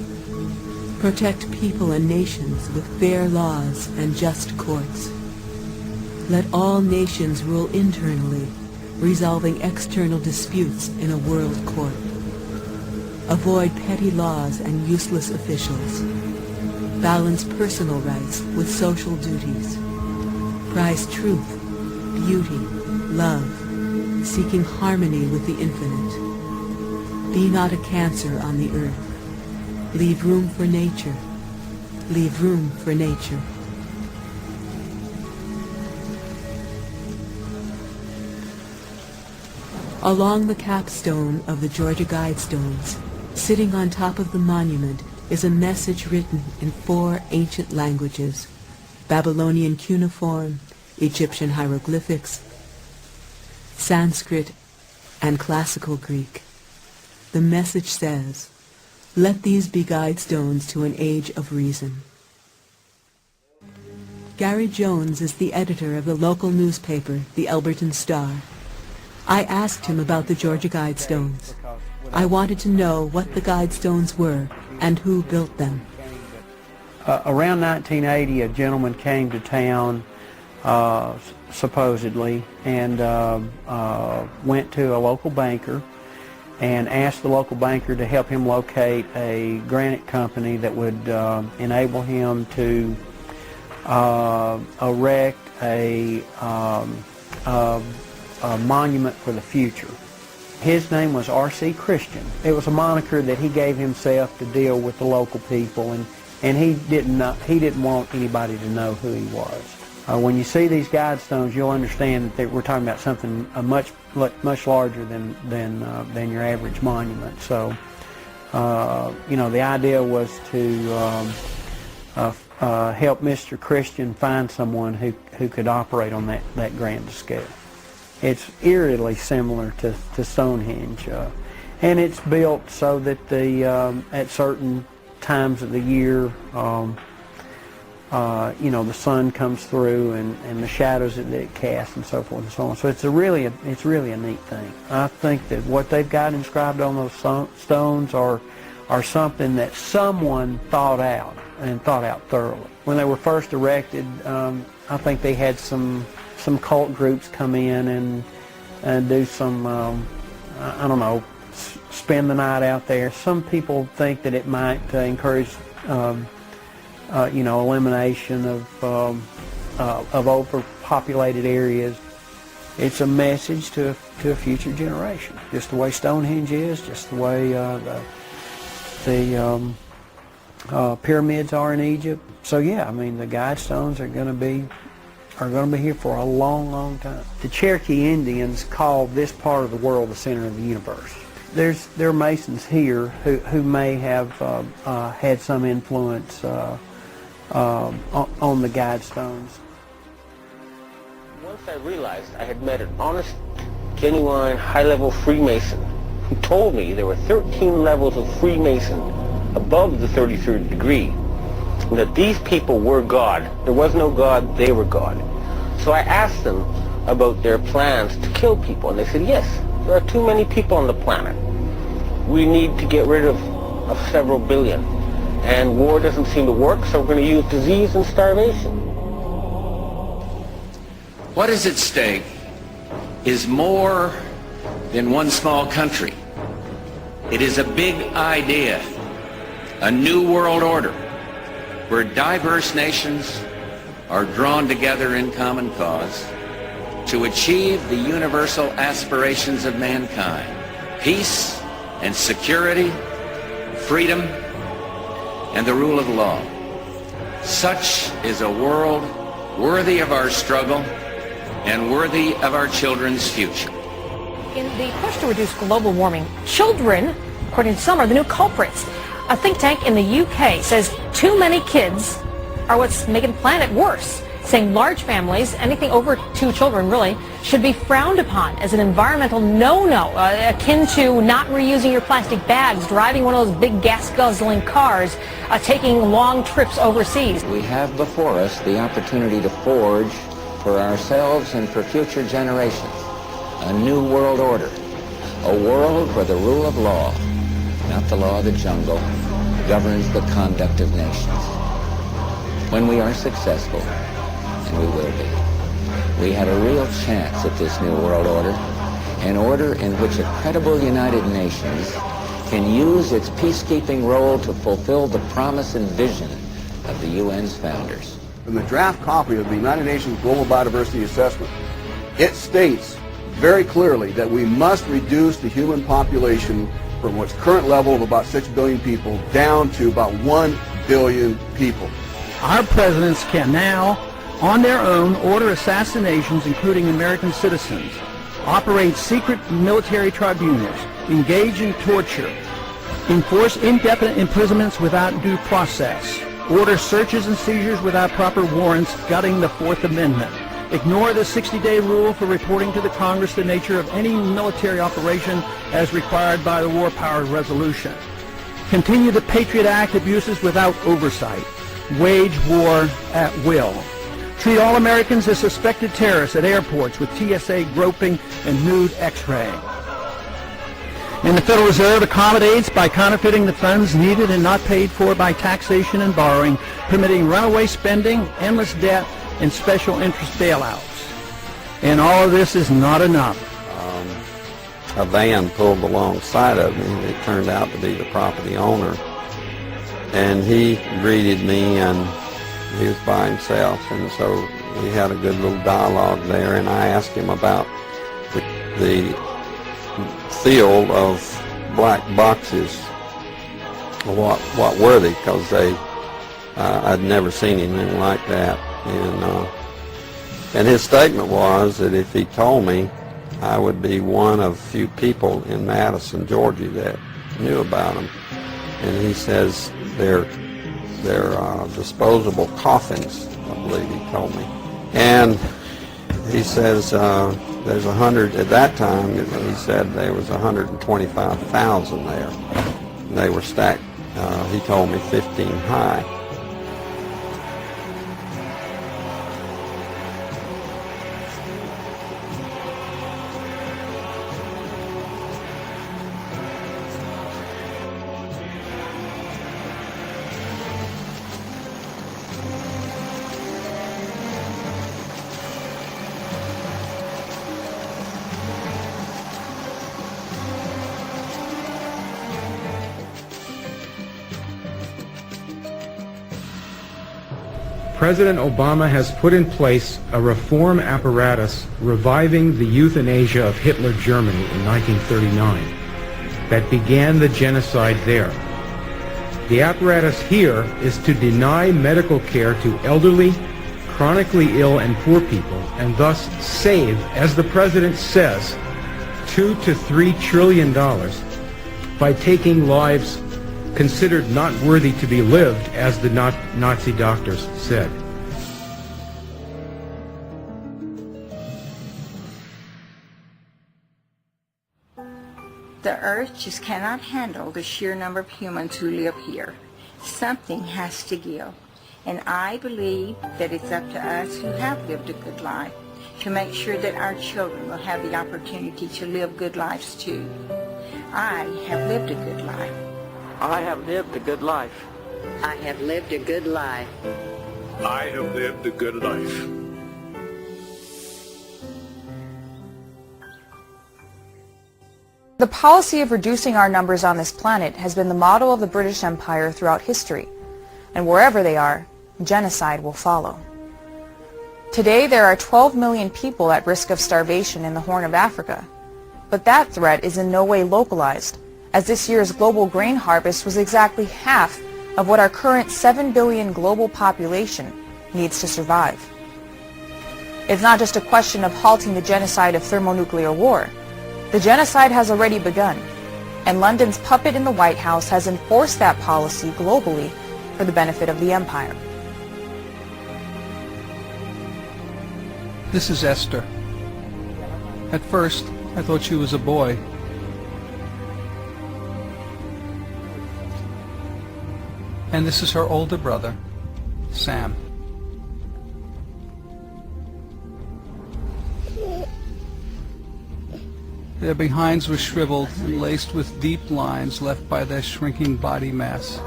Protect people and nations with fair laws and just courts. Let all nations rule internally, resolving external disputes in a world court. Avoid petty laws and useless officials. Balance personal rights with social duties. Prize truth, beauty, love, seeking harmony with the infinite. Be not a cancer on the earth. Leave room for nature. Leave room for nature. Along the capstone of the Georgia Guidestones, sitting on top of the monument, is a message written in 4 ancient languages: Babylonian cuneiform, Egyptian hieroglyphics, Sanskrit, and classical Greek. The message says, "Let these be guidestones to an age of reason." Gary Jones is the editor of the local newspaper, the Elberton Star. I asked him about the Georgia Guidestones. I wanted to know what the Guidestones were and who built them. Around 1980, a gentleman came to town, supposedly, and went to a local banker and asked the local banker to help him locate a granite company that would enable him to erect a monument for the future. His name was R.C. Christian. It was a moniker that he gave himself to deal with the local people, and he didn't want anybody to know who he was. When you see these guidestones, you'll understand that we're talking about something much larger than your average monument. So, the idea was to help Mr. Christian find someone who could operate on that grand scale. It's eerily similar to Stonehenge, and it's built so that at certain times of the year, the sun comes through and the shadows that it casts and so forth and so on. So it's really a neat thing. I think that what they've got inscribed on those stones are something that someone thought out thoroughly. When they were first erected, I think they had some cult groups come in and do some, I don't know, spend the night out there. Some people think that it might encourage elimination of overpopulated areas. It's a message to a future generation. Just the way Stonehenge is, just the way the pyramids are in Egypt. So yeah, I mean the guide stones are going to be here for a long, long time. The Cherokee Indians called this part of the world the center of the universe. There are Masons here who may have had some influence on the guide stones. Once I realized I had met an honest, genuine, high-level Freemason who told me there were 13 levels of Freemason above the 33rd degree, and that these people were God. There was no God, they were God. So I asked them about their plans to kill people, and they said, yes, there are too many people on the planet. We need to get rid of several billion. And war doesn't seem to work, so we're going to use disease and starvation. What is at stake is more than one small country. It is a big idea, a new world order, where diverse nations are drawn together in common cause to achieve the universal aspirations of mankind: peace and security, freedom, and the rule of law. Such is a world worthy of our struggle and worthy of our children's future. In the push to reduce global warming, children, according to some, are the new culprits. A think tank in the UK says too many kids are what's making the planet worse, saying large families, anything over 2 children really, should be frowned upon as an environmental no-no, akin to not reusing your plastic bags, driving one of those big gas-guzzling cars, taking long trips overseas. We have before us the opportunity to forge for ourselves and for future generations a new world order, a world where the rule of law, not the law of the jungle, governs the conduct of nations. When we are successful, and we will be, we have a real chance at this new world order, an order in which a credible United Nations can use its peacekeeping role to fulfill the promise and vision of the UN's founders. In the draft copy of the United Nations Global Biodiversity Assessment, it states very clearly that we must reduce the human population from its current level of about 6 billion people down to about 1 billion people. Our presidents can now, on their own, order assassinations, including American citizens, operate secret military tribunals, engage in torture, enforce indefinite imprisonments without due process, order searches and seizures without proper warrants, gutting the Fourth Amendment, ignore the 60-day rule for reporting to the Congress the nature of any military operation as required by the War Powers Resolution, continue the Patriot Act abuses without oversight, wage war at will, treat all Americans as suspected terrorists at airports with TSA groping and nude x-ray. And the Federal Reserve accommodates by counterfeiting the funds needed and not paid for by taxation and borrowing, permitting runaway spending, endless debt, and special interest bailouts. And all of this is not enough. A van pulled alongside of me, and it turned out to be the property owner. And he greeted me, and he was by himself, and so we had a good little dialogue there, and I asked him about the field of black boxes. What were they? Because I'd never seen anything like that. And his statement was that if he told me, I would be one of few people in Madison, Georgia that knew about them. And he says they're disposable coffins, I believe he told me. And he says there's 100, at that time he said there was 125,000 there. And they were stacked, he told me 15 high. President Obama has put in place a reform apparatus reviving the euthanasia of Hitler Germany in 1939 that began the genocide there. The apparatus here is to deny medical care to elderly, chronically ill and poor people, and thus save, as the president says, $2 to $3 trillion by taking lives considered not worthy to be lived, as the Nazi doctors said. The earth just cannot handle the sheer number of humans who live here. Something has to give. And I believe that it's up to us who have lived a good life to make sure that our children will have the opportunity to live good lives too. I have lived a good life. I have lived a good life. I have lived a good life. I have lived a good life. The policy of reducing our numbers on this planet has been the model of the British Empire throughout history, and wherever they are, genocide will follow. Today there are 12 million people at risk of starvation in the Horn of Africa, but that threat is in no way localized, as this year's global grain harvest was exactly half of what our current 7 billion global population needs to survive. It's not just a question of halting the genocide of thermonuclear war. The genocide has already begun, and London's puppet in the White House has enforced that policy globally for the benefit of the empire. This is Esther. At first, I thought she was a boy. And this is her older brother, Sam. Their behinds were shriveled and laced with deep lines left by their shrinking body mass.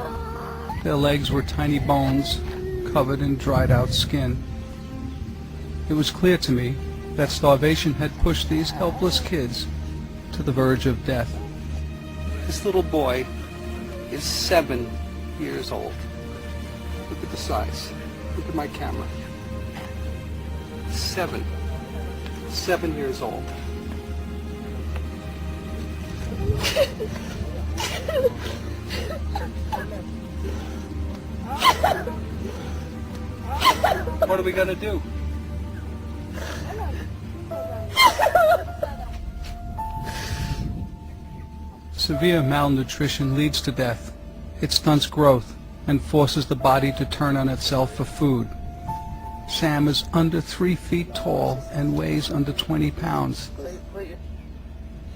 Their legs were tiny bones covered in dried-out skin. It was clear to me that starvation had pushed these helpless kids to the verge of death. This little boy is 7 years old. Look at the size. Look at my camera. 7 years old. What are we going to do? Severe malnutrition leads to death. It stunts growth and forces the body to turn on itself for food. Sam is under 3 feet tall and weighs under 20 pounds.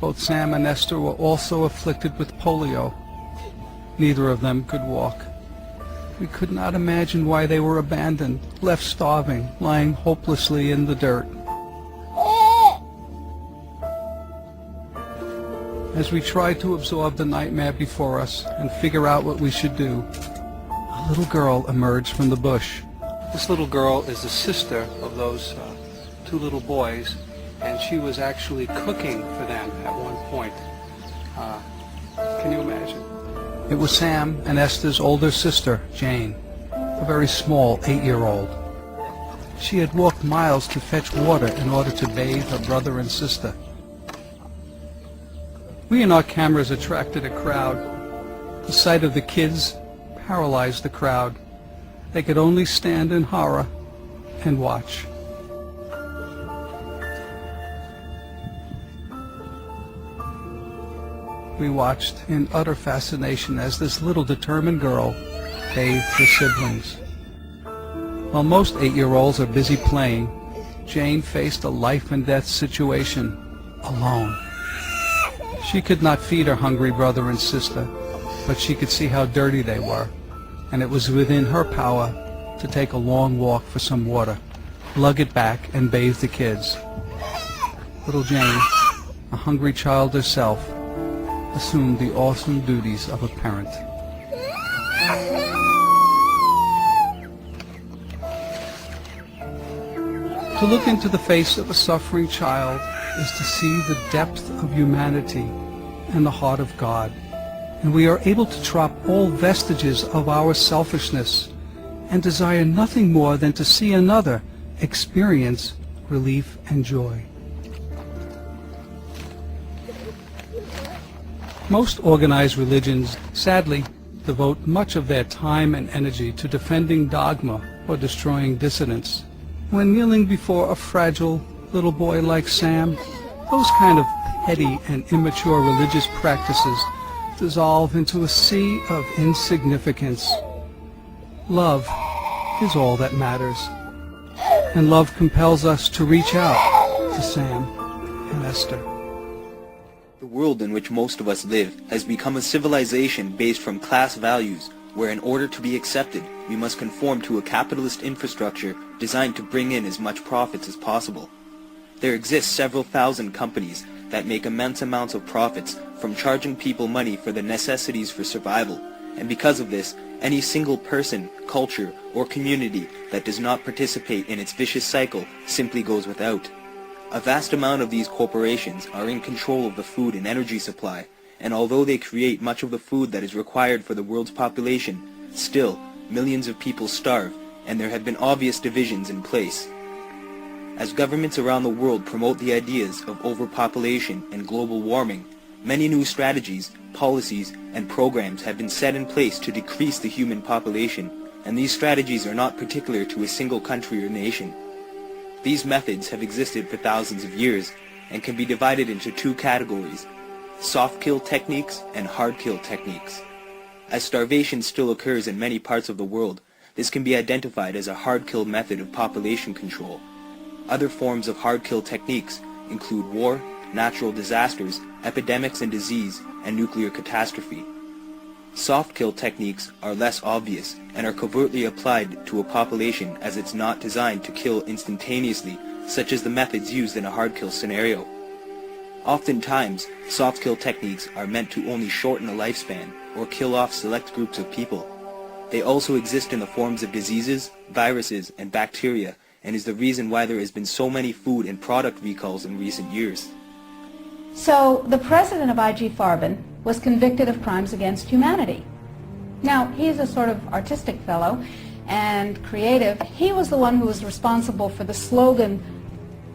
Both Sam and Esther were also afflicted with polio. Neither of them could walk. We could not imagine why they were abandoned, left starving, lying hopelessly in the dirt. As we tried to absorb the nightmare before us and figure out what we should do, a little girl emerged from the bush. This little girl is the sister of those 2 little boys, and she was actually cooking for them at one point. Can you imagine? It was Sam and Esther's older sister, Jane, a very small 8-year-old. She had walked miles to fetch water in order to bathe her brother and sister. We and our cameras attracted a crowd. The sight of the kids paralyzed the crowd. They could only stand in horror and watch. We watched in utter fascination as this little determined girl bathed her siblings. While most 8-year-olds are busy playing, Jane faced a life and death situation alone. She could not feed her hungry brother and sister, but she could see how dirty they were, and it was within her power to take a long walk for some water, lug it back, and bathe the kids. Little Jane, a hungry child herself, assumed the awesome duties of a parent. To look into the face of a suffering child is to see the depth of humanity and the heart of God, and we are able to drop all vestiges of our selfishness and desire nothing more than to see another experience relief and joy. Most organized religions, sadly, devote much of their time and energy to defending dogma or destroying dissidents. When kneeling before a fragile little boy like Sam, those kind of petty and immature religious practices dissolve into a sea of insignificance. Love is all that matters, and love compels us to reach out to Sam and Esther. The world in which most of us live has become a civilization based from class values, where in order to be accepted, we must conform to a capitalist infrastructure designed to bring in as much profits as possible. There exist several thousand companies that make immense amounts of profits from charging people money for the necessities for survival, and because of this, any single person, culture, or community that does not participate in its vicious cycle simply goes without. A vast amount of these corporations are in control of the food and energy supply, and although they create much of the food that is required for the world's population, still, millions of people starve, and there have been obvious divisions in place. As governments around the world promote the ideas of overpopulation and global warming, many new strategies, policies, and programs have been set in place to decrease the human population, and these strategies are not particular to a single country or nation. These methods have existed for thousands of years and can be divided into two categories: soft kill techniques and hard kill techniques. As starvation still occurs in many parts of the world, this can be identified as a hard kill method of population control. Other forms of hard kill techniques include war, natural disasters, epidemics and disease, and nuclear catastrophe. Soft kill techniques are less obvious and are covertly applied to a population as it's not designed to kill instantaneously, such as the methods used in a hard kill scenario. Oftentimes, soft kill techniques are meant to only shorten a lifespan or kill off select groups of people. They also exist in the forms of diseases, viruses, and bacteria, and is the reason why there has been so many food and product recalls in recent years. So the president of IG Farben was convicted of crimes against humanity. Now, he's a sort of artistic fellow and creative. He was the one who was responsible for the slogan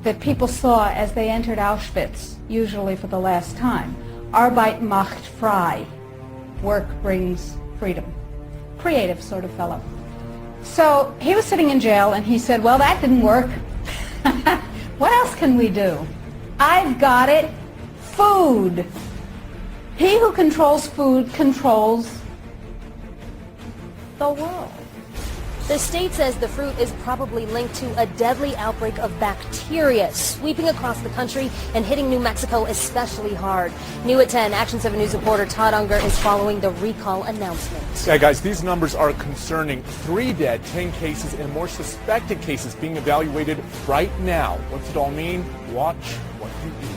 that people saw as they entered Auschwitz, usually for the last time. Arbeit macht frei. Work brings freedom. Creative sort of fellow. So he was sitting in jail and he said, well, that didn't work. What else can we do? I've got it. Food. He who controls food controls the world. The state says the fruit is probably linked to a deadly outbreak of bacteria sweeping across the country and hitting New Mexico especially hard. New at 10, Action 7 News reporter Todd Unger is following the recall announcement. Yeah, guys, these numbers are concerning. 3 dead, 10 cases, and more suspected cases being evaluated right now. What's it all mean? Watch what you eat.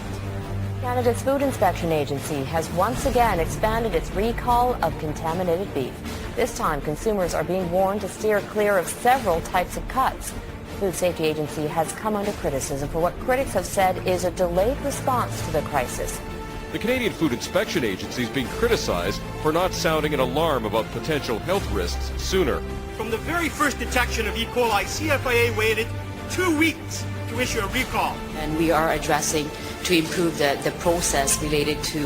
Canada's Food Inspection Agency has once again expanded its recall of contaminated beef. This time, consumers are being warned to steer clear of several types of cuts. The Food Safety Agency has come under criticism for what critics have said is a delayed response to the crisis. The Canadian Food Inspection Agency is being criticized for not sounding an alarm about potential health risks sooner. From the very first detection of E. coli, CFIA waited 2 weeks to issue a recall. And we are addressing to improve the process related to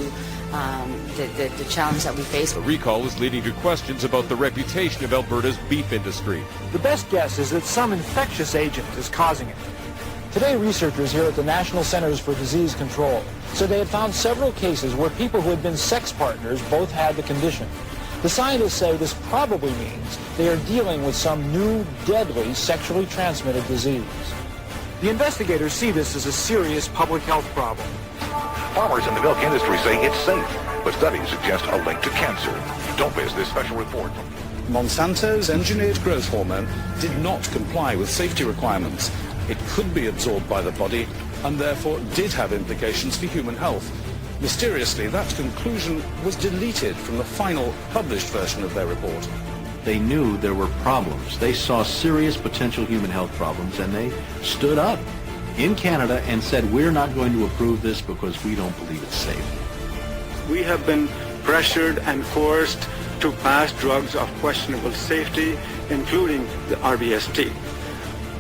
the challenge that we face. The recall is leading to questions about the reputation of Alberta's beef industry. The best guess is that some infectious agent is causing it. Today, researchers here at the National Centers for Disease Control said they had found several cases where people who had been sex partners both had the condition. The scientists say this probably means they are dealing with some new, deadly, sexually transmitted disease. The investigators see this as a serious public health problem. Farmers in the milk industry say it's safe, but studies suggest a link to cancer. Don't miss this special report. Monsanto's engineered growth hormone did not comply with safety requirements. It could be absorbed by the body and therefore did have implications for human health. Mysteriously, that conclusion was deleted from the final published version of their report. They knew there were problems. They saw serious potential human health problems, and they stood up in Canada and said, we're not going to approve this because we don't believe it's safe. We have been pressured and forced to pass drugs of questionable safety, including the RBST.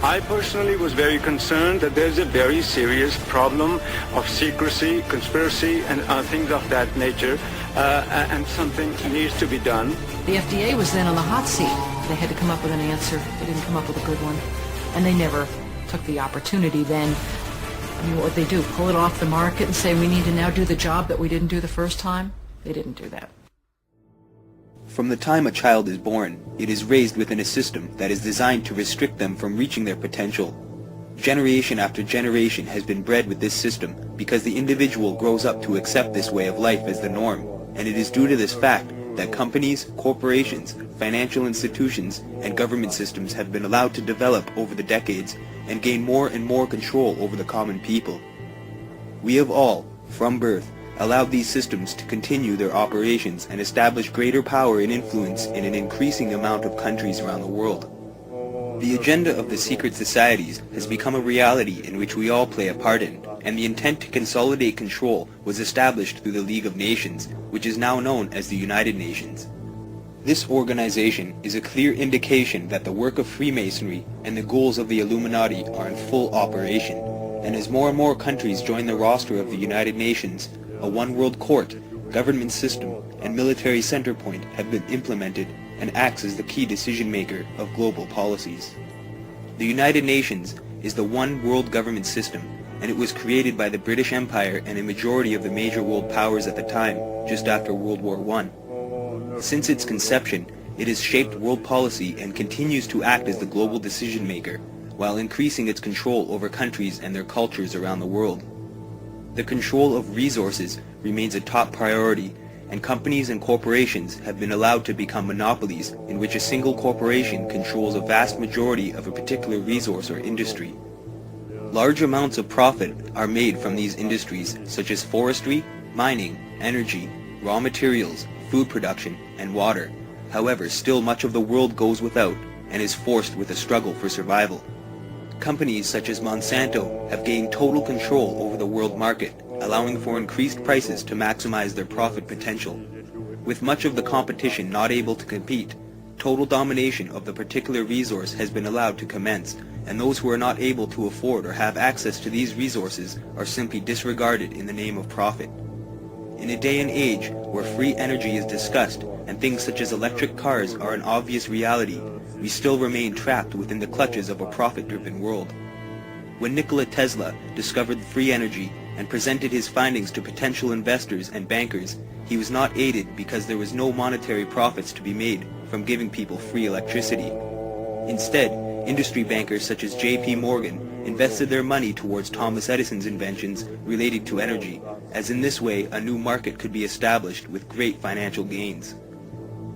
I personally was very concerned that there's a very serious problem of secrecy, conspiracy, and things of that nature, and something needs to be done. The FDA was then on the hot seat. They had to come up with an answer. They didn't come up with a good one. And they never took the opportunity then. I mean, what would they do? Pull it off the market and say we need to now do the job that we didn't do the first time? They didn't do that. From the time a child is born, it is raised within a system that is designed to restrict them from reaching their potential. Generation after generation has been bred with this system because the individual grows up to accept this way of life as the norm, and it is due to this fact that companies, corporations, financial institutions, and government systems have been allowed to develop over the decades and gain more and more control over the common people. We have all, from birth, allowed these systems to continue their operations and establish greater power and influence in an increasing amount of countries around the world. The agenda of the secret societies has become a reality in which we all play a part in, and the intent to consolidate control was established through the League of Nations, which is now known as the United Nations. This organization is a clear indication that the work of Freemasonry and the goals of the Illuminati are in full operation, and as more and more countries join the roster of the United Nations, a one-world court, government system, and military center point have been implemented and acts as the key decision-maker of global policies. The United Nations is the one world government system, and it was created by the British Empire and a majority of the major world powers at the time, just after World War I. Since its conception, it has shaped world policy and continues to act as the global decision-maker, while increasing its control over countries and their cultures around the world. The control of resources remains a top priority, and companies and corporations have been allowed to become monopolies in which a single corporation controls a vast majority of a particular resource or industry. Large amounts of profit are made from these industries such as forestry, mining, energy, raw materials, food production, and water. However, still much of the world goes without and is forced with a struggle for survival. Companies such as Monsanto have gained total control over the world market, allowing for increased prices to maximize their profit potential. With much of the competition not able to compete, total domination of the particular resource has been allowed to commence, and those who are not able to afford or have access to these resources are simply disregarded in the name of profit. In a day and age where free energy is discussed and things such as electric cars are an obvious reality, we still remain trapped within the clutches of a profit-driven world. When Nikola Tesla discovered free energy and presented his findings to potential investors and bankers, he was not aided because there was no monetary profits to be made from giving people free electricity. Instead, industry bankers such as J.P. Morgan invested their money towards Thomas Edison's inventions related to energy, as in this way a new market could be established with great financial gains.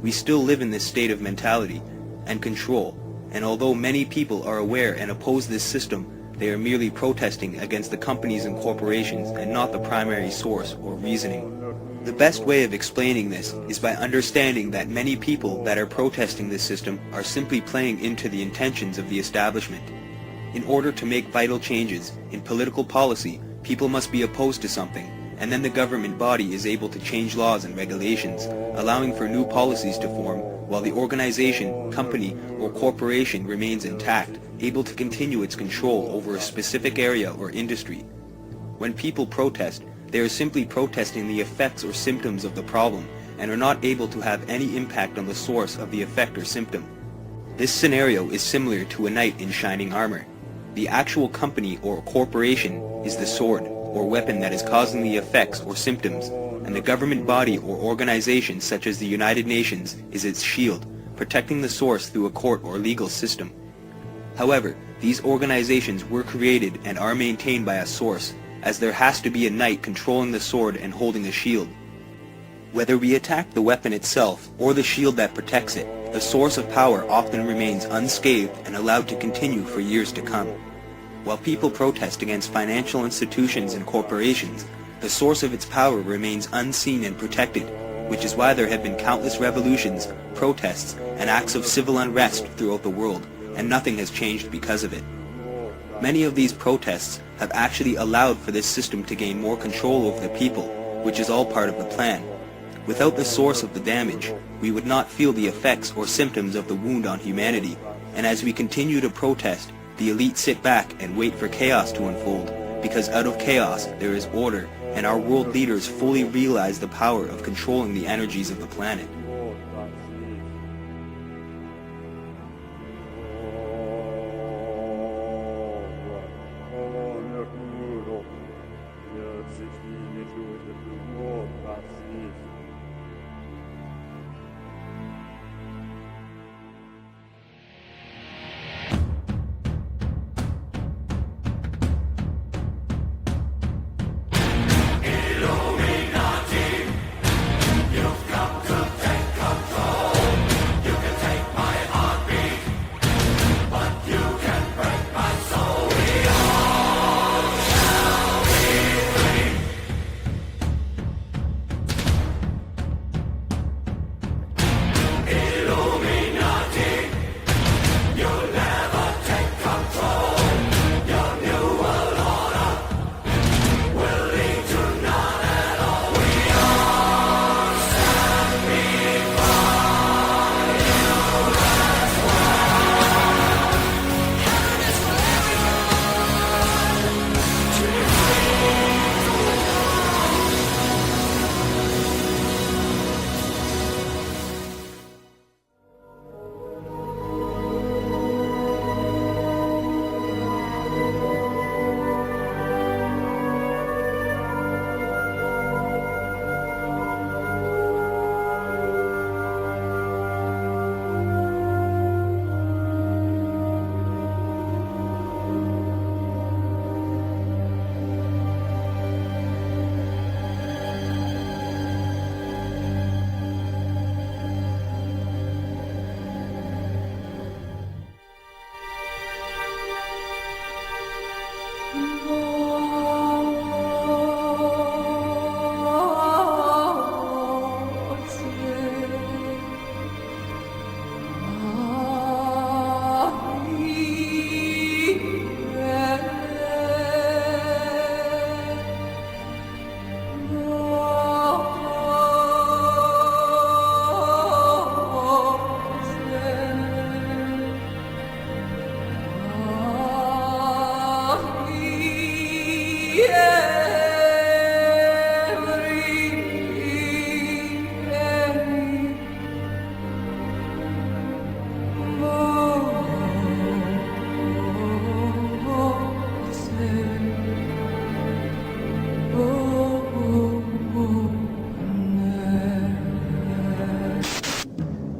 We still live in this state of mentality and control, and although many people are aware and oppose this system, they are merely protesting against the companies and corporations and not the primary source or reasoning. The best way of explaining this is by understanding that many people that are protesting this system are simply playing into the intentions of the establishment. In order to make vital changes in political policy, people must be opposed to something, and then the government body is able to change laws and regulations, allowing for new policies to form, while the organization, company, or corporation remains intact, able to continue its control over a specific area or industry. When people protest, they are simply protesting the effects or symptoms of the problem, and are not able to have any impact on the source of the effect or symptom. This scenario is similar to a knight in shining armor. The actual company or corporation is the sword or weapon that is causing the effects or symptoms, and the government body or organization such as the United Nations is its shield, protecting the source through a court or legal system. However, these organizations were created and are maintained by a source, as there has to be a knight controlling the sword and holding the shield. Whether we attack the weapon itself or the shield that protects it, the source of power often remains unscathed and allowed to continue for years to come. While people protest against financial institutions and corporations, the source of its power remains unseen and protected, which is why there have been countless revolutions, protests, and acts of civil unrest throughout the world, and nothing has changed because of it. Many of these protests have actually allowed for this system to gain more control over the people, which is all part of the plan. Without the source of the damage, we would not feel the effects or symptoms of the wound on humanity, and as we continue to protest, the elite sit back and wait for chaos to unfold, because out of chaos there is order, and our world leaders fully realize the power of controlling the energies of the planet.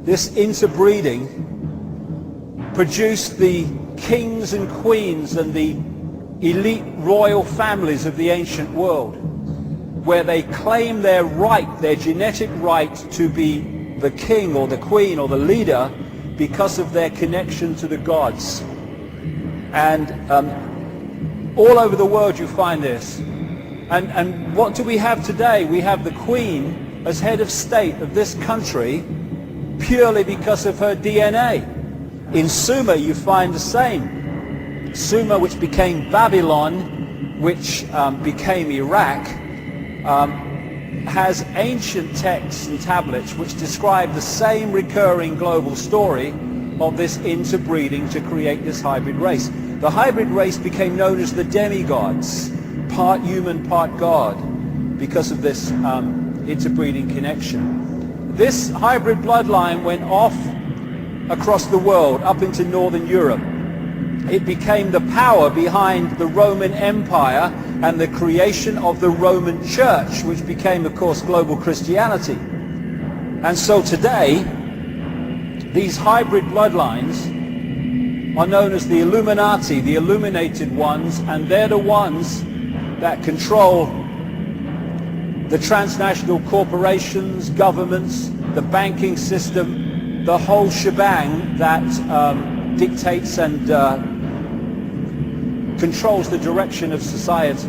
This interbreeding produced the kings and queens and the elite royal families of the ancient world, where they claim their right, their genetic right to be the king or the queen or the leader because of their connection to the gods. And all over the world you find this. And what do we have today? We have the queen as head of state of this country purely because of her DNA. In Sumer you find the same. Sumer, which became Babylon, which became Iraq, has ancient texts and tablets which describe the same recurring global story of this interbreeding to create this hybrid race. The hybrid race became known as the demigods, part human, part God, because of this interbreeding connection. This hybrid bloodline went off across the world, up into Northern Europe. It became the power behind the Roman Empire and the creation of the Roman Church, which became, of course, global Christianity. And so today, these hybrid bloodlines are known as the Illuminati, the illuminated ones, and they're the ones that control the transnational corporations, governments, the banking system, the whole shebang that dictates and controls the direction of society.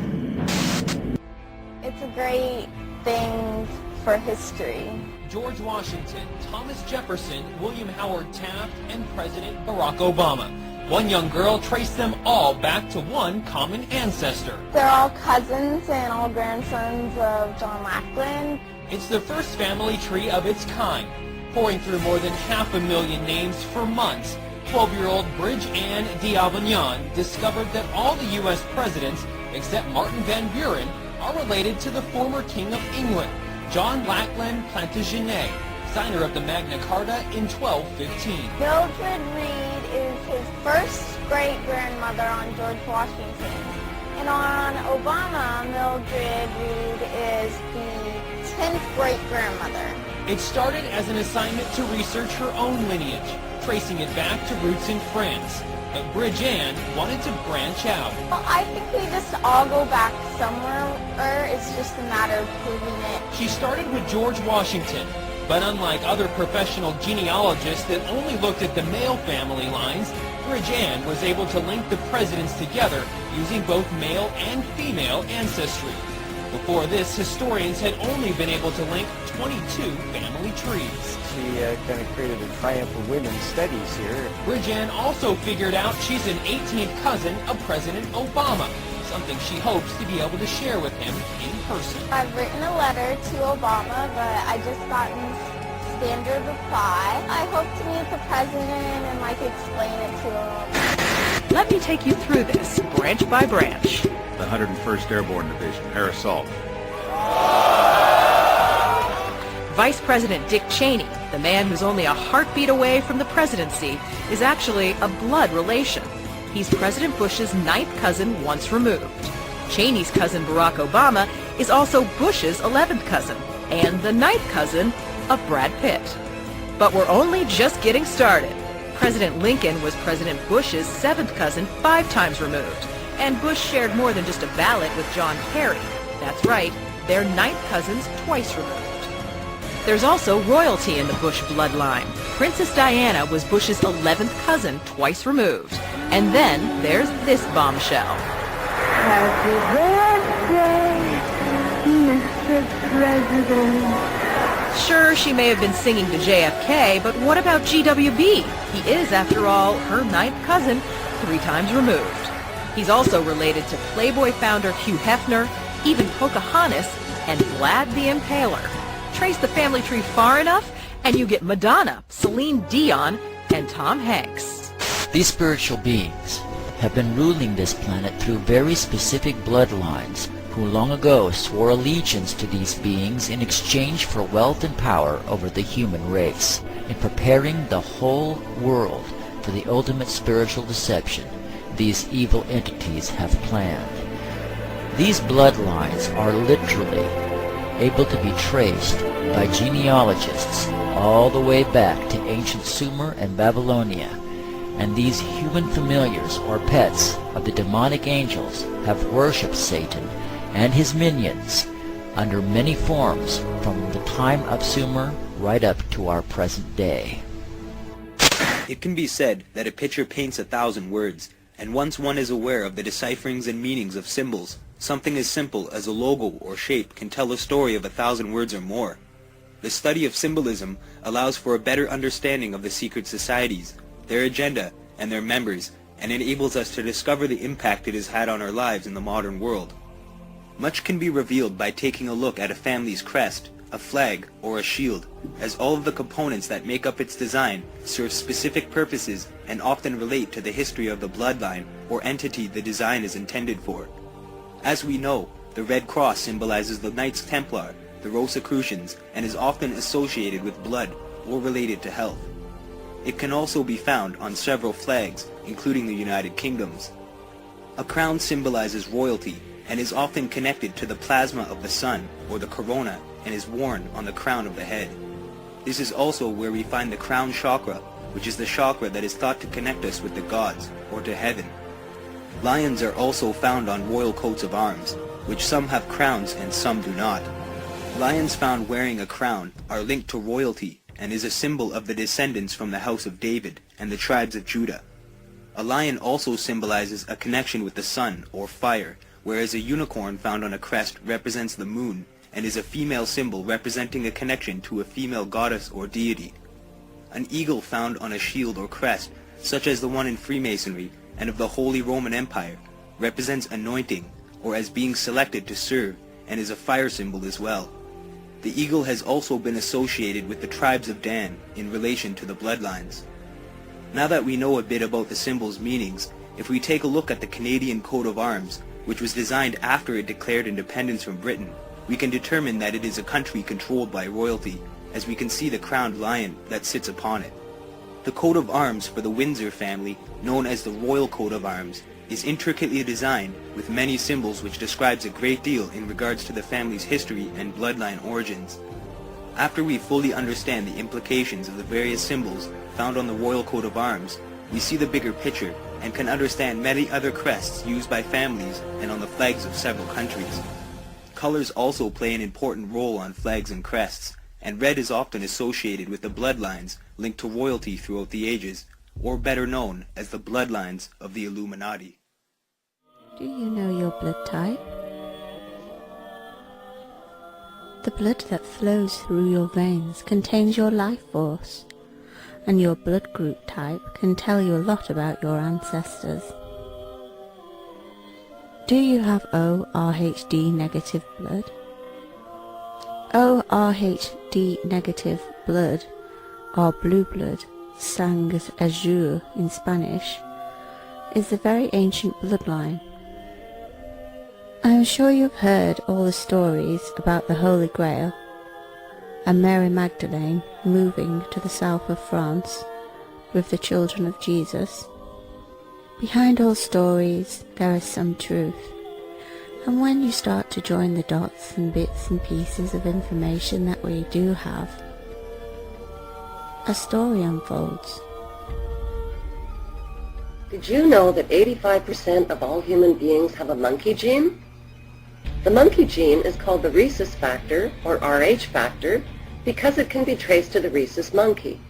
It's a great thing for history. George Washington, Thomas Jefferson, William Howard Taft, and President Barack Obama. One young girl traced them all back to one common ancestor. They're all cousins and all grandsons of John Lackland. It's the first family tree of its kind. Pouring through more than 500,000 names for months, 12-year-old Bridge Ann d'Avignon discovered that all the U.S. presidents, except Martin Van Buren, are related to the former King of England, John Lackland Plantagenet, signer of the Magna Carta in 1215. Mildred Reed is his first great-grandmother on George Washington. And on Obama, Mildred Reed is the 10th great-grandmother. It started as an assignment to research her own lineage, tracing it back to roots in France. But Bridge Ann wanted to branch out. Well, I think we just all go back somewhere, or it's just a matter of proving it. She started with George Washington, but unlike other professional genealogists that only looked at the male family lines, Bridge Ann was able to link the presidents together using both male and female ancestry. Before this, historians had only been able to link 22 family trees. She kind of created a triumph of women's studies here. Bridge Ann also figured out she's an 18th cousin of President Obama, something she hopes to be able to share with him in person. I've written a letter to Obama, but I just gotten standard reply. I hope to meet the president and explain it to him. Let me take you through this, branch by branch. The 101st Airborne Division, Harris Salt. Vice President Dick Cheney, the man who's only a heartbeat away from the presidency, is actually a blood relation. He's President Bush's 9th cousin once removed. Cheney's cousin Barack Obama is also Bush's 11th cousin and the 9th cousin of Brad Pitt. But we're only just getting started. President Lincoln was President Bush's 7th cousin 5 times removed, and Bush shared more than just a ballot with John Kerry. That's right, they're 9th cousins twice removed. There's also royalty in the Bush bloodline. Princess Diana was Bush's 11th cousin twice removed. And then there's this bombshell. Happy birthday, Mr. President. Sure, she may have been singing to JFK, but what about GWB? He is, after all, her 9th cousin 3 times removed. He's also related to Playboy founder Hugh Hefner, even Pocahontas, and Vlad the Impaler. Trace the family tree far enough, and you get Madonna, Celine Dion, and Tom Hanks. These spiritual beings have been ruling this planet through very specific bloodlines, who long ago swore allegiance to these beings in exchange for wealth and power over the human race, in preparing the whole world for the ultimate spiritual deception these evil entities have planned. These bloodlines are literally able to be traced by genealogists all the way back to ancient Sumer and Babylonia, and these human familiars or pets of the demonic angels have worshipped Satan and his minions under many forms from the time of Sumer right up to our present day. It can be said that a picture paints 1,000 words, and once one is aware of the decipherings and meanings of symbols, something as simple as a logo or shape can tell a story of 1,000 words or more. The study of symbolism allows for a better understanding of the secret societies, their agenda, and their members, and enables us to discover the impact it has had on our lives in the modern world. Much can be revealed by taking a look at a family's crest, a flag, or a shield, as all of the components that make up its design serve specific purposes and often relate to the history of the bloodline or entity the design is intended for. As we know, the Red Cross symbolizes the Knights Templar, the Rosicrucians, and is often associated with blood or related to health. It can also be found on several flags, including the United Kingdom's. A crown symbolizes royalty and is often connected to the plasma of the sun, or the corona, and is worn on the crown of the head. This is also where we find the crown chakra, which is the chakra that is thought to connect us with the gods, or to heaven. Lions are also found on royal coats of arms, which some have crowns and some do not. Lions found wearing a crown are linked to royalty and is a symbol of the descendants from the house of David and the tribes of Judah. A lion also symbolizes a connection with the sun, or fire, whereas a unicorn found on a crest represents the moon and is a female symbol representing a connection to a female goddess or deity. An eagle found on a shield or crest, such as the one in Freemasonry and of the Holy Roman Empire, represents anointing, or as being selected to serve, and is a fire symbol as well. The eagle has also been associated with the tribes of Dan in relation to the bloodlines. Now that we know a bit about the symbol's meanings, if we take a look at the Canadian coat of arms, which was designed after it declared independence from Britain, we can determine that it is a country controlled by royalty, as we can see the crowned lion that sits upon it. The coat of arms for the Windsor family, known as the Royal Coat of Arms, is intricately designed with many symbols which describes a great deal in regards to the family's history and bloodline origins. After we fully understand the implications of the various symbols found on the Royal Coat of Arms, we see the bigger picture and can understand many other crests used by families and on the flags of several countries. Colors also play an important role on flags and crests, and red is often associated with the bloodlines linked to royalty throughout the ages, or better known as the bloodlines of the Illuminati. Do you know your blood type? The blood that flows through your veins contains your life force, and your blood group type can tell you a lot about your ancestors. Do you have O-Rhd negative blood? O-Rhd negative blood, or blue blood, sangre azul in Spanish, is a very ancient bloodline. I am sure you've heard all the stories about the Holy Grail and Mary Magdalene moving to the south of France with the children of Jesus. Behind all stories there is some truth, and when you start to join the dots and bits and pieces of information that we do have, a story unfolds. Did you know that 85% of all human beings have a monkey gene? The monkey gene is called the rhesus factor, or Rh factor, because it can be traced to the rhesus monkey.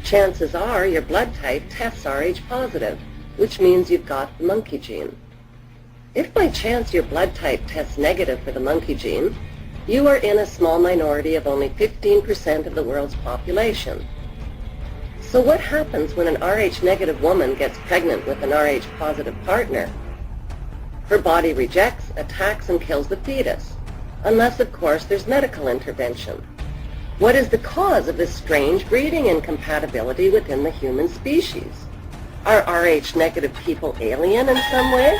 Chances are your blood type tests Rh positive, which means you've got the monkey gene. If by chance your blood type tests negative for the monkey gene, you are in a small minority of only 15% of the world's population. So what happens when an Rh negative woman gets pregnant with an Rh positive partner? Her body rejects, attacks, and kills the fetus, unless of course there's medical intervention. What is the cause of this strange breeding incompatibility within the human species? Are Rh negative people alien in some way?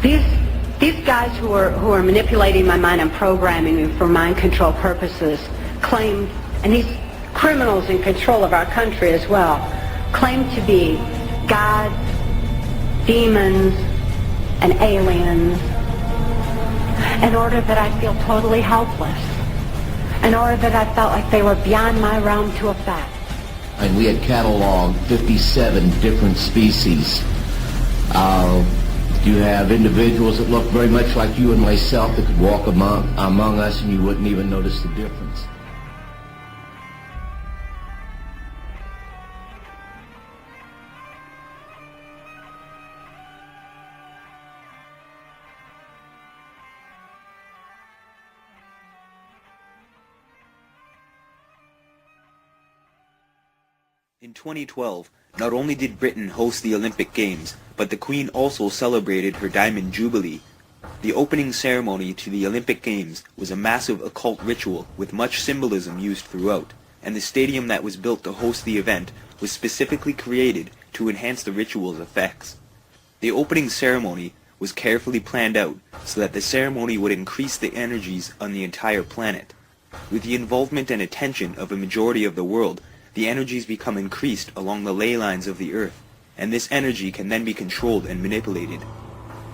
These guys who are manipulating my mind and programming me for mind control purposes claim, and these criminals in control of our country as well, claim to be gods, demons, and aliens in order that I feel totally helpless, in order that I felt like they were beyond my realm to affect. And we had cataloged 57 different species. You have individuals that look very much like you and myself that could walk among us and you wouldn't even notice the difference. In 2012, not only did Britain host the Olympic Games, but the Queen also celebrated her Diamond Jubilee. The opening ceremony to the Olympic Games was a massive occult ritual with much symbolism used throughout, and the stadium that was built to host the event was specifically created to enhance the ritual's effects. The opening ceremony was carefully planned out so that the ceremony would increase the energies on the entire planet. With the involvement and attention of a majority of the world, the energies become increased along the ley lines of the Earth, and this energy can then be controlled and manipulated.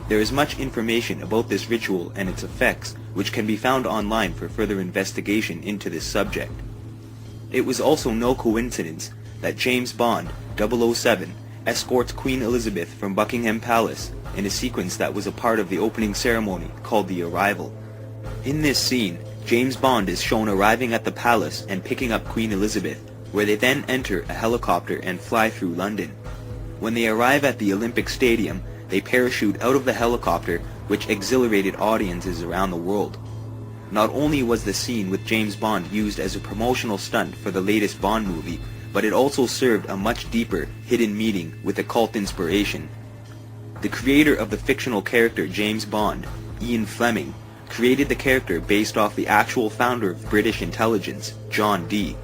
There is much information about this ritual and its effects, which can be found online for further investigation into this subject. It was also no coincidence that James Bond, 007, escorts Queen Elizabeth from Buckingham Palace in a sequence that was a part of the opening ceremony called The Arrival. In this scene, James Bond is shown arriving at the palace and picking up Queen Elizabeth, where they then enter a helicopter and fly through London. When they arrive at the Olympic Stadium, they parachute out of the helicopter, which exhilarated audiences around the world. Not only was the scene with James Bond used as a promotional stunt for the latest Bond movie, but it also served a much deeper, hidden meaning with occult inspiration. The creator of the fictional character James Bond, Ian Fleming, created the character based off the actual founder of British intelligence, John Dee.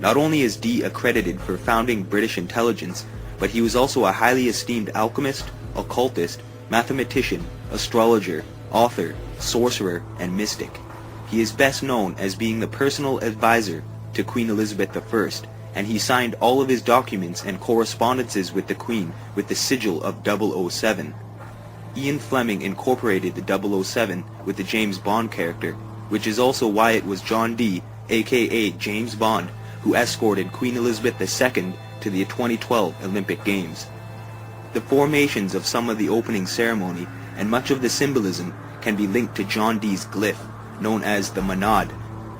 Not only is Dee accredited for founding British intelligence, but he was also a highly esteemed alchemist, occultist, mathematician, astrologer, author, sorcerer, and mystic. He is best known as being the personal advisor to Queen Elizabeth I, and he signed all of his documents and correspondences with the Queen with the sigil of 007. Ian Fleming incorporated the 007 with the James Bond character, which is also why it was John Dee, aka James Bond, who escorted Queen Elizabeth II to the 2012 Olympic Games. The formations of some of the opening ceremony and much of the symbolism can be linked to John Dee's glyph, known as the Monad,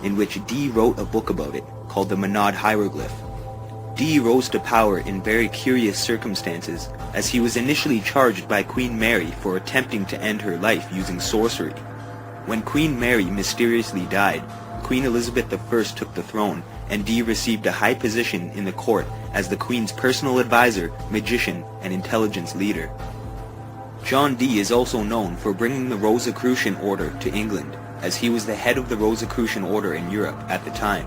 in which Dee wrote a book about it, called the Monad Hieroglyph. Dee rose to power in very curious circumstances, as he was initially charged by Queen Mary for attempting to end her life using sorcery. When Queen Mary mysteriously died, Queen Elizabeth I took the throne, and Dee received a high position in the court as the Queen's personal advisor, magician, and intelligence leader. John Dee is also known for bringing the Rosicrucian order to England, as he was the head of the Rosicrucian order in Europe at the time.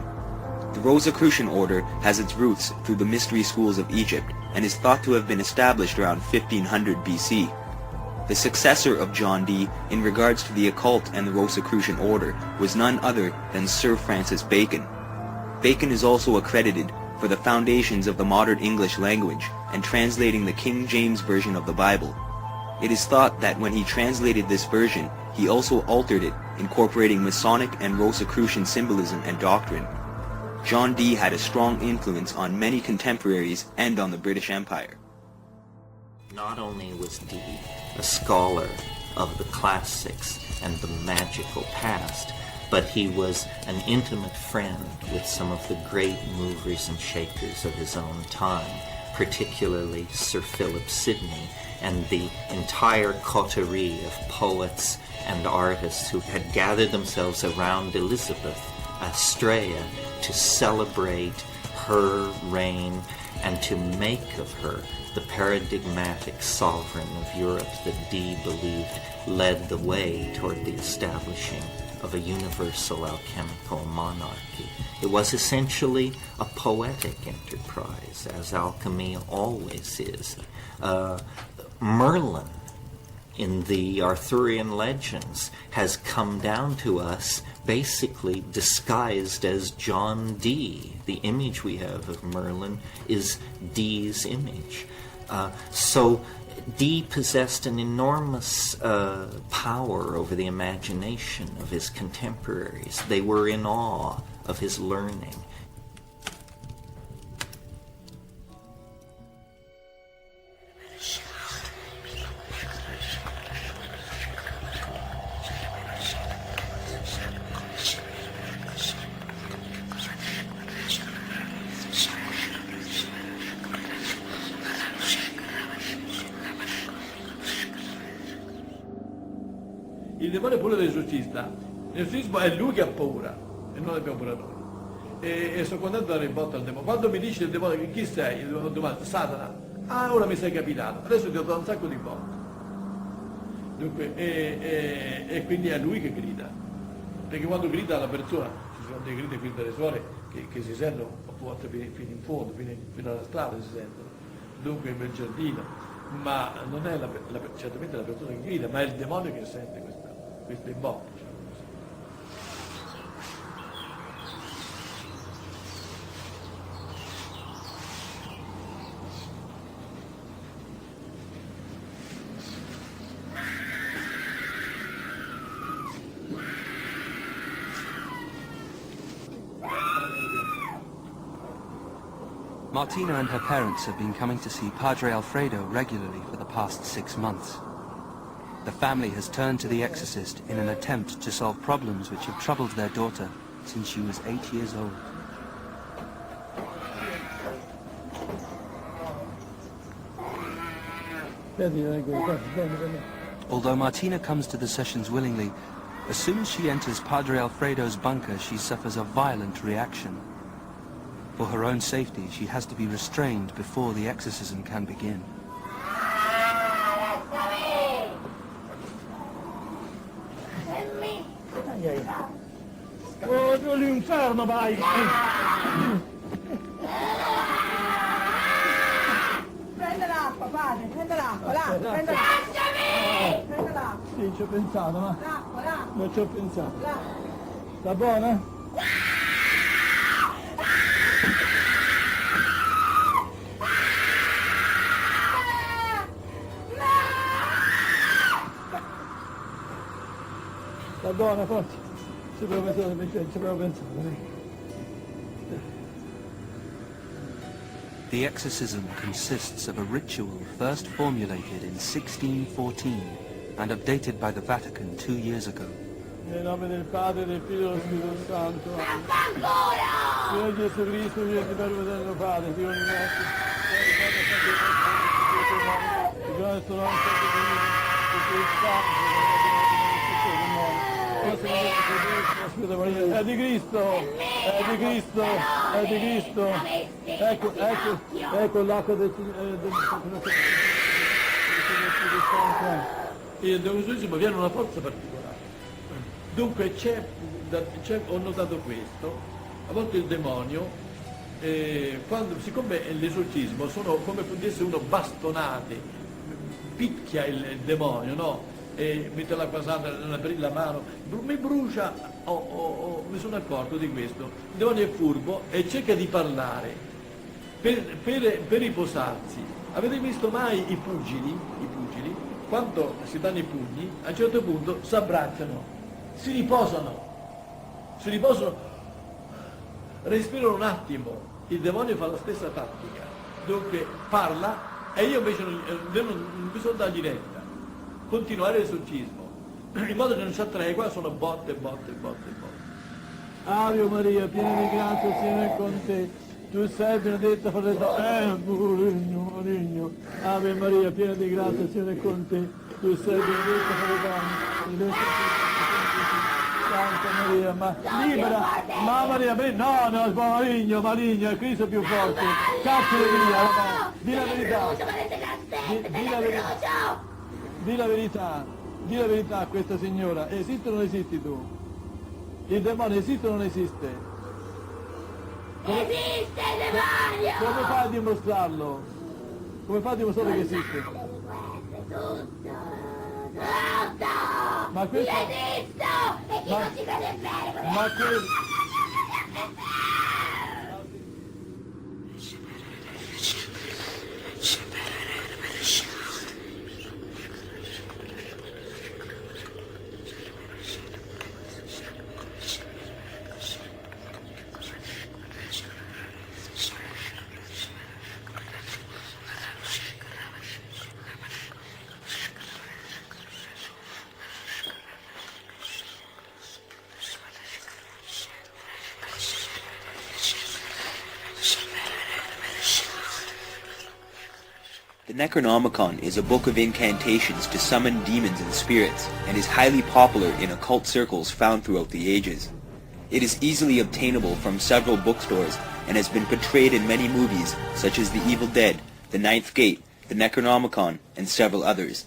The Rosicrucian order has its roots through the mystery schools of Egypt and is thought to have been established around 1500 BC. The successor of John Dee in regards to the occult and the Rosicrucian order was none other than Sir Francis Bacon. Bacon is also accredited for the foundations of the modern English language and translating the King James Version of the Bible. It is thought that when he translated this version, he also altered it, incorporating Masonic and Rosicrucian symbolism and doctrine. John Dee had a strong influence on many contemporaries and on the British Empire. Not only was Dee a scholar of the classics and the magical past, but he was an intimate friend with some of the great movers and shakers of his own time, particularly Sir Philip Sidney and the entire coterie of poets and artists who had gathered themselves around Elizabeth, Astrea, to celebrate her reign and to make of her the paradigmatic sovereign of Europe that Dee believed led the way toward the establishing of a universal alchemical monarchy. It was essentially a poetic enterprise, as alchemy always is. Merlin, in the Arthurian legends, has come down to us basically disguised as John Dee. The image we have of Merlin is Dee's image. So Dee possessed an enormous power over the imagination of his contemporaries. They were in awe of his learning. Il demonio è pure dell'esorcista. L'esorcismo è lui che ha paura e non abbiamo paura noi. E sono contento di dare in botta al demonio. Quando mi dice il demonio che chi sei, io devo domandare, Satana. Ah, ora mi sei capitato, adesso ti ho dato un sacco di botte. Dunque, e quindi è lui che grida. Perché quando grida la persona, ci sono dei gridi qui delle suore che si sentono a volte fino in fondo, fino alla strada si sentono. Dunque nel giardino. Ma non è certamente la persona che grida, ma è il demonio che sente queste botte. Martina and her parents have been coming to see Padre Alfredo regularly for the past 6 months. The family has turned to the exorcist in an attempt to solve problems which have troubled their daughter since she was 8 years old. Although Martina comes to the sessions willingly, as soon as she enters Padre Alfredo's bunker, she suffers a violent reaction. For her own safety, she has to be restrained before the exorcism can begin. all'inferno, vai! Prende l'acqua, padre, prende l'acqua, là, prende l'acqua. Prende l'acqua. Sì, ci ho pensato, ma... L'acqua, là. Non ci ho pensato. Là. Sta buona? Sta buona, forse? Ci avevo pensato. The exorcism consists of a ritual first formulated in 1614 and updated by the Vatican 2 years ago. Nel nome del Padre, del Figlio e dello Spirito Santo. Signore Gesù Cristo, Dio di Padre eterno Padre, Dio di nostro, Dio di nome, è di Cristo, è di Cristo, è di Cristo. Ecco l'acqua del il devonismo viene una forza particolare. Dunque ho notato questo, a volte il demonio, siccome l'esorcismo sono come potesse uno bastonate, picchia il demonio, no? E mette l'acqua santa nella mano, mi brucia, mi sono accorto di questo. Il demonio è furbo e cerca di parlare per riposarsi. Avete visto mai i pugili? Quando si danno i pugni, a un certo punto si abbracciano, si riposano, respirano un attimo. Il demonio fa la stessa tattica, dunque parla e io invece non bisogna dargli retta, continuare l'esorcismo, in modo che non si attregua, sono botte. Ave Maria, piena di grazia, il Signore è con te. Tu sei benedetta fra le donne, Maligno. Ave Maria, piena di grazia, il Signore è con te. Tu sei benedetta fra le donne, Santa Maria, ma libera, ma Maria, no, maligno, è Cristo più forte. Cacciale via, di la verità. Di la verità a questa signora. Esiste o non esisti tu? Il demonio esiste o non esiste? Esiste il demonio! Come fai a dimostrarlo? Come fai a dimostrare che esiste? Tutto! Ma questo... Io esisto! E chi non ci crede bene! Ma questo... The Necronomicon is a book of incantations to summon demons and spirits, and is highly popular in occult circles found throughout the ages. It is easily obtainable from several bookstores, and has been portrayed in many movies such as The Evil Dead, The Ninth Gate, The Necronomicon, and several others.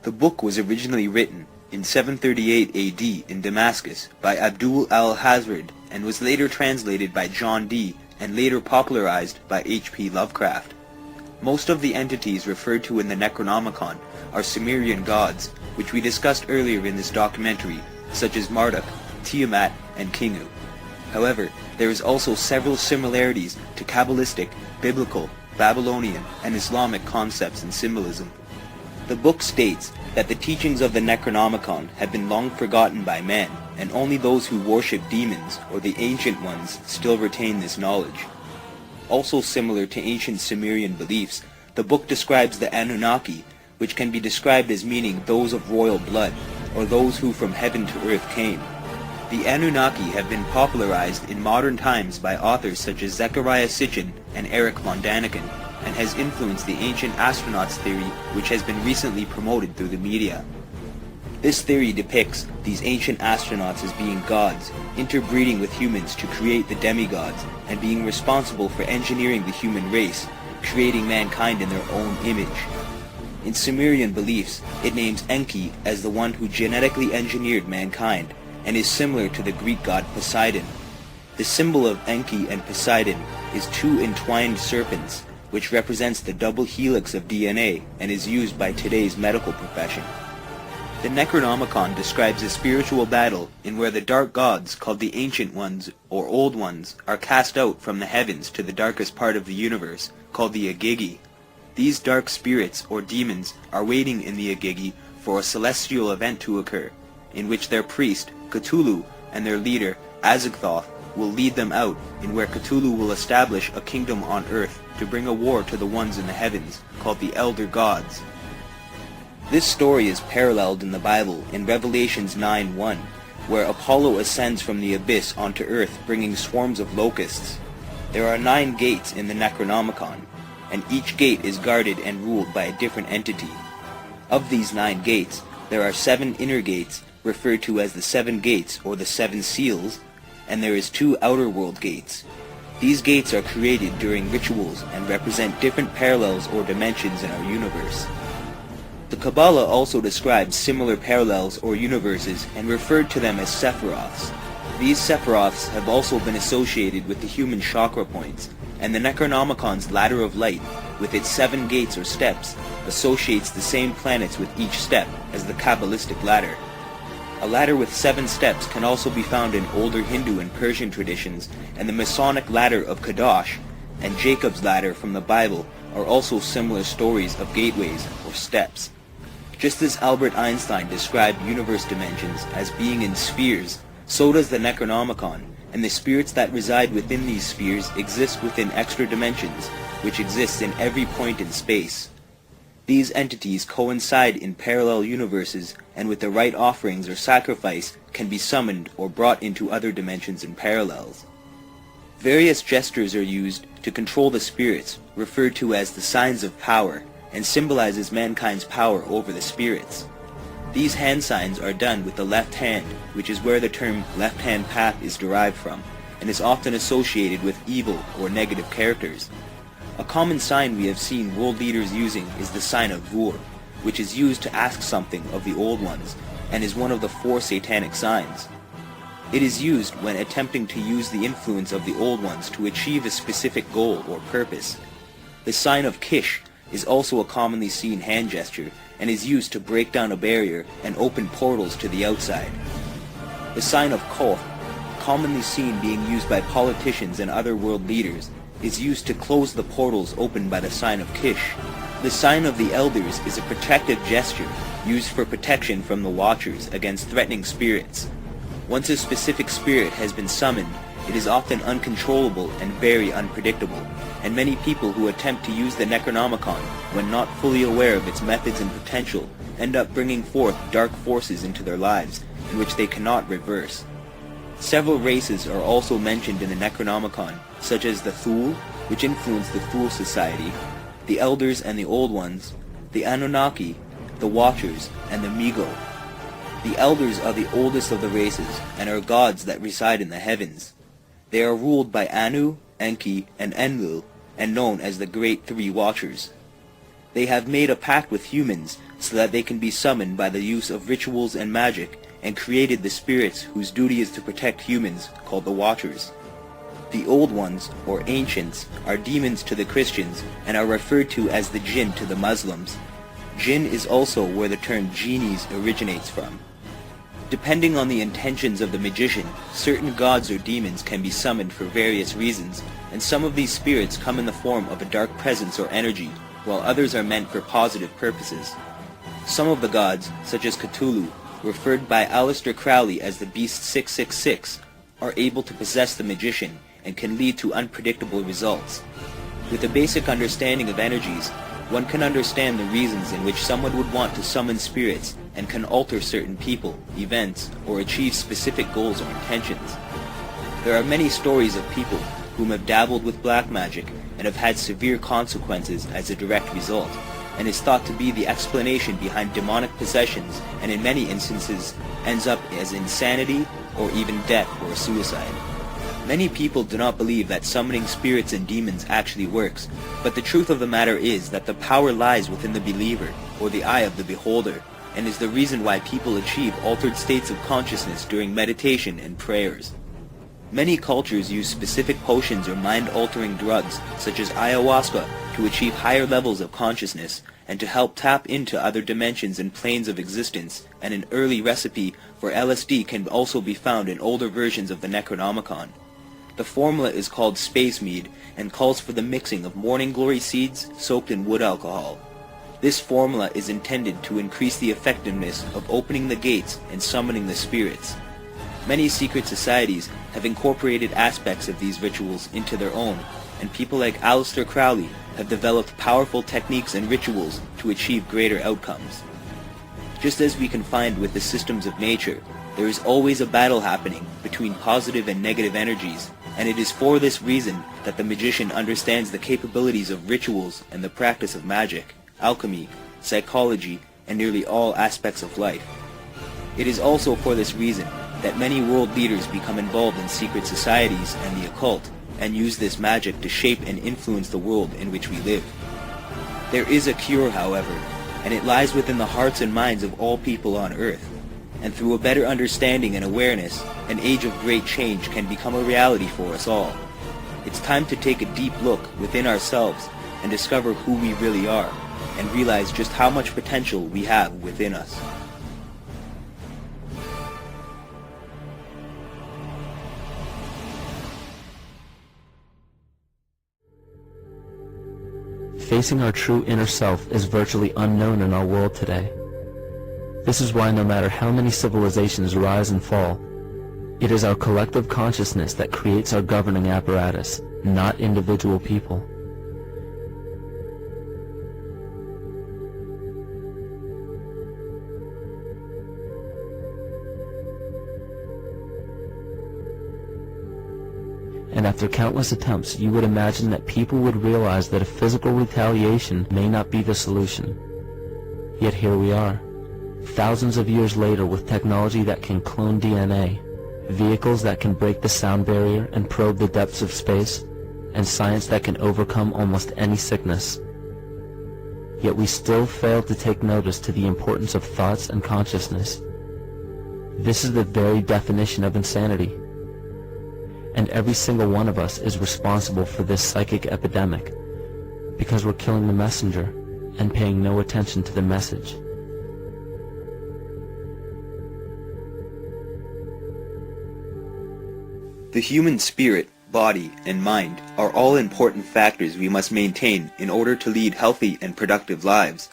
The book was originally written in 738 AD in Damascus by Abdul al-Hazred, and was later translated by John Dee, and later popularized by H.P. Lovecraft. Most of the entities referred to in the Necronomicon are Sumerian gods, which we discussed earlier in this documentary, such as Marduk, Tiamat, and Kingu. However, there is also several similarities to Kabbalistic, Biblical, Babylonian, and Islamic concepts and symbolism. The book states that the teachings of the Necronomicon have been long forgotten by man, and only those who worship demons or the ancient ones still retain this knowledge. Also similar to ancient Sumerian beliefs, the book describes the Anunnaki, which can be described as meaning those of royal blood, or those who from heaven to earth came. The Anunnaki have been popularized in modern times by authors such as Zechariah Sitchin and Eric von Daniken, and has influenced the ancient astronauts theory, which has been recently promoted through the media. This theory depicts these ancient astronauts as being gods, interbreeding with humans to create the demigods, and being responsible for engineering the human race, creating mankind in their own image. In Sumerian beliefs, it names Enki as the one who genetically engineered mankind, and is similar to the Greek god Poseidon, The symbol of Enki and Poseidon is two entwined serpents, which represents the double helix of DNA and is used by today's medical profession. The Necronomicon describes a spiritual battle in where the dark gods, called the Ancient Ones or Old Ones, are cast out from the heavens to the darkest part of the universe, called the Agigi. These dark spirits or demons are waiting in the Agigi for a celestial event to occur, in which their priest, Cthulhu, and their leader, Azagthoth, will lead them out, in where Cthulhu will establish a kingdom on earth to bring a war to the ones in the heavens, called the Elder Gods. This story is paralleled in the Bible in Revelations 9:1, where Apollo ascends from the abyss onto earth bringing swarms of locusts. There are 9 gates in the Necronomicon, and each gate is guarded and ruled by a different entity. Of these 9 gates, there are 7 inner gates, referred to as the 7 gates or the 7 seals, and there is 2 outer world gates. These gates are created during rituals and represent different parallels or dimensions in our universe. The Kabbalah also describes similar parallels or universes and referred to them as Sephiroths. These Sephiroths have also been associated with the human chakra points, and the Necronomicon's Ladder of Light, with its 7 gates or steps, associates the same planets with each step as the Kabbalistic ladder. A ladder with 7 steps can also be found in older Hindu and Persian traditions, and the Masonic ladder of Kadosh and Jacob's ladder from the Bible are also similar stories of gateways or steps. Just as Albert Einstein described universe dimensions as being in spheres, so does the Necronomicon, and the spirits that reside within these spheres exist within extra dimensions, which exists in every point in space. These entities coincide in parallel universes, and with the right offerings or sacrifice can be summoned or brought into other dimensions and parallels. Various gestures are used to control the spirits, referred to as the signs of power, and symbolizes mankind's power over the spirits. These hand signs are done with the left hand, which is where the term left-hand path is derived from, and is often associated with evil or negative characters. A common sign we have seen world leaders using is the sign of Vur, which is used to ask something of the Old Ones, and is one of the 4 satanic signs. It is used when attempting to use the influence of the Old Ones to achieve a specific goal or purpose. The sign of Kish is also a commonly seen hand gesture, and is used to break down a barrier and open portals to the outside. The sign of Koth, commonly seen being used by politicians and other world leaders, is used to close the portals opened by the sign of Kish. The sign of the Elders is a protective gesture used for protection from the Watchers against threatening spirits. Once a specific spirit has been summoned, it is often uncontrollable and very unpredictable, and many people who attempt to use the Necronomicon, when not fully aware of its methods and potential, end up bringing forth dark forces into their lives, in which they cannot reverse. Several races are also mentioned in the Necronomicon, such as the Thule, which influenced the Thule Society, the Elders and the Old Ones, the Anunnaki, the Watchers, and the Migo. The Elders are the oldest of the races, and are gods that reside in the heavens. They are ruled by Anu, Enki, and Enlil, and known as the Great 3 Watchers. They have made a pact with humans so that they can be summoned by the use of rituals and magic, and created the spirits whose duty is to protect humans, called the Watchers. The Old Ones, or Ancients, are demons to the Christians, and are referred to as the Jinn to the Muslims. Jinn is also where the term genies originates from. Depending on the intentions of the magician, certain gods or demons can be summoned for various reasons, and some of these spirits come in the form of a dark presence or energy, while others are meant for positive purposes. Some of the gods, such as Cthulhu, referred by Aleister Crowley as the Beast 666, are able to possess the magician and can lead to unpredictable results. With a basic understanding of energies, one can understand the reasons in which someone would want to summon spirits and can alter certain people, events, or achieve specific goals or intentions. There are many stories of people whom have dabbled with black magic and have had severe consequences as a direct result, and is thought to be the explanation behind demonic possessions, and in many instances ends up as insanity or even death or suicide. Many people do not believe that summoning spirits and demons actually works, but the truth of the matter is that the power lies within the believer, or the eye of the beholder, and is the reason why people achieve altered states of consciousness during meditation and prayers. Many cultures use specific potions or mind-altering drugs, such as ayahuasca, to achieve higher levels of consciousness and to help tap into other dimensions and planes of existence, and an early recipe for LSD can also be found in older versions of the Necronomicon. The formula is called space mead and calls for the mixing of morning glory seeds soaked in wood alcohol. This formula is intended to increase the effectiveness of opening the gates and summoning the spirits. Many secret societies have incorporated aspects of these rituals into their own, and people like Aleister Crowley have developed powerful techniques and rituals to achieve greater outcomes. Just as we can find with the systems of nature, there is always a battle happening between positive and negative energies, and it is for this reason that the magician understands the capabilities of rituals and the practice of magic, alchemy, psychology, and nearly all aspects of life. It is also for this reason that many world leaders become involved in secret societies and the occult, and use this magic to shape and influence the world in which we live. There is a cure, however, and it lies within the hearts and minds of all people on Earth. And through a better understanding and awareness, an age of great change can become a reality for us all. It's time to take a deep look within ourselves and discover who we really are, and realize just how much potential we have within us. Facing our true inner self is virtually unknown in our world today. This is why no matter how many civilizations rise and fall, it is our collective consciousness that creates our governing apparatus, not individual people. And after countless attempts, you would imagine that people would realize that a physical retaliation may not be the solution. Yet here we are, thousands of years later, with technology that can clone DNA, vehicles that can break the sound barrier and probe the depths of space, and science that can overcome almost any sickness. Yet we still fail to take notice to the importance of thoughts and consciousness. This is the very definition of insanity. And every single one of us is responsible for this psychic epidemic, because we're killing the messenger and paying no attention to the message. The human spirit, body, and mind are all important factors we must maintain in order to lead healthy and productive lives.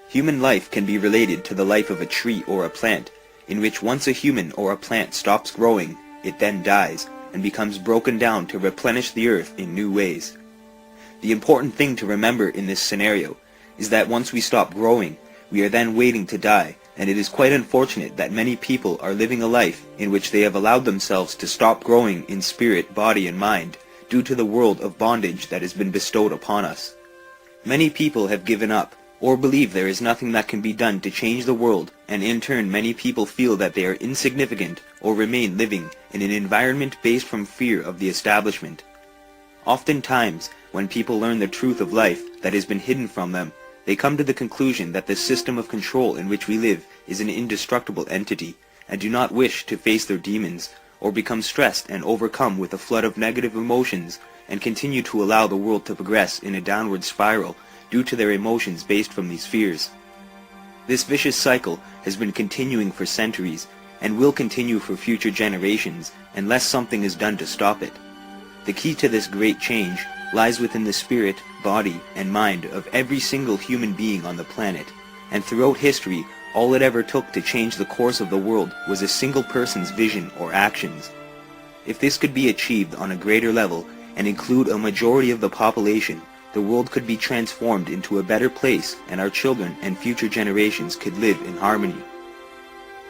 Human life can be related to the life of a tree or a plant, in which once a human or a plant stops growing, it then dies and becomes broken down to replenish the earth in new ways. The important thing to remember in this scenario is that once we stop growing, we are then waiting to die, and it is quite unfortunate that many people are living a life in which they have allowed themselves to stop growing in spirit, body, and mind due to the world of bondage that has been bestowed upon us. Many people have given up or believe there is nothing that can be done to change the world, and in turn many people feel that they are insignificant or remain living in an environment based from fear of the establishment. Oftentimes, when people learn the truth of life that has been hidden from them, they come to the conclusion that the system of control in which we live is an indestructible entity, and do not wish to face their demons, or become stressed and overcome with a flood of negative emotions, and continue to allow the world to progress in a downward spiral due to their emotions based from these fears. This vicious cycle has been continuing for centuries, and will continue for future generations unless something is done to stop it. The key to this great change lies within the spirit, body, and mind of every single human being on the planet, and throughout history, all it ever took to change the course of the world was a single person's vision or actions. If this could be achieved on a greater level and include a majority of the population, the world could be transformed into a better place, and our children and future generations could live in harmony.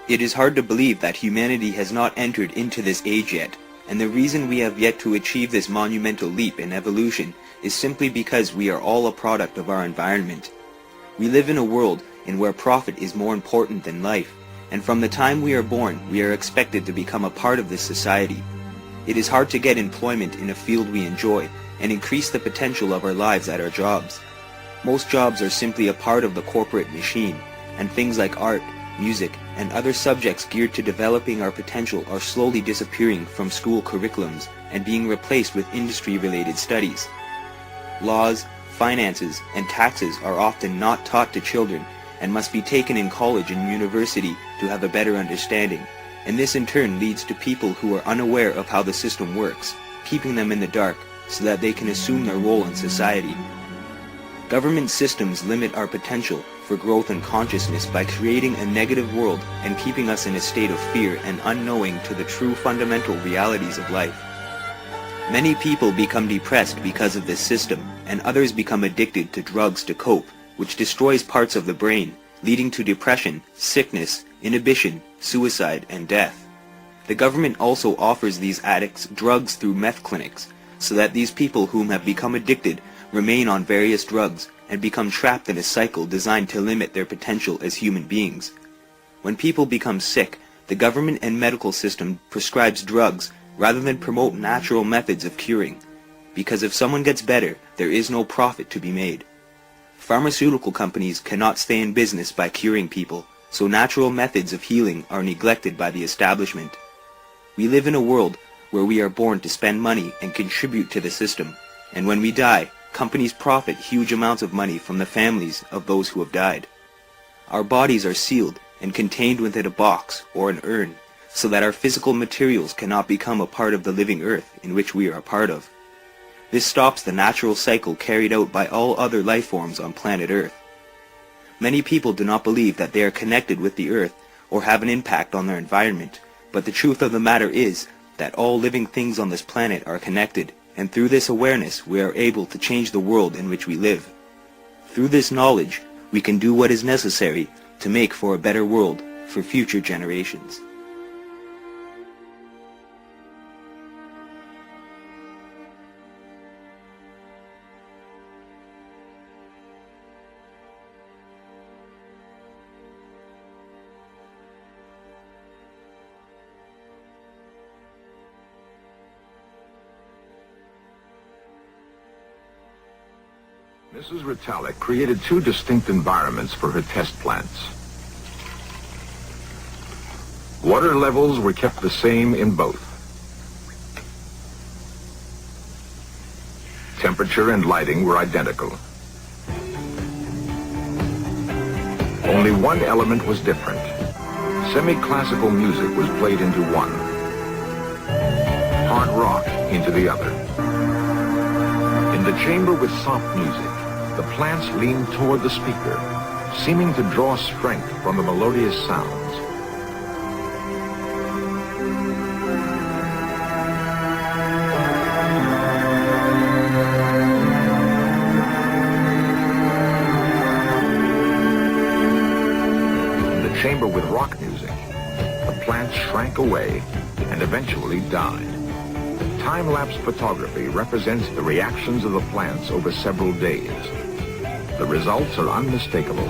It is hard to believe that humanity has not entered into this age yet, and the reason we have yet to achieve this monumental leap in evolution is simply because we are all a product of our environment. We live in a world in where profit is more important than life, and from the time we are born, we are expected to become a part of this society. It is hard to get employment in a field we enjoy and increase the potential of our lives at our jobs. Most jobs are simply a part of the corporate machine, and things like art, music, and other subjects geared to developing our potential are slowly disappearing from school curriculums and being replaced with industry-related studies. Laws, finances, and taxes are often not taught to children and must be taken in college and university to have a better understanding, and this in turn leads to people who are unaware of how the system works, keeping them in the dark so that they can assume their role in society. Government systems limit our potential for growth and consciousness by creating a negative world and keeping us in a state of fear and unknowing to the true fundamental realities of life. Many people become depressed because of this system, and others become addicted to drugs to cope, which destroys parts of the brain, leading to depression, sickness, inhibition, suicide, and death. The government also offers these addicts drugs through meth clinics, so that these people whom have become addicted remain on various drugs and become trapped in a cycle designed to limit their potential as human beings. When people become sick, the government and medical system prescribes drugs rather than promote natural methods of curing, because if someone gets better, there is no profit to be made. Pharmaceutical companies cannot stay in business by curing people, so natural methods of healing are neglected by the establishment. We live in a world where we are born to spend money and contribute to the system, and when we die, companies profit huge amounts of money from the families of those who have died. Our bodies are sealed and contained within a box or an urn, so that our physical materials cannot become a part of the living earth in which we are a part of. This stops the natural cycle carried out by all other life forms on planet Earth. Many people do not believe that they are connected with the earth or have an impact on their environment, but the truth of the matter is that all living things on this planet are connected, and through this awareness we are able to change the world in which we live. Through this knowledge, we can do what is necessary to make for a better world for future generations. Mrs. Ritalik created two distinct environments for her test plants. Water levels were kept the same in both. Temperature and lighting were identical. Only one element was different. Semi-classical music was played into one, hard rock into the other. In the chamber with soft music, the plants leaned toward the speaker, seeming to draw strength from the melodious sounds. In the chamber with rock music, the plants shrank away and eventually died. Time-lapse photography represents the reactions of the plants over several days. The results are unmistakable.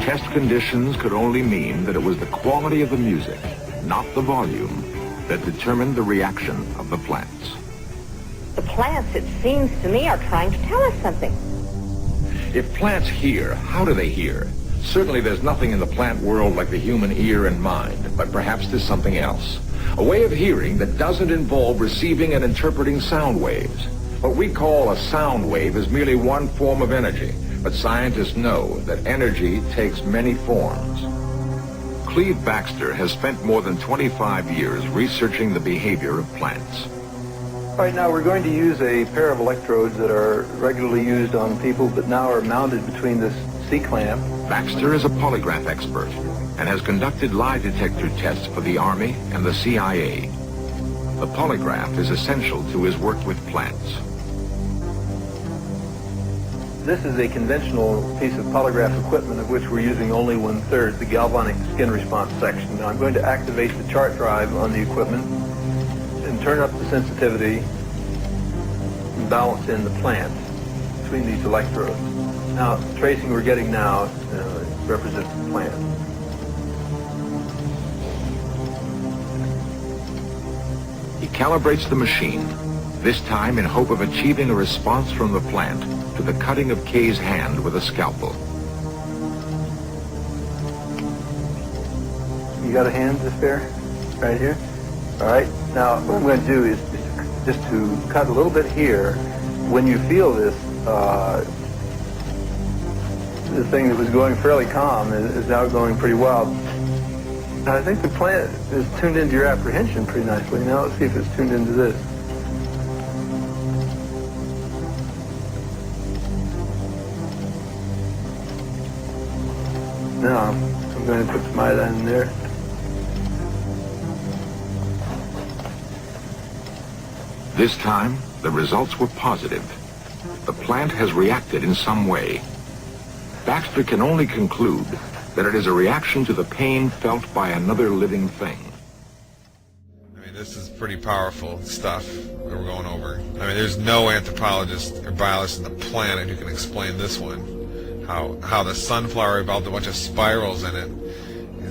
Test conditions could only mean that it was the quality of the music, not the volume, that determined the reaction of the plants. The plants, it seems to me, are trying to tell us something. If plants hear, how do they hear? Certainly there's nothing in the plant world like the human ear and mind, but perhaps there's something else. A way of hearing that doesn't involve receiving and interpreting sound waves. What we call a sound wave is merely one form of energy, but scientists know that energy takes many forms. Cleve Baxter has spent more than 25 years researching the behavior of plants. Right now we're going to use a pair of electrodes that are regularly used on people, but now are mounted between this C-clamp. Baxter is a polygraph expert and has conducted lie detector tests for the Army and the CIA. The polygraph is essential to his work with plants. This is a conventional piece of polygraph equipment of which we're using only 1/3, the galvanic skin response section. Now I'm going to activate the chart drive on the equipment and turn up the sensitivity and balance in the plants between these electrodes. Now, the tracing we're getting now represents the plant. He calibrates the machine, this time in hope of achieving a response from the plant to the cutting of Kay's hand with a scalpel. You got a hand to spare? Right here? All right. Now, what I'm going to do is just to cut a little bit here. When you feel this, this thing that was going fairly calm is now going pretty wild. I think the plant is tuned into your apprehension pretty nicely. Now let's see if it's tuned into this. Now, I'm going to put some iodine in there. This time, the results were positive. The plant has reacted in some way. Baxter can only conclude that it is a reaction to the pain felt by another living thing. I mean, this is pretty powerful stuff that we're going over. I mean, there's no anthropologist or biologist on the planet who can explain this one. How the sunflower evolved a bunch of spirals in it.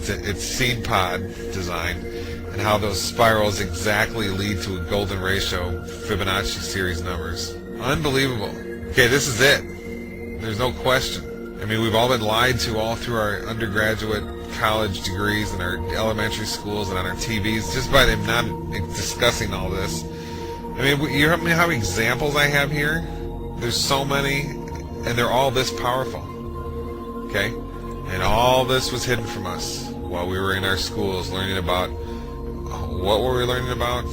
It's seed pod design, and how those spirals exactly lead to a golden ratio, Fibonacci series numbers. Unbelievable. Okay, this is it. There's no question. I mean, we've all been lied to all through our undergraduate college degrees and our elementary schools and on our TVs, just by them not discussing all this. I mean, you know how many examples I have here? There's so many, and they're all this powerful. Okay? And all this was hidden from us while we were in our schools learning about, what were we learning about?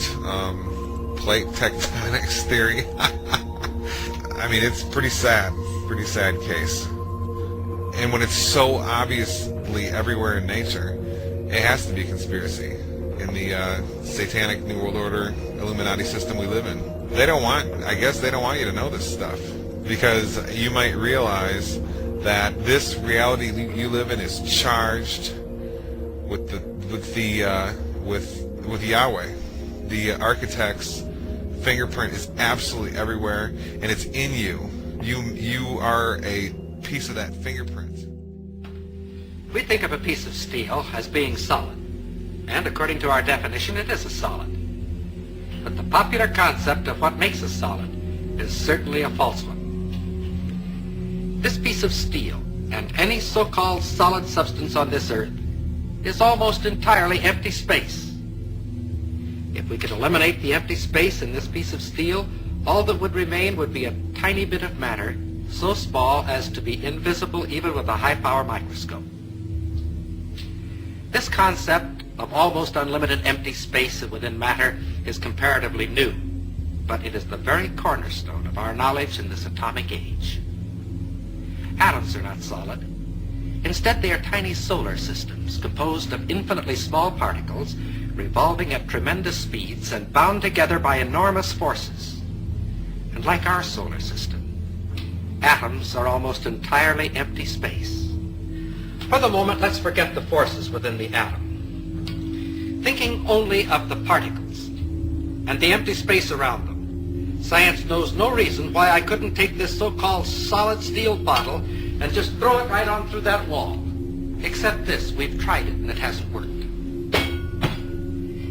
Plate tectonics theory. I mean, it's pretty sad case. And when it's so obviously everywhere in nature, it has to be conspiracy in the satanic New World Order Illuminati system we live in. I guess they don't want you to know this stuff, because you might realize that this reality you live in is charged with Yahweh. The architect's fingerprint is absolutely everywhere, and it's in you. You are a piece of that fingerprint. We think of a piece of steel as being solid, and according to our definition, it is a solid. But the popular concept of what makes a solid is certainly a false one. This piece of steel, and any so-called solid substance on this earth, is almost entirely empty space. If we could eliminate the empty space in this piece of steel, all that would remain would be a tiny bit of matter, so small as to be invisible even with a high-power microscope. This concept of almost unlimited empty space within matter is comparatively new, but it is the very cornerstone of our knowledge in this atomic age. Atoms are not solid. Instead, they are tiny solar systems composed of infinitely small particles revolving at tremendous speeds and bound together by enormous forces. And like our solar system, atoms are almost entirely empty space. For the moment, let's forget the forces within the atom. Thinking only of the particles and the empty space around them, science knows no reason why I couldn't take this so-called solid steel bottle and just throw it right on through that wall. Except this, we've tried it and it hasn't worked.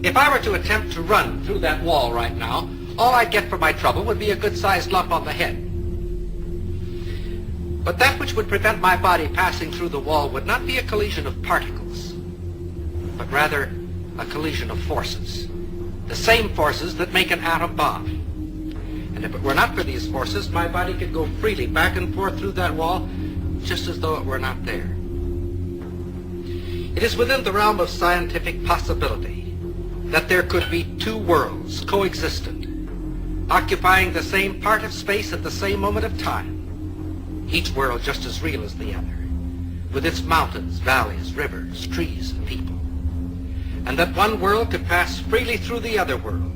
If I were to attempt to run through that wall right now, all I'd get for my trouble would be a good-sized lump on the head. But that which would prevent my body passing through the wall would not be a collision of particles, but rather a collision of forces. The same forces that make an atom bomb. And if it were not for these forces, my body could go freely back and forth through that wall, just as though it were not there. It is within the realm of scientific possibility that there could be two worlds coexistent, occupying the same part of space at the same moment of time, each world just as real as the other, with its mountains, valleys, rivers, trees, and people. And that one world could pass freely through the other world,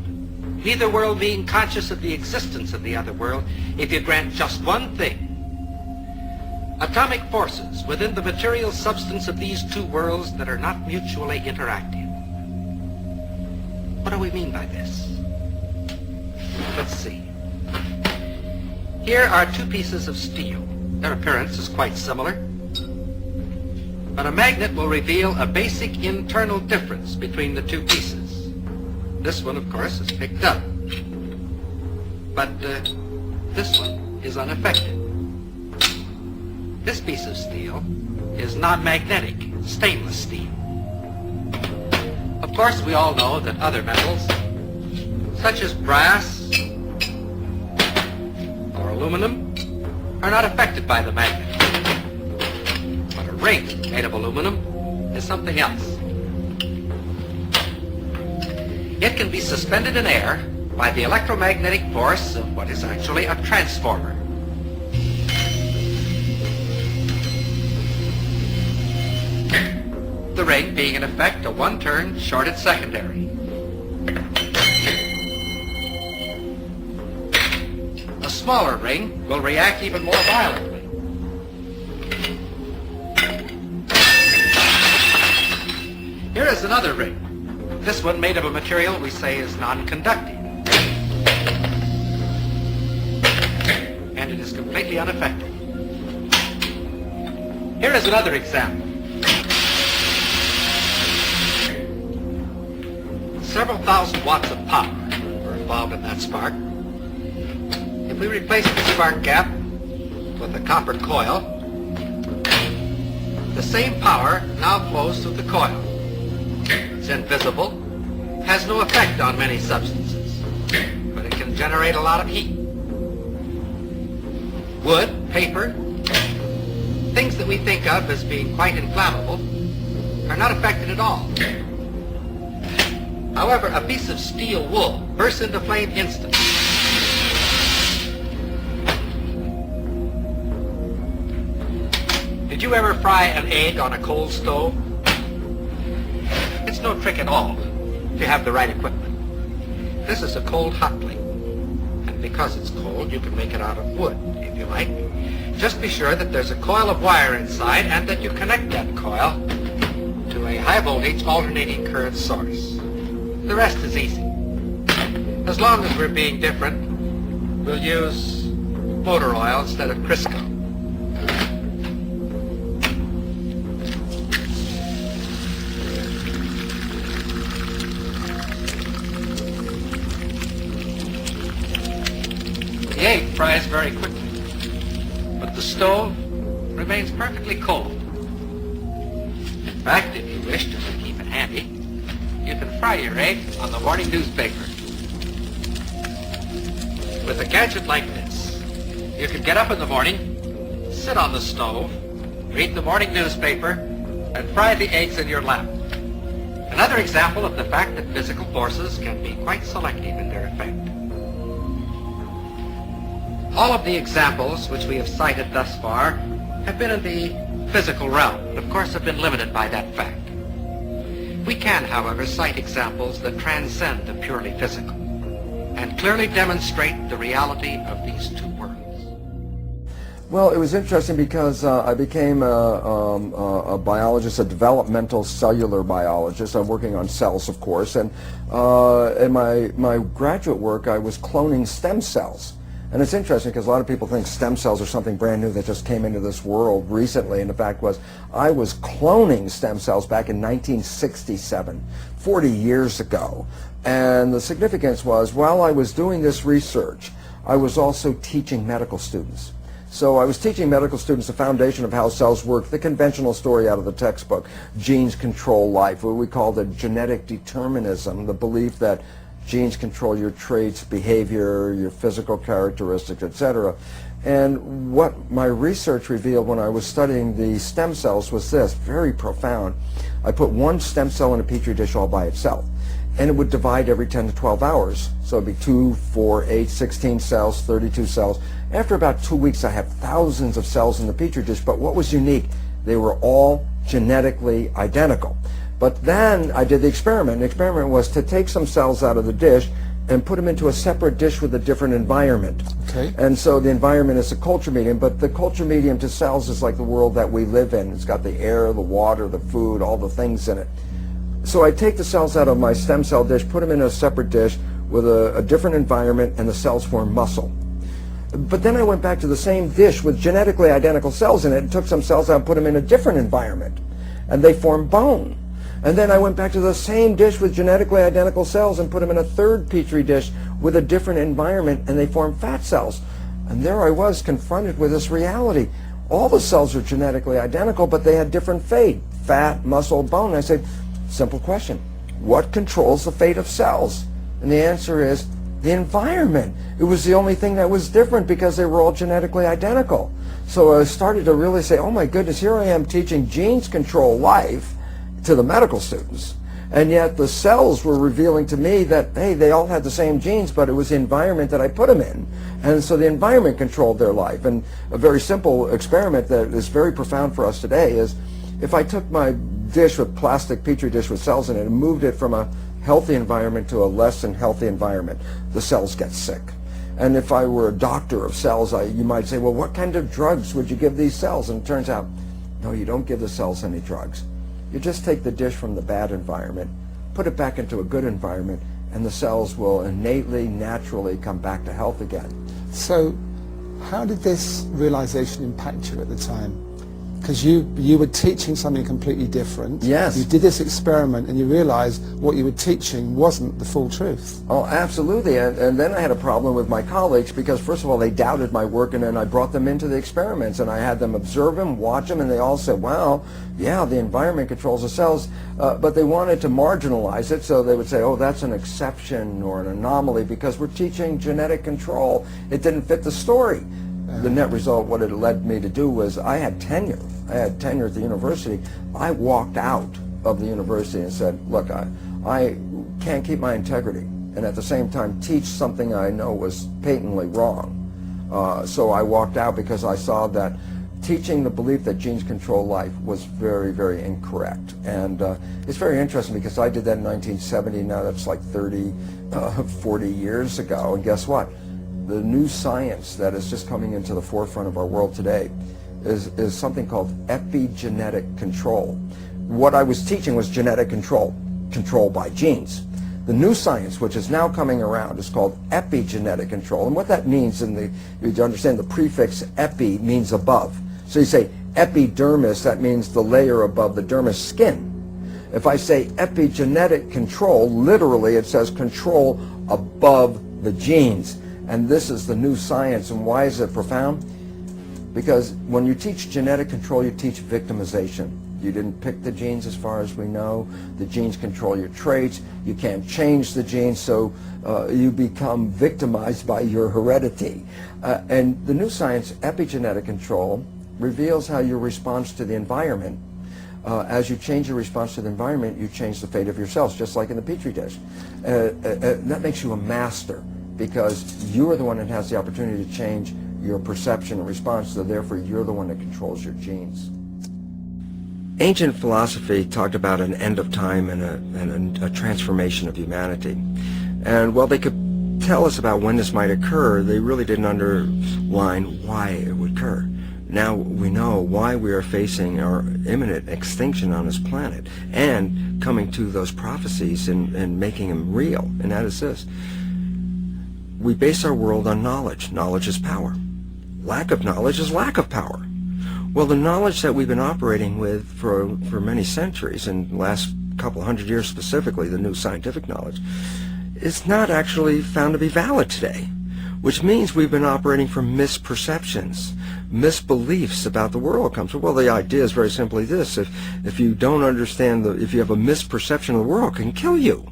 neither world being conscious of the existence of the other world, if you grant just one thing. Atomic forces within the material substance of these two worlds that are not mutually interactive. What do we mean by this? Let's see. Here are two pieces of steel. Their appearance is quite similar, but a magnet will reveal a basic internal difference between the two pieces. This one, of course, is picked up. but this one is unaffected. This piece of steel is non-magnetic, stainless steel. Of course, we all know that other metals, such as brass or aluminum, are not affected by the magnet. But a ring made of aluminum is something else. It can be suspended in air by the electromagnetic force of what is actually a transformer. The ring being in effect a one-turn shorted secondary. A smaller ring will react even more violently. Here is another ring. This one made of a material we say is non-conducting. And it is completely unaffected. Here is another example. Several thousand watts of power were involved in that spark. If we replace the spark gap with a copper coil, the same power now flows through the coil. It's invisible, has no effect on many substances, but it can generate a lot of heat. Wood, paper, things that we think of as being quite inflammable are not affected at all. However, a piece of steel wool bursts into flame instantly. Did you ever fry an egg on a cold stove? It's no trick at all if you have the right equipment. This is a cold hot plate. And because it's cold, you can make it out of wood, if you like. Just be sure that there's a coil of wire inside and that you connect that coil to a high voltage alternating current source. The rest is easy. As long as we're being different, we'll use motor oil instead of Crisco. The egg fries very quickly, but the stove remains perfectly cold. In fact, if you wish to keep it handy, you can fry your egg on the morning newspaper. With a gadget like this, you can get up in the morning, sit on the stove, read the morning newspaper, and fry the eggs in your lap. Another example of the fact that physical forces can be quite selective in their effect. All of the examples which we have cited thus far have been in the physical realm, but of course have been limited by that fact. We can, however, cite examples that transcend the purely physical and clearly demonstrate the reality of these two worlds. Well, it was interesting because I became a biologist, a developmental cellular biologist. I'm working on cells, of course, and in my graduate work I was cloning stem cells. And it's interesting because a lot of people think stem cells are something brand new that just came into this world recently, and the fact was I was cloning stem cells back in 1967, 40 years ago. And the significance was, while I was doing this research, I was also teaching medical students. So I was teaching medical students the foundation of how cells work, the conventional story out of the textbook, genes control life, what we call the genetic determinism, the belief that genes control your traits, behavior, your physical characteristics, etc. And what my research revealed when I was studying the stem cells was this, very profound. I put one stem cell in a petri dish all by itself, and it would divide every 10 to 12 hours. So it'd be 2, 4, 8, 16 cells, 32 cells. After about 2 weeks, I had thousands of cells in the petri dish, but what was unique? They were all genetically identical. But then I did the experiment. The experiment was to take some cells out of the dish and put them into a separate dish with a different environment. Okay. And so the environment is a culture medium, but the culture medium to cells is like the world that we live in. It's got the air, the water, the food, all the things in it. So I take the cells out of my stem cell dish, put them in a separate dish with a different environment, and the cells form muscle. But then I went back to the same dish with genetically identical cells in it and took some cells out and put them in a different environment, and they form bone. And then I went back to the same dish with genetically identical cells and put them in a third petri dish with a different environment, and they formed fat cells. And there I was confronted with this reality. All the cells are genetically identical, but they had different fate: fat, muscle, bone. And I said, simple question, what controls the fate of cells? And the answer is the environment. It was the only thing that was different because they were all genetically identical. So I started to really say, oh my goodness, here I am teaching genes control life to the medical students. And yet the cells were revealing to me that, hey, they all had the same genes, but it was the environment that I put them in. And so the environment controlled their life. And a very simple experiment that is very profound for us today is, if I took my dish with plastic petri dish with cells in it and moved it from a healthy environment to a less than healthy environment, the cells get sick. And if I were a doctor of cells, you might say, well, what kind of drugs would you give these cells? And it turns out, no, you don't give the cells any drugs. You just take the dish from the bad environment, put it back into a good environment, and the cells will innately, naturally come back to health again. So how did this realization impact you at the time? Because you were teaching something completely different. Yes. You did this experiment and you realized what you were teaching wasn't the full truth. Oh, absolutely. And then I had a problem with my colleagues because, first of all, they doubted my work, and then I brought them into the experiments and I had them observe them, watch them, and they all said, wow, yeah, the environment controls the cells. But they wanted to marginalize it, so they would say, oh, that's an exception or an anomaly because we're teaching genetic control. It didn't fit the story. The net result, what it led me to do was I had tenure. I had tenure at the university. I walked out of the university and said, look, I can't keep my integrity and at the same time teach something I know was patently wrong. So I walked out because I saw that teaching the belief that genes control life was very, very incorrect. And it's very interesting because I did that in 1970. Now that's like 40 years ago. And guess what? The new science that is just coming into the forefront of our world today is something called epigenetic control. What I was teaching was genetic control by genes. The new science, which is now coming around, is called epigenetic control. And what that means, you understand the prefix epi means above. So you say epidermis, that means the layer above the dermis, skin. If I say epigenetic control, literally it says control above the genes. And this is the new science. And why is it profound? Because when you teach genetic control, you teach victimization. You didn't pick the genes as far as we know. The genes control your traits. You can't change the genes, so you become victimized by your heredity. And the new science, epigenetic control, reveals how your response to the environment, as you change your response to the environment, you change the fate of your cells, just like in the Petri dish. That makes you a master, because you're the one that has the opportunity to change your perception and response, so therefore you're the one that controls your genes. Ancient philosophy talked about an end of time and a transformation of humanity. And while they could tell us about when this might occur, they really didn't underline why it would occur. Now we know why we are facing our imminent extinction on this planet, and coming to those prophecies and making them real, and that is this. We base our world on knowledge. Knowledge is power. Lack of knowledge is lack of power. Well, the knowledge that we've been operating with for many centuries, and the last couple hundred years specifically, the new scientific knowledge, is not actually found to be valid today, which means we've been operating from misperceptions, misbeliefs about the world comes from. Well, the idea is very simply this: if you don't understand, if you have a misperception of the world, it can kill you.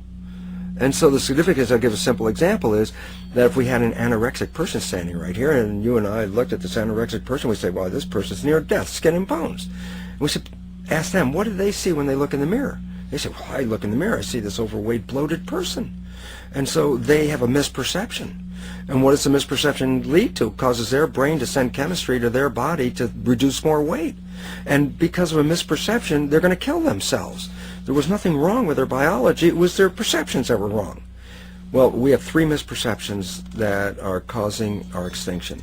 And so the significance, I'll give a simple example, is that if we had an anorexic person standing right here, and you and I looked at this anorexic person, we say, well, this person's near death, skin and bones. And we should ask them, what do they see when they look in the mirror? They say, well, I look in the mirror, I see this overweight, bloated person. And so they have a misperception. And what does the misperception lead to? It causes their brain to send chemistry to their body to reduce more weight. And because of a misperception, they're going to kill themselves. There was nothing wrong with their biology, it was their perceptions that were wrong. Well, we have three misperceptions that are causing our extinction.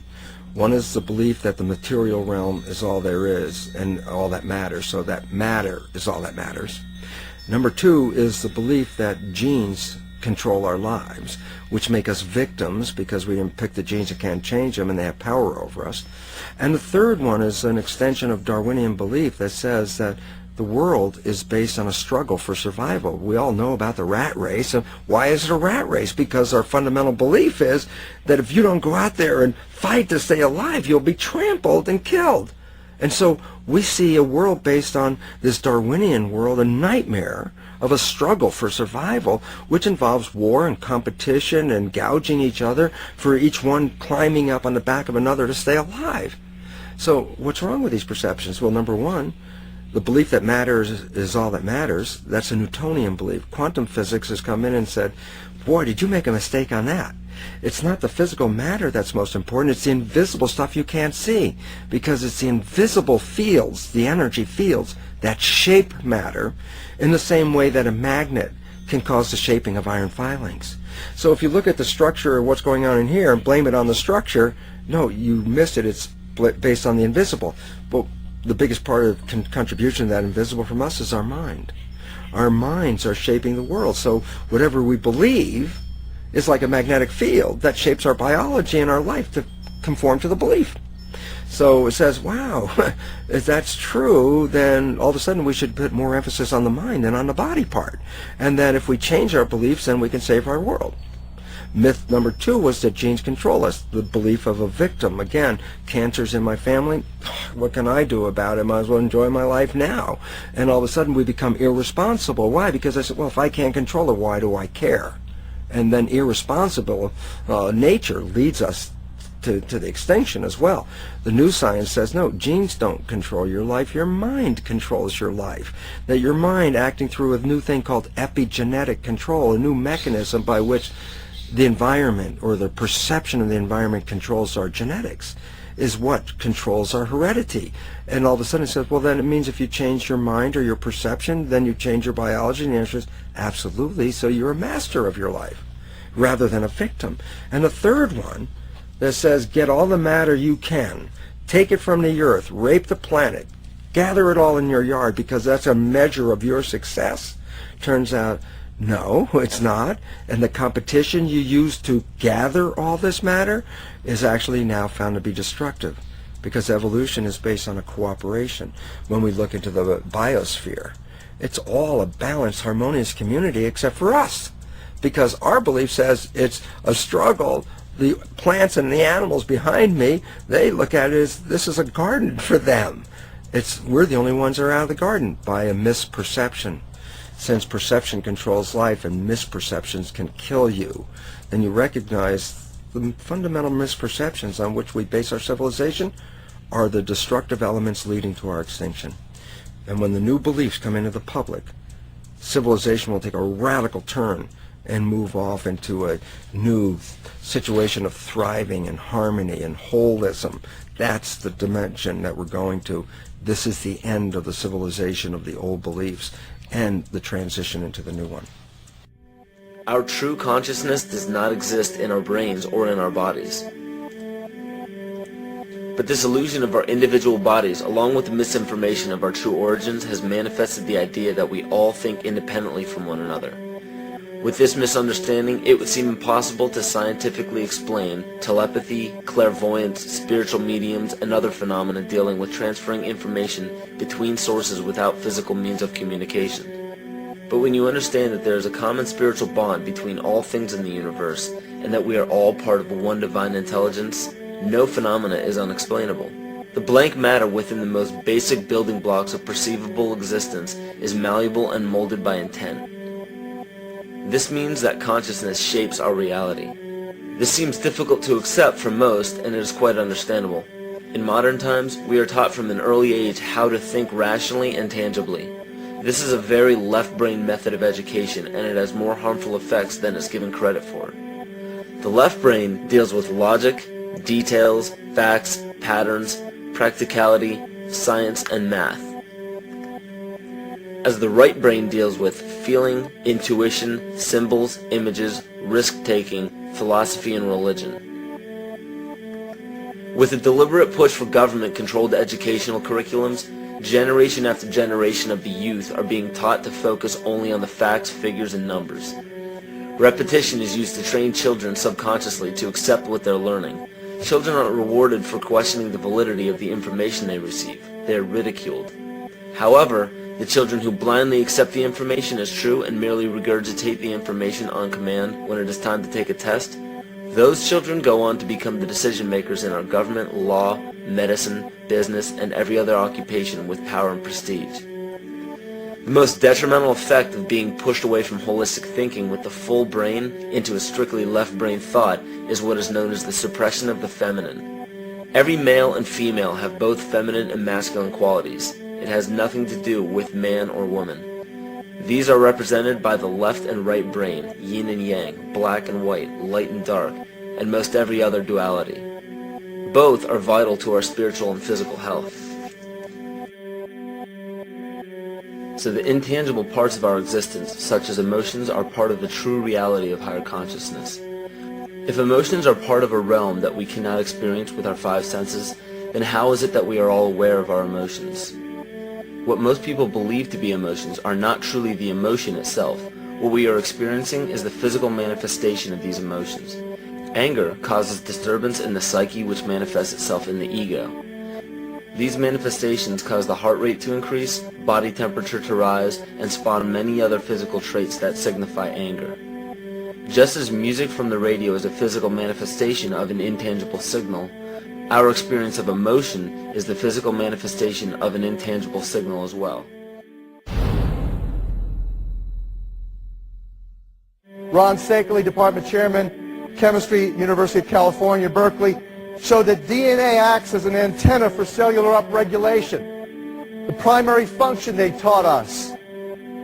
One is the belief that the material realm is all there is and all that matters, so that matter is all that matters. Number two is the belief that genes control our lives, which make us victims because we didn't pick the genes and can't change them, and they have power over us. And the third one is an extension of Darwinian belief that says that the world is based on a struggle for survival. We all know about the rat race. And why is it a rat race? Because our fundamental belief is that if you don't go out there and fight to stay alive, you'll be trampled and killed. And so we see a world based on this Darwinian world, a nightmare of a struggle for survival, which involves war and competition and gouging each other, for each one climbing up on the back of another to stay alive. So what's wrong with these perceptions? Well, number one, the belief that matters is all that matters. That's a Newtonian belief. Quantum physics has come in and said, boy, did you make a mistake on that. It's not the physical matter that's most important. It's the invisible stuff you can't see, because it's the invisible fields, the energy fields, that shape matter in the same way that a magnet can cause the shaping of iron filings. So if you look at the structure of what's going on in here and blame it on the structure, no, you missed it. It's based on the invisible. But the biggest part of contribution to that invisible from us is our mind. Our minds are shaping the world. So whatever we believe is like a magnetic field that shapes our biology and our life to conform to the belief. So it says, wow, if that's true, then all of a sudden we should put more emphasis on the mind than on the body part. And then if we change our beliefs, then we can save our world. Myth number 2 was that genes control us, the belief of a victim. Again, cancer's in my family, what can I do about it? Might as well enjoy my life now. And all of a sudden we become irresponsible. Why? Because I said, well, if I can't control it, why do I care? And then irresponsible nature leads us to the extinction as well. The new science says, no, genes don't control your life, your mind controls your life. That your mind, acting through a new thing called epigenetic control, a new mechanism by which the environment or the perception of the environment controls our genetics, is what controls our heredity. And all of a sudden it says, well, then it means if you change your mind or your perception, then you change your biology. And the answer is absolutely. So you're a master of your life rather than a victim. And the third one that says, get all the matter you can, take it from the earth, rape the planet, gather it all in your yard because that's a measure of your success. Turns out, no, it's not. And the competition you use to gather all this matter is actually now found to be destructive, because evolution is based on a cooperation. When we look into the biosphere, it's all a balanced, harmonious community except for us, because our belief says it's a struggle. The plants and the animals behind me, they look at it as this is a garden for them. We're the only ones that are out of the garden by a misperception. Since perception controls life and misperceptions can kill you, then you recognize the fundamental misperceptions on which we base our civilization are the destructive elements leading to our extinction. And when the new beliefs come into the public, civilization will take a radical turn and move off into a new situation of thriving and harmony and holism. That's the dimension that we're going to. This is the end of the civilization of the old beliefs and the transition into the new one. Our true consciousness does not exist in our brains or in our bodies. But this illusion of our individual bodies, along with the misinformation of our true origins, has manifested the idea that we all think independently from one another. With this misunderstanding, it would seem impossible to scientifically explain telepathy, clairvoyance, spiritual mediums, and other phenomena dealing with transferring information between sources without physical means of communication. But when you understand that there is a common spiritual bond between all things in the universe, and that we are all part of one divine intelligence, no phenomena is unexplainable. The blank matter within the most basic building blocks of perceivable existence is malleable and molded by intent. This means that consciousness shapes our reality. This seems difficult to accept for most, and it is quite understandable. In modern times, we are taught from an early age how to think rationally and tangibly. This is a very left-brain method of education, and it has more harmful effects than is given credit for. The left brain deals with logic, details, facts, patterns, practicality, science, and math, as the right brain deals with feeling, intuition, symbols, images, risk-taking, philosophy, and religion. With a deliberate push for government-controlled educational curriculums, generation after generation of the youth are being taught to focus only on the facts, figures, and numbers. Repetition is used to train children subconsciously to accept what they're learning. Children aren't rewarded for questioning the validity of the information they receive. They are ridiculed. However, the children who blindly accept the information as true and merely regurgitate the information on command when it is time to take a test, those children go on to become the decision makers in our government, law, medicine, business, and every other occupation with power and prestige. The most detrimental effect of being pushed away from holistic thinking with the full brain into a strictly left brain thought is what is known as the suppression of the feminine. Every male and female have both feminine and masculine qualities. It has nothing to do with man or woman. These are represented by the left and right brain, yin and yang, black and white, light and dark, and most every other duality. Both are vital to our spiritual and physical health. So the intangible parts of our existence, such as emotions, are part of the true reality of higher consciousness. If emotions are part of a realm that we cannot experience with our five senses, then how is it that we are all aware of our emotions? What most people believe to be emotions are not truly the emotion itself. What we are experiencing is the physical manifestation of these emotions. Anger causes disturbance in the psyche, which manifests itself in the ego. These manifestations cause the heart rate to increase, body temperature to rise, and spawn many other physical traits that signify anger. Just as music from the radio is a physical manifestation of an intangible signal, our experience of emotion is the physical manifestation of an intangible signal as well. Ron Sakeley, Department Chairman, Chemistry, University of California, Berkeley, showed that DNA acts as an antenna for cellular upregulation. The primary function they taught us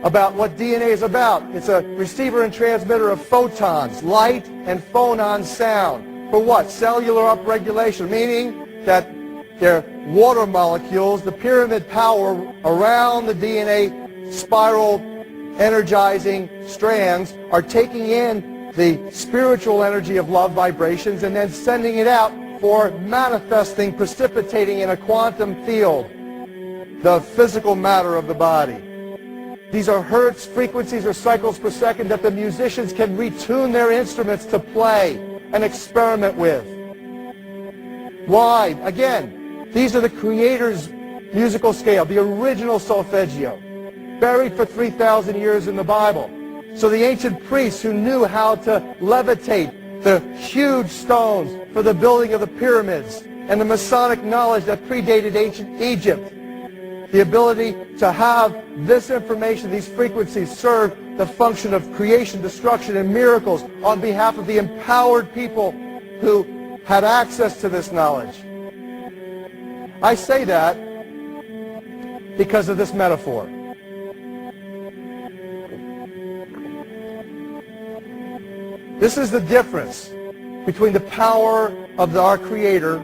about what DNA is about. It's a receiver and transmitter of photons, light and phonon sound. For what? Cellular upregulation, meaning that their water molecules, the pyramid power around the DNA spiral energizing strands, are taking in the spiritual energy of love vibrations and then sending it out for manifesting, precipitating in a quantum field, the physical matter of the body. These are hertz, frequencies, or cycles per second that the musicians can retune their instruments to play and experiment with. Why? Again, these are the Creator's musical scale, the original solfeggio, buried for 3,000 years in the Bible. So the ancient priests who knew how to levitate the huge stones for the building of the pyramids and the Masonic knowledge that predated ancient Egypt, the ability to have this information, these frequencies, serve the function of creation, destruction, and miracles on behalf of the empowered people who had access to this knowledge. I say that because of this metaphor. This is the difference between the power of our Creator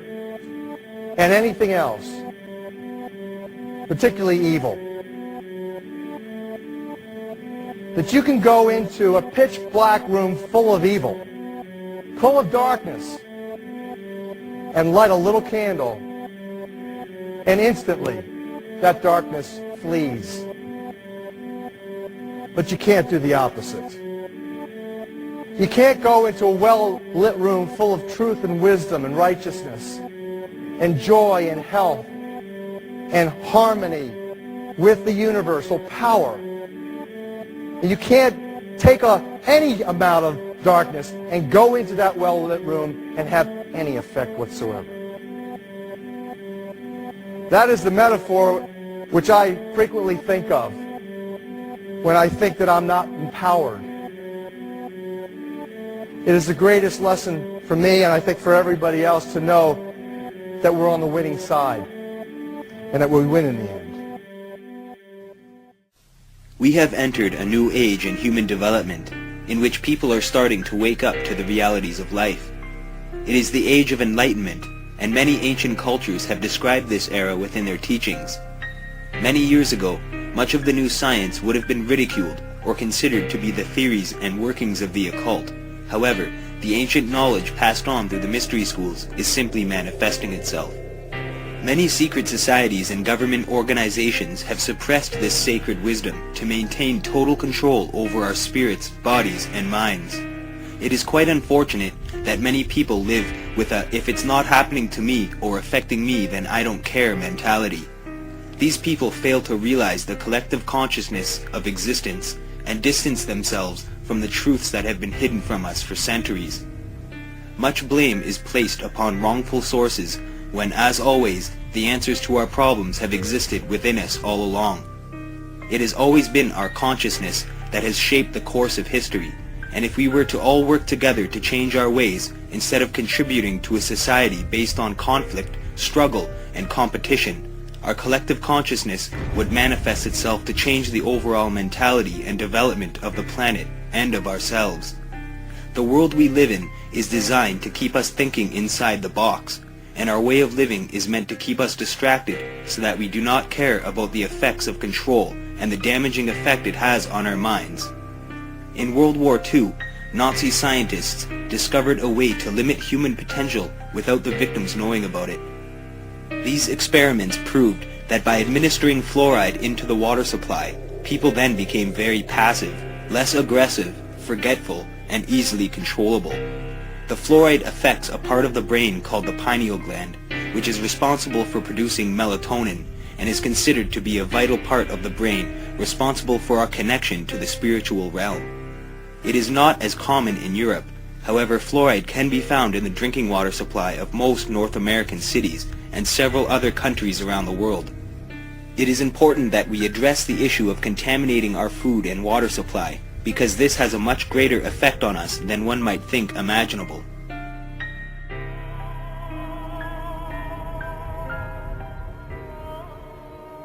and anything else, particularly evil. That you can go into a pitch black room full of evil, full of darkness, and light a little candle, and instantly that darkness flees. But you can't do the opposite. You can't go into a well-lit room full of truth and wisdom and righteousness and joy and health and harmony with the universal power. And you can't take any amount of darkness and go into that well-lit room and have any effect whatsoever. That is the metaphor which I frequently think of when I think that I'm not empowered. It is the greatest lesson for me, and I think for everybody else, to know that we're on the winning side and that we win in the end. We have entered a new age in human development in which people are starting to wake up to the realities of life. It is the age of enlightenment, and many ancient cultures have described this era within their teachings. Many years ago, much of the new science would have been ridiculed or considered to be the theories and workings of the occult. However, the ancient knowledge passed on through the mystery schools is simply manifesting itself. Many secret societies and government organizations have suppressed this sacred wisdom to maintain total control over our spirits, bodies, and minds. It is quite unfortunate that many people live with a "if it's not happening to me or affecting me, then I don't care" mentality. These people fail to realize the collective consciousness of existence and distance themselves from the truths that have been hidden from us for centuries. Much blame is placed upon wrongful sources when, as always, the answers to our problems have existed within us all along. It has always been our consciousness that has shaped the course of history, and if we were to all work together to change our ways instead of contributing to a society based on conflict, struggle, and competition, our collective consciousness would manifest itself to change the overall mentality and development of the planet and of ourselves. The world we live in is designed to keep us thinking inside the box, and our way of living is meant to keep us distracted so that we do not care about the effects of control and the damaging effect it has on our minds. In World War II, Nazi scientists discovered a way to limit human potential without the victims knowing about it. These experiments proved that by administering fluoride into the water supply, people then became very passive, less aggressive, forgetful, and easily controllable. The fluoride affects a part of the brain called the pineal gland, which is responsible for producing melatonin and is considered to be a vital part of the brain responsible for our connection to the spiritual realm. It is not as common in Europe. However, fluoride can be found in the drinking water supply of most North American cities and several other countries around the world. It is important that we address the issue of contaminating our food and water supply, because this has a much greater effect on us than one might think imaginable.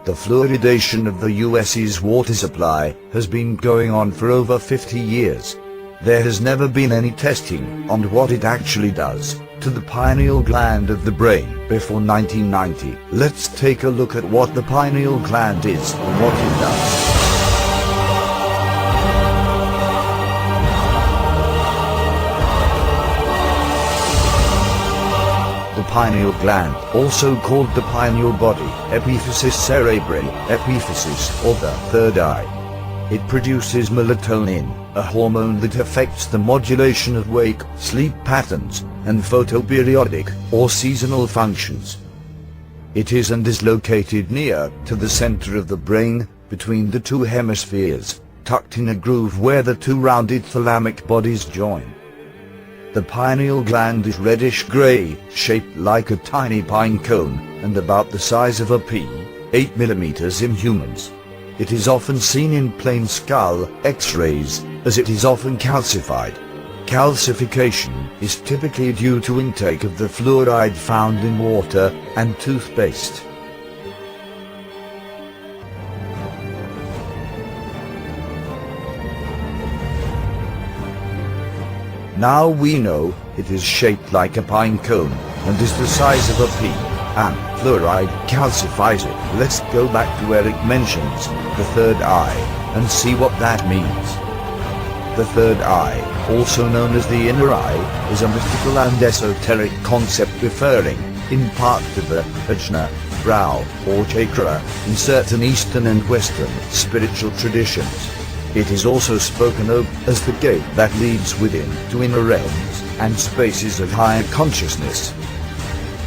The fluoridation of the US's water supply has been going on for over 50 years. There has never been any testing on what it actually does to the pineal gland of the brain before 1990. Let's take a look at what the pineal gland is and what it does. The pineal gland, also called the pineal body, epiphysis cerebri, epiphysis, or the third eye. It produces melatonin, a hormone that affects the modulation of wake, sleep patterns, and photoperiodic, or seasonal functions. It is and is located near to the center of the brain, between the two hemispheres, tucked in a groove where the two rounded thalamic bodies join. The pineal gland is reddish-gray, shaped like a tiny pine cone, and about the size of a pea, 8 mm in humans. It is often seen in plain skull X-rays, as it is often calcified. Calcification is typically due to intake of the fluoride found in water and toothpaste. Now we know it is shaped like a pine cone and is the size of a pea, and fluoride calcifies it. Let's go back to where it mentions the third eye and see what that means. The third eye, also known as the inner eye, is a mystical and esoteric concept referring, in part to the ajna, brow, or chakra, in certain Eastern and Western spiritual traditions. It is also spoken of as the gate that leads within to inner realms and spaces of higher consciousness.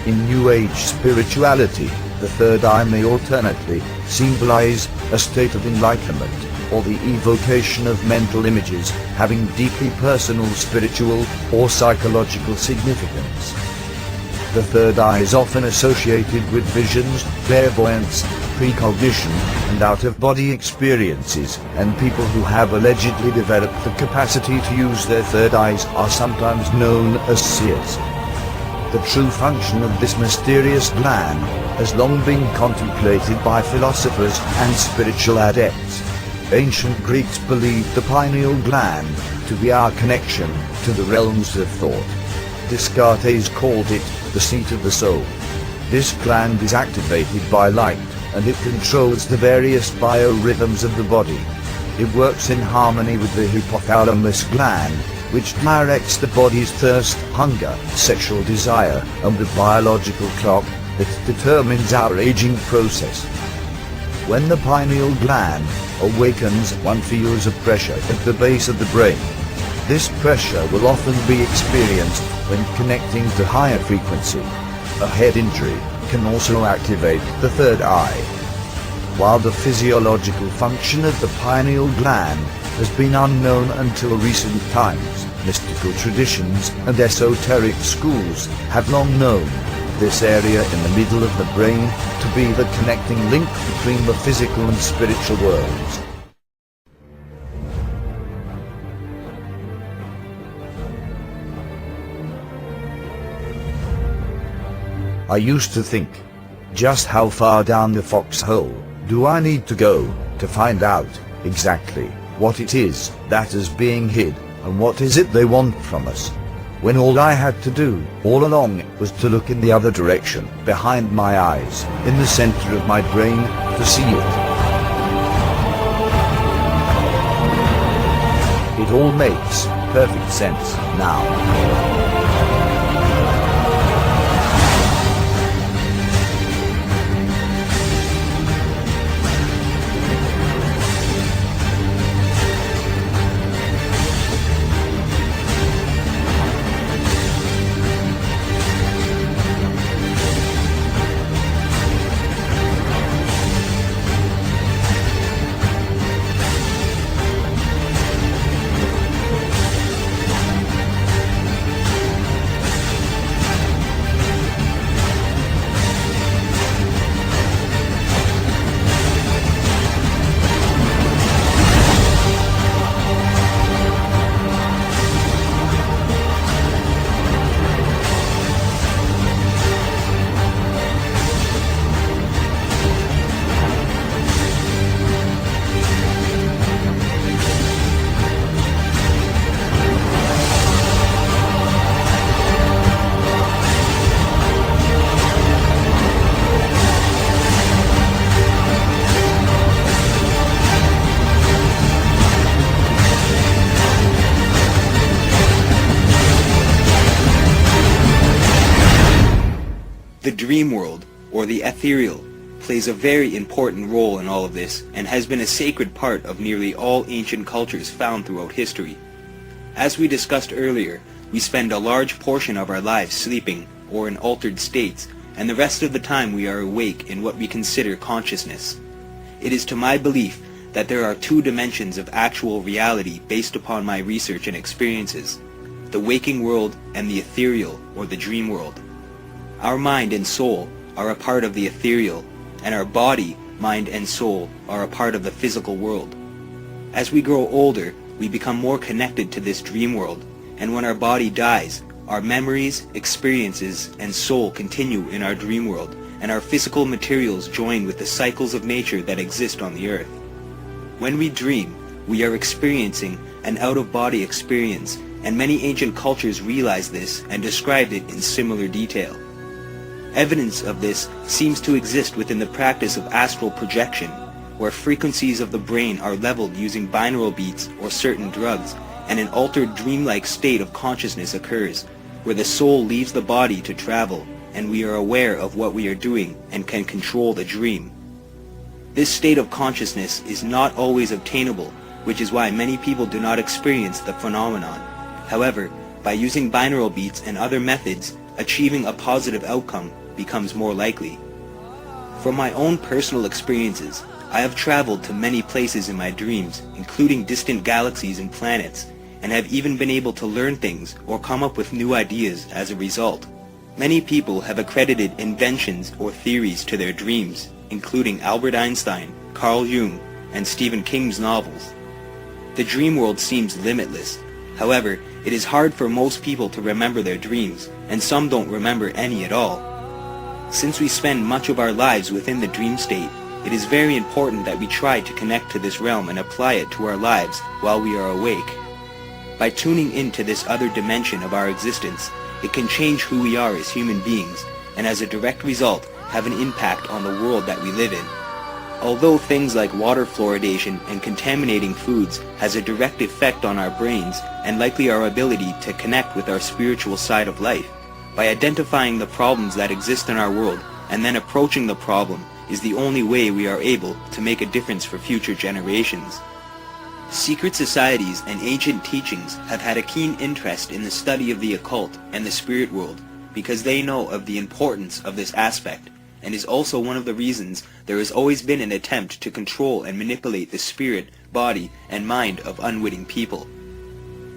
In New Age spirituality, the third eye may alternately symbolize a state of enlightenment or the evocation of mental images having deeply personal spiritual or psychological significance. The third eye is often associated with visions, clairvoyance, precognition, and out-of-body experiences, and people who have allegedly developed the capacity to use their third eyes are sometimes known as seers. The true function of this mysterious gland has long been contemplated by philosophers and spiritual adepts. Ancient Greeks believed the pineal gland to be our connection to the realms of thought. Descartes called it the seat of the soul. This gland is activated by light, and it controls the various biorhythms of the body. It works in harmony with the hypothalamus gland, which directs the body's thirst, hunger, sexual desire, and the biological clock that determines our aging process. When the pineal gland awakens, one feels a pressure at the base of the brain. This pressure will often be experienced when connecting to higher frequency. A head injury can also activate the third eye. while the physiological function of the pineal gland has been unknown until recent times. Mystical traditions and esoteric schools have long known this area in the middle of the brain to be the connecting link between the physical and spiritual worlds. I used to think, just how far down the foxhole do I need to go to find out exactly what it is that is being hid, and what is it they want from us, when all I had to do all along was to look in the other direction, behind my eyes, in the center of my brain, to see it. It all makes perfect sense now. The dream world, or the ethereal, plays a very important role in all of this and has been a sacred part of nearly all ancient cultures found throughout history. As we discussed earlier, we spend a large portion of our lives sleeping or in altered states, and the rest of the time we are awake in what we consider consciousness. It is to my belief that there are two dimensions of actual reality based upon my research and experiences: the waking world and the ethereal, or the dream world. Our mind and soul are a part of the ethereal, and our body, mind, and soul are a part of the physical world. As we grow older, we become more connected to this dream world, and when our body dies, our memories, experiences, and soul continue in our dream world, and our physical materials join with the cycles of nature that exist on the earth. When we dream, we are experiencing an out-of-body experience, and many ancient cultures realized this and described it in similar detail. Evidence of this seems to exist within the practice of astral projection, where frequencies of the brain are leveled using binaural beats or certain drugs, and an altered dreamlike state of consciousness occurs, where the soul leaves the body to travel, and we are aware of what we are doing and can control the dream. This state of consciousness is not always obtainable, which is why many people do not experience the phenomenon. However, by using binaural beats and other methods, achieving a positive outcome becomes more likely. From my own personal experiences, I have traveled to many places in my dreams, including distant galaxies and planets, and have even been able to learn things or come up with new ideas as a result. Many people have accredited inventions or theories to their dreams, including Albert Einstein, Carl Jung, and Stephen King's novels. The dream world seems limitless. However, it is hard for most people to remember their dreams, and some don't remember any at all. Since we spend much of our lives within the dream state, it is very important that we try to connect to this realm and apply it to our lives while we are awake. By tuning into this other dimension of our existence, it can change who we are as human beings, and as a direct result, have an impact on the world that we live in. Although things like water fluoridation and contaminating foods has a direct effect on our brains and likely our ability to connect with our spiritual side of life, by identifying the problems that exist in our world and then approaching the problem is the only way we are able to make a difference for future generations. Secret societies and ancient teachings have had a keen interest in the study of the occult and the spirit world because they know of the importance of this aspect, and is also one of the reasons there has always been an attempt to control and manipulate the spirit, body, and mind of unwitting people.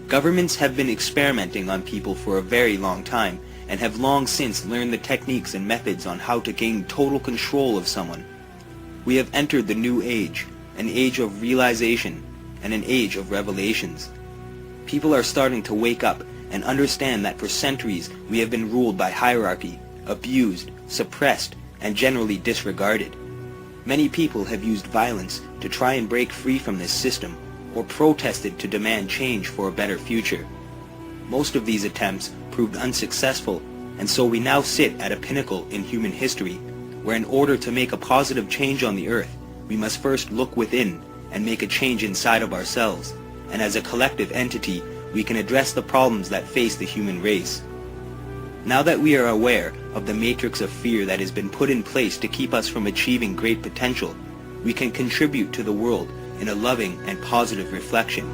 Governments have been experimenting on people for a very long time, and have long since learned the techniques and methods on how to gain total control of someone. We have entered the new age, an age of realization, and an age of revelations. People are starting to wake up and understand that for centuries we have been ruled by hierarchy, abused, suppressed, and generally disregarded. Many people have used violence to try and break free from this system, or protested to demand change for a better future. Most of these attempts proved unsuccessful, and so we now sit at a pinnacle in human history, where in order to make a positive change on the earth, we must first look within and make a change inside of ourselves, and as a collective entity, we can address the problems that face the human race. Now that we are aware of the matrix of fear that has been put in place to keep us from achieving great potential, we can contribute to the world in a loving and positive reflection.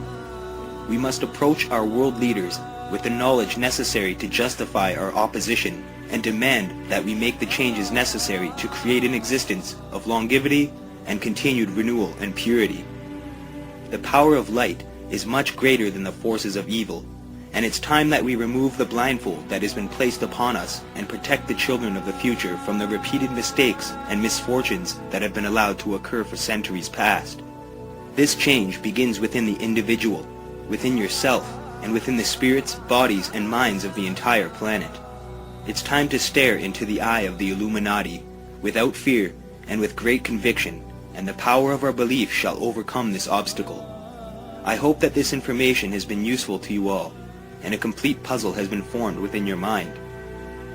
We must approach our world leaders with the knowledge necessary to justify our opposition and demand that we make the changes necessary to create an existence of longevity and continued renewal and purity. The power of light is much greater than the forces of evil, and it's time that we remove the blindfold that has been placed upon us and protect the children of the future from the repeated mistakes and misfortunes that have been allowed to occur for centuries past. This change begins within the individual, within yourself, and within the spirits, bodies, and minds of the entire planet. It's time to stare into the eye of the Illuminati, without fear and with great conviction, and the power of our belief shall overcome this obstacle. I hope that this information has been useful to you all, and a complete puzzle has been formed within your mind.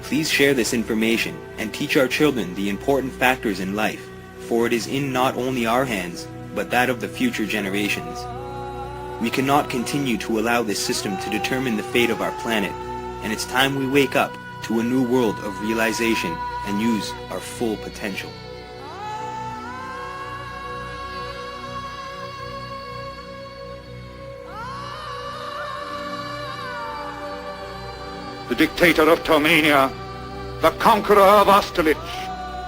Please share this information and teach our children the important factors in life, for it is in not only our hands, but that of the future generations. We cannot continue to allow this system to determine the fate of our planet, and it's time we wake up to a new world of realization and use our full potential. The dictator of Tomania, the conqueror of Austerlitz,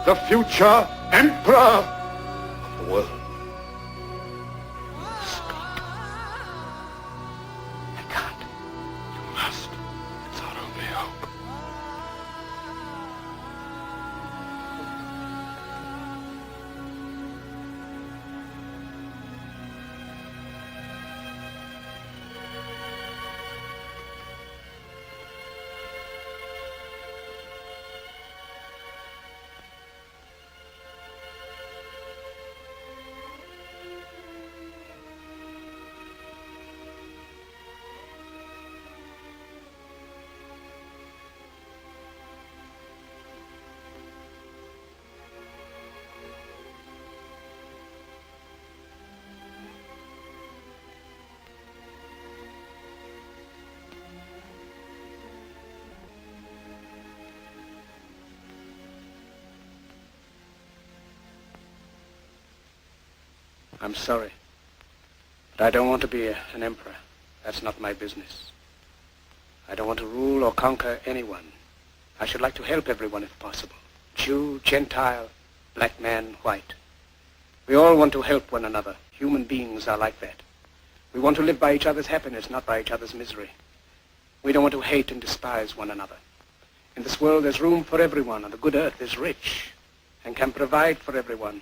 the future emperor of the world. Speak. I can't. You must. It's our only hope. I'm sorry, but I don't want to be an emperor. That's not my business. I don't want to rule or conquer anyone. I should like to help everyone if possible. Jew, Gentile, black man, white. We all want to help one another. Human beings are like that. We want to live by each other's happiness, not by each other's misery. We don't want to hate and despise one another. In this world there's room for everyone, and the good earth is rich and can provide for everyone.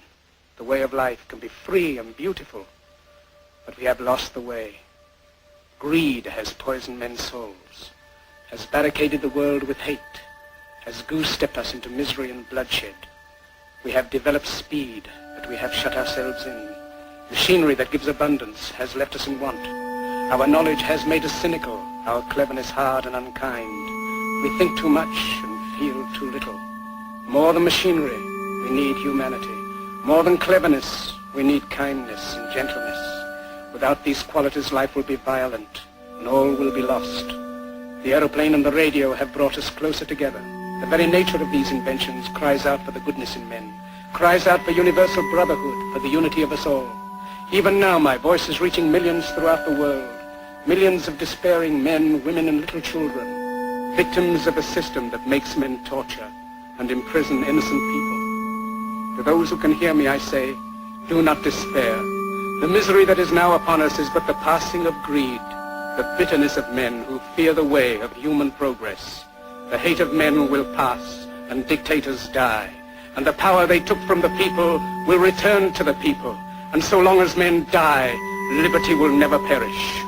The way of life can be free and beautiful, but we have lost the way. Greed has poisoned men's souls, has barricaded the world with hate, has goose-stepped us into misery and bloodshed. We have developed speed, but we have shut ourselves in. Machinery that gives abundance has left us in want. Our knowledge has made us cynical, our cleverness hard and unkind. We think too much and feel too little. More than machinery, we need humanity. More than cleverness, we need kindness and gentleness. Without these qualities, life will be violent, and all will be lost. The aeroplane and the radio have brought us closer together. The very nature of these inventions cries out for the goodness in men, cries out for universal brotherhood, for the unity of us all. Even now, my voice is reaching millions throughout the world, millions of despairing men, women, and little children, victims of a system that makes men torture and imprison innocent people. To those who can hear me, I say, do not despair. The misery that is now upon us is but the passing of greed, the bitterness of men who fear the way of human progress. The hate of men will pass, and dictators die, and the power they took from the people will return to the people, and so long as men die, liberty will never perish.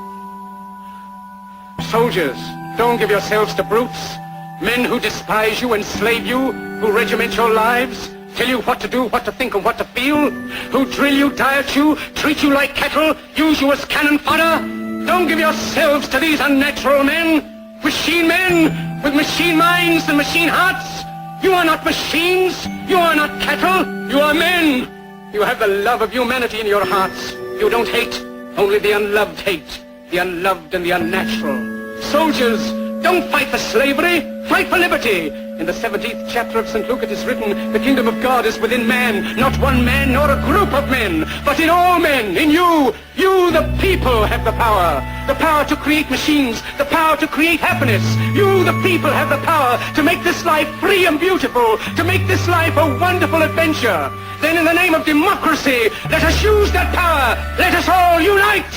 Soldiers, don't give yourselves to brutes, men who despise you, enslave you, who regiment your lives, tell you what to do, what to think, and what to feel, who drill you, diet you, treat you like cattle, use you as cannon fodder. Don't give yourselves to these unnatural men, machine men with machine minds and machine hearts. You are not machines, you are not cattle, you are men. You have the love of humanity in your hearts. You don't hate, only the unloved hate, the unloved and the unnatural. Soldiers, don't fight for slavery, fight for liberty. In the 17th chapter of St. Luke it is written, the kingdom of God is within man, not one man nor a group of men, but in all men, in you. You, the people, have the power to create machines, the power to create happiness. You, the people, have the power to make this life free and beautiful, to make this life a wonderful adventure. Then in the name of democracy, let us use that power. Let us all unite.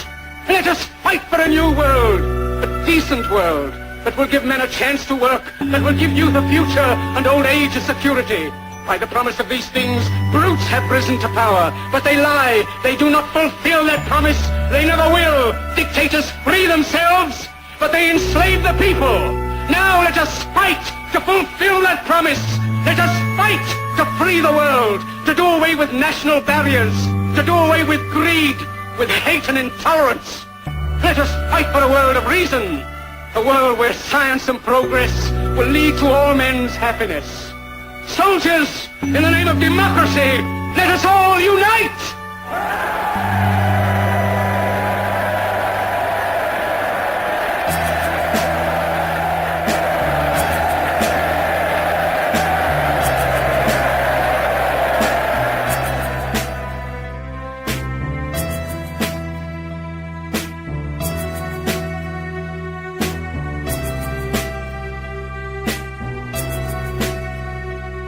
Let us fight for a new world, a decent world, that will give men a chance to work, that will give youth a future and old age a security. By the promise of these things, brutes have risen to power, but they lie. They do not fulfill that promise. They never will. Dictators free themselves, but they enslave the people. Now let us fight to fulfill that promise. Let us fight to free the world, to do away with national barriers, to do away with greed, with hate and intolerance. Let us fight for a world of reason, a world where science and progress will lead to all men's happiness. Soldiers, in the name of democracy, let us all unite!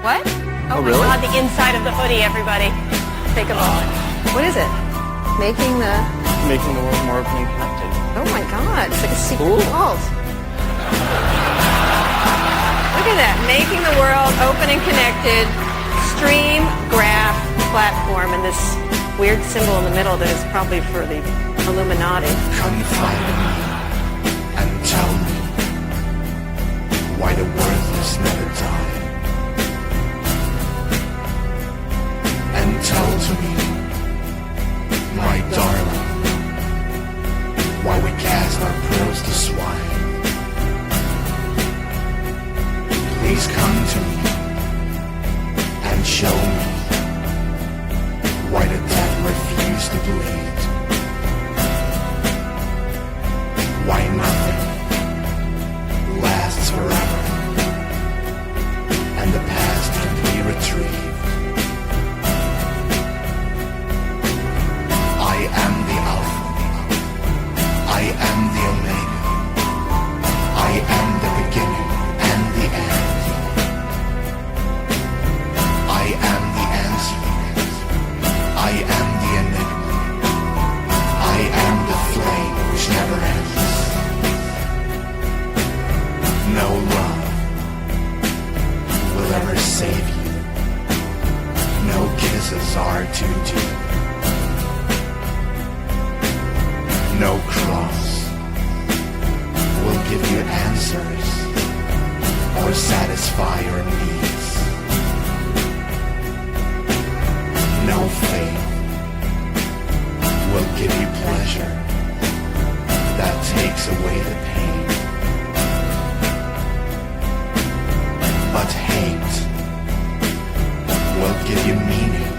What? Oh, really? God, the inside of the hoodie, everybody. Take a moment. What is it? Making the world more open and connected. Oh my God, it's like a secret vault. Look at that, making the world open and connected, stream, graph, platform, and this weird symbol in the middle that is probably for the Illuminati. Confide in me and tell me why the worthless never die. And tell to me, my darling, why we cast our pearls to swine. Please come to me and show me why the dead refuse to bleed. Why nothing lasts forever and the past can be retrieved. I am the Alpha, I am the Omega, I am the beginning and the end. I am the answer, I am the enigma, I am the flame which never ends. No love will ever save you, no kisses are too deep. No cross will give you answers or satisfy your needs. No faith will give you pleasure that takes away the pain. But hate will give you meaning